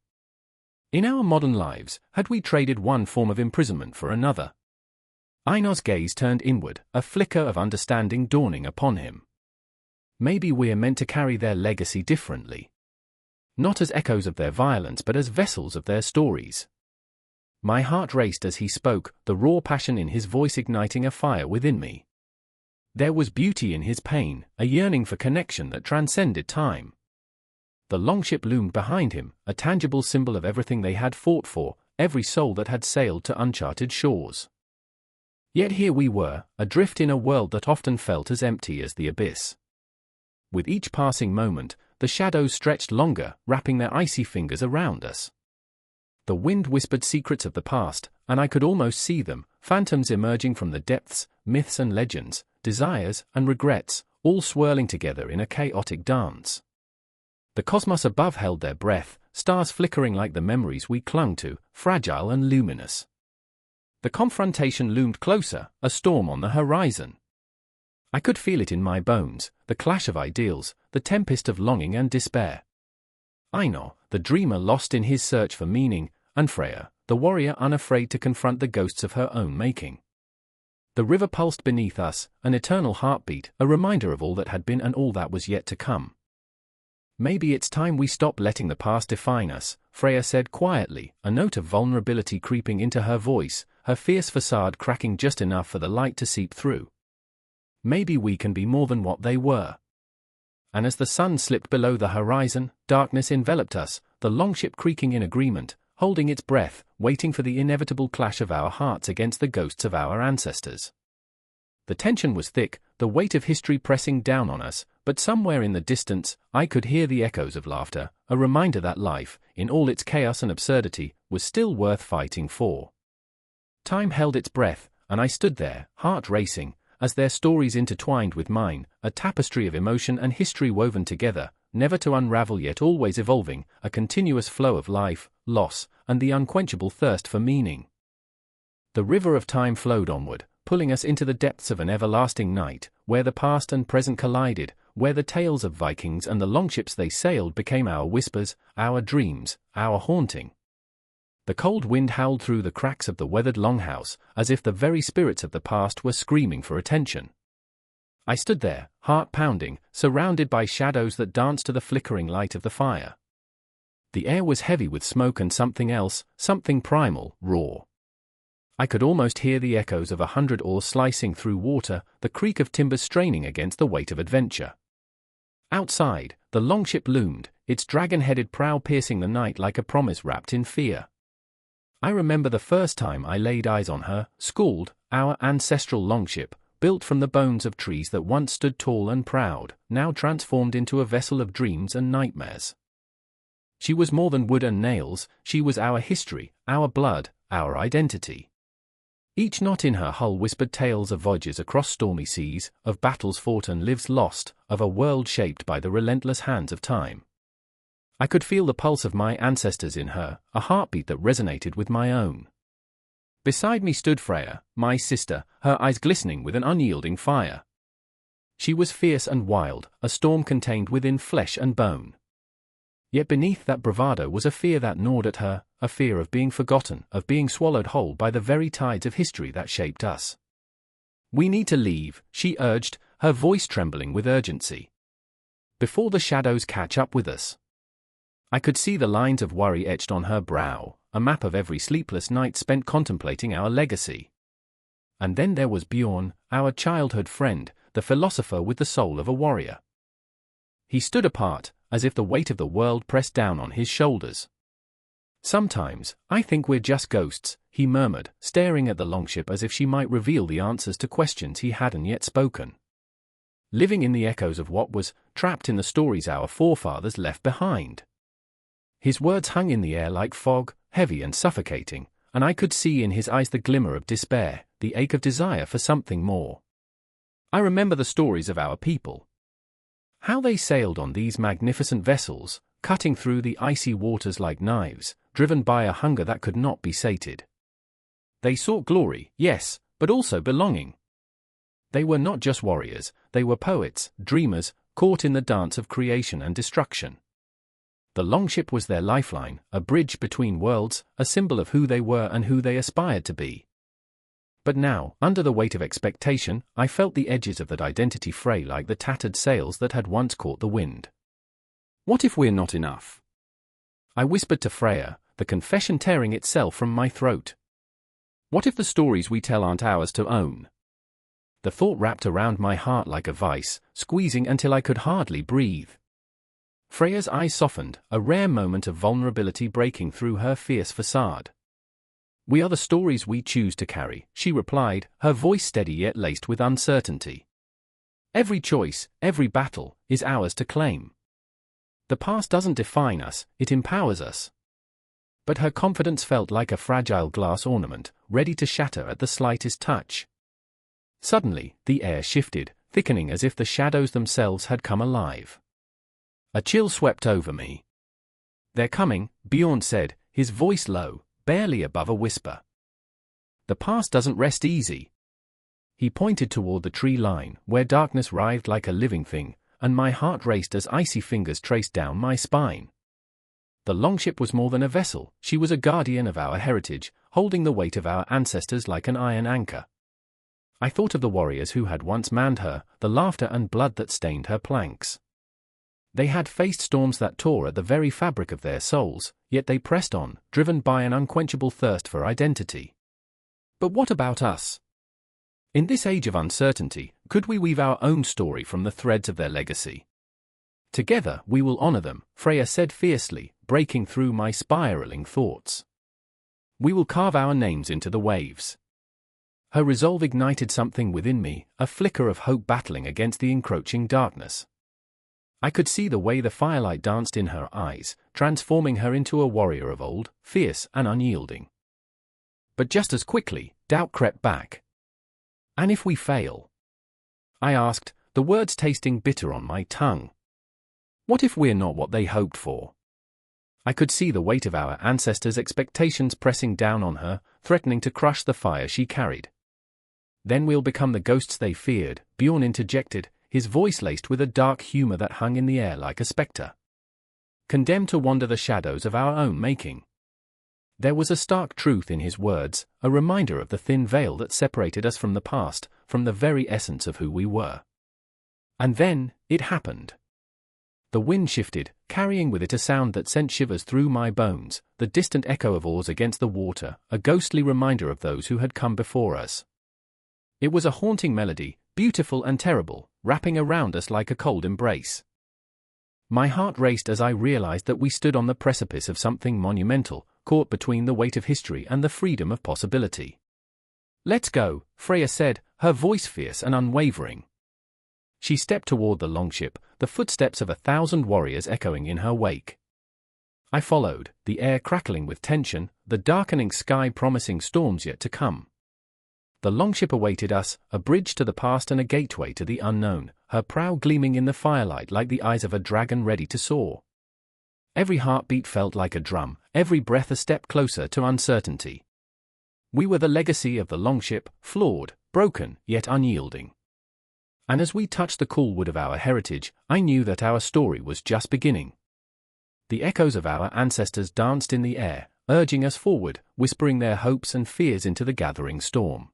In our modern lives, had we traded one form of imprisonment for another? Einar's gaze turned inward, a flicker of understanding dawning upon him. Maybe we're meant to carry their legacy differently. Not as echoes of their violence but as vessels of their stories. My heart raced as he spoke, the raw passion in his voice igniting a fire within me. There was beauty in his pain, a yearning for connection that transcended time. The Longship loomed behind him, a tangible symbol of everything they had fought for, every soul that had sailed to uncharted shores. Yet here we were, adrift in a world that often felt as empty as the abyss. With each passing moment, the shadows stretched longer, wrapping their icy fingers around us. The wind whispered secrets of the past, and I could almost see them, phantoms emerging from the depths, myths and legends, desires and regrets, all swirling together in a chaotic dance. The cosmos above held their breath, stars flickering like the memories we clung to, fragile and luminous. The confrontation loomed closer, a storm on the horizon. I could feel it in my bones, the clash of ideals, the tempest of longing and despair. Einar, the dreamer lost in his search for meaning, and Freya, the warrior unafraid to confront the ghosts of her own making. The river pulsed beneath us, an eternal heartbeat, a reminder of all that had been and all that was yet to come. Maybe it's time we stop letting the past define us, Freya said quietly, a note of vulnerability creeping into her voice, her fierce facade cracking just enough for the light to seep through. Maybe we can be more than what they were. And as the sun slipped below the horizon, darkness enveloped us, the Longship creaking in agreement, holding its breath, waiting for the inevitable clash of our hearts against the ghosts of our ancestors. The tension was thick, the weight of history pressing down on us, but somewhere in the distance, I could hear the echoes of laughter, a reminder that life, in all its chaos and absurdity, was still worth fighting for. Time held its breath, and I stood there, heart racing, as their stories intertwined with mine, a tapestry of emotion and history woven together, never to unravel yet always evolving, a continuous flow of life, loss, and the unquenchable thirst for meaning. The river of time flowed onward, pulling us into the depths of an everlasting night, where the past and present collided, where the tales of Vikings and the longships they sailed became our whispers, our dreams, our haunting. The cold wind howled through the cracks of the weathered longhouse, as if the very spirits of the past were screaming for attention. I stood there, heart pounding, surrounded by shadows that danced to the flickering light of the fire. The air was heavy with smoke and something else, something primal, raw. I could almost hear the echoes of 100 oars slicing through water, the creak of timbers straining against the weight of adventure. Outside, the Longship loomed, its dragon-headed prow piercing the night like a promise wrapped in fear. I remember the first time I laid eyes on her, Skald, our ancestral Longship, built from the bones of trees that once stood tall and proud, now transformed into a vessel of dreams and nightmares. She was more than wood and nails, she was our history, our blood, our identity. Each knot in her hull whispered tales of voyages across stormy seas, of battles fought and lives lost, of a world shaped by the relentless hands of time. I could feel the pulse of my ancestors in her, a heartbeat that resonated with my own. Beside me stood Freya, my sister, her eyes glistening with an unyielding fire. She was fierce and wild, a storm contained within flesh and bone. Yet beneath that bravado was a fear that gnawed at her, a fear of being forgotten, of being swallowed whole by the very tides of history that shaped us. "We need to leave," she urged, her voice trembling with urgency. "Before the shadows catch up with us." I could see the lines of worry etched on her brow, a map of every sleepless night spent contemplating our legacy. And then there was Bjorn, our childhood friend, the philosopher with the soul of a warrior. He stood apart, as if the weight of the world pressed down on his shoulders. "Sometimes, I think we're just ghosts," he murmured, staring at the Longship as if she might reveal the answers to questions he hadn't yet spoken. "Living in the echoes of what was, trapped in the stories our forefathers left behind." His words hung in the air like fog, heavy and suffocating, and I could see in his eyes the glimmer of despair, the ache of desire for something more. I remember the stories of our people. How they sailed on these magnificent vessels, cutting through the icy waters like knives, driven by a hunger that could not be sated. They sought glory, yes, but also belonging. They were not just warriors, they were poets, dreamers, caught in the dance of creation and destruction. The Longship was their lifeline, a bridge between worlds, a symbol of who they were and who they aspired to be. But now, under the weight of expectation, I felt the edges of that identity fray like the tattered sails that had once caught the wind. "What if we're not enough?" I whispered to Freya, the confession tearing itself from my throat. "What if the stories we tell aren't ours to own?" The thought wrapped around my heart like a vice, squeezing until I could hardly breathe. Freya's eyes softened, a rare moment of vulnerability breaking through her fierce facade. "We are the stories we choose to carry," she replied, her voice steady yet laced with uncertainty. "Every choice, every battle, is ours to claim. The past doesn't define us, it empowers us." But her confidence felt like a fragile glass ornament, ready to shatter at the slightest touch. Suddenly, the air shifted, thickening as if the shadows themselves had come alive. A chill swept over me. "They're coming," Bjorn said, his voice low, barely above a whisper. "The past doesn't rest easy." He pointed toward the tree line, where darkness writhed like a living thing, and my heart raced as icy fingers traced down my spine. The Longship was more than a vessel, she was a guardian of our heritage, holding the weight of our ancestors like an iron anchor. I thought of the warriors who had once manned her, the laughter and blood that stained her planks. They had faced storms that tore at the very fabric of their souls, yet they pressed on, driven by an unquenchable thirst for identity. But what about us? In this age of uncertainty, could we weave our own story from the threads of their legacy? "Together we will honor them," Freya said fiercely, breaking through my spiraling thoughts. "We will carve our names into the waves." Her resolve ignited something within me, a flicker of hope battling against the encroaching darkness. I could see the way the firelight danced in her eyes, transforming her into a warrior of old, fierce and unyielding. But just as quickly, doubt crept back. "And if we fail?" I asked, the words tasting bitter on my tongue. "What if we're not what they hoped for?" I could see the weight of our ancestors' expectations pressing down on her, threatening to crush the fire she carried. "Then we'll become the ghosts they feared," Bjorn interjected, his voice laced with a dark humor that hung in the air like a specter. "Condemned to wander the shadows of our own making." There was a stark truth in his words, a reminder of the thin veil that separated us from the past, from the very essence of who we were. And then, it happened. The wind shifted, carrying with it a sound that sent shivers through my bones, the distant echo of oars against the water, a ghostly reminder of those who had come before us. It was a haunting melody, beautiful and terrible, wrapping around us like a cold embrace. My heart raced as I realized that we stood on the precipice of something monumental, caught between the weight of history and the freedom of possibility. "Let's go," Freya said, her voice fierce and unwavering. She stepped toward the Longship, the footsteps of 1,000 warriors echoing in her wake. I followed, the air crackling with tension, the darkening sky promising storms yet to come. The Longship awaited us, a bridge to the past and a gateway to the unknown, her prow gleaming in the firelight like the eyes of a dragon ready to soar. Every heartbeat felt like a drum, every breath a step closer to uncertainty. We were the legacy of the Longship, flawed, broken, yet unyielding. And as we touched the cool wood of our heritage, I knew that our story was just beginning. The echoes of our ancestors danced in the air, urging us forward, whispering their hopes and fears into the gathering storm.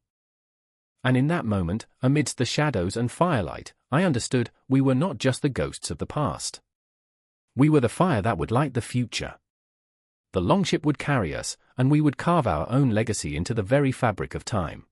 And in that moment, amidst the shadows and firelight, I understood we were not just the ghosts of the past. We were the fire that would light the future. The Longship would carry us, and we would carve our own legacy into the very fabric of time.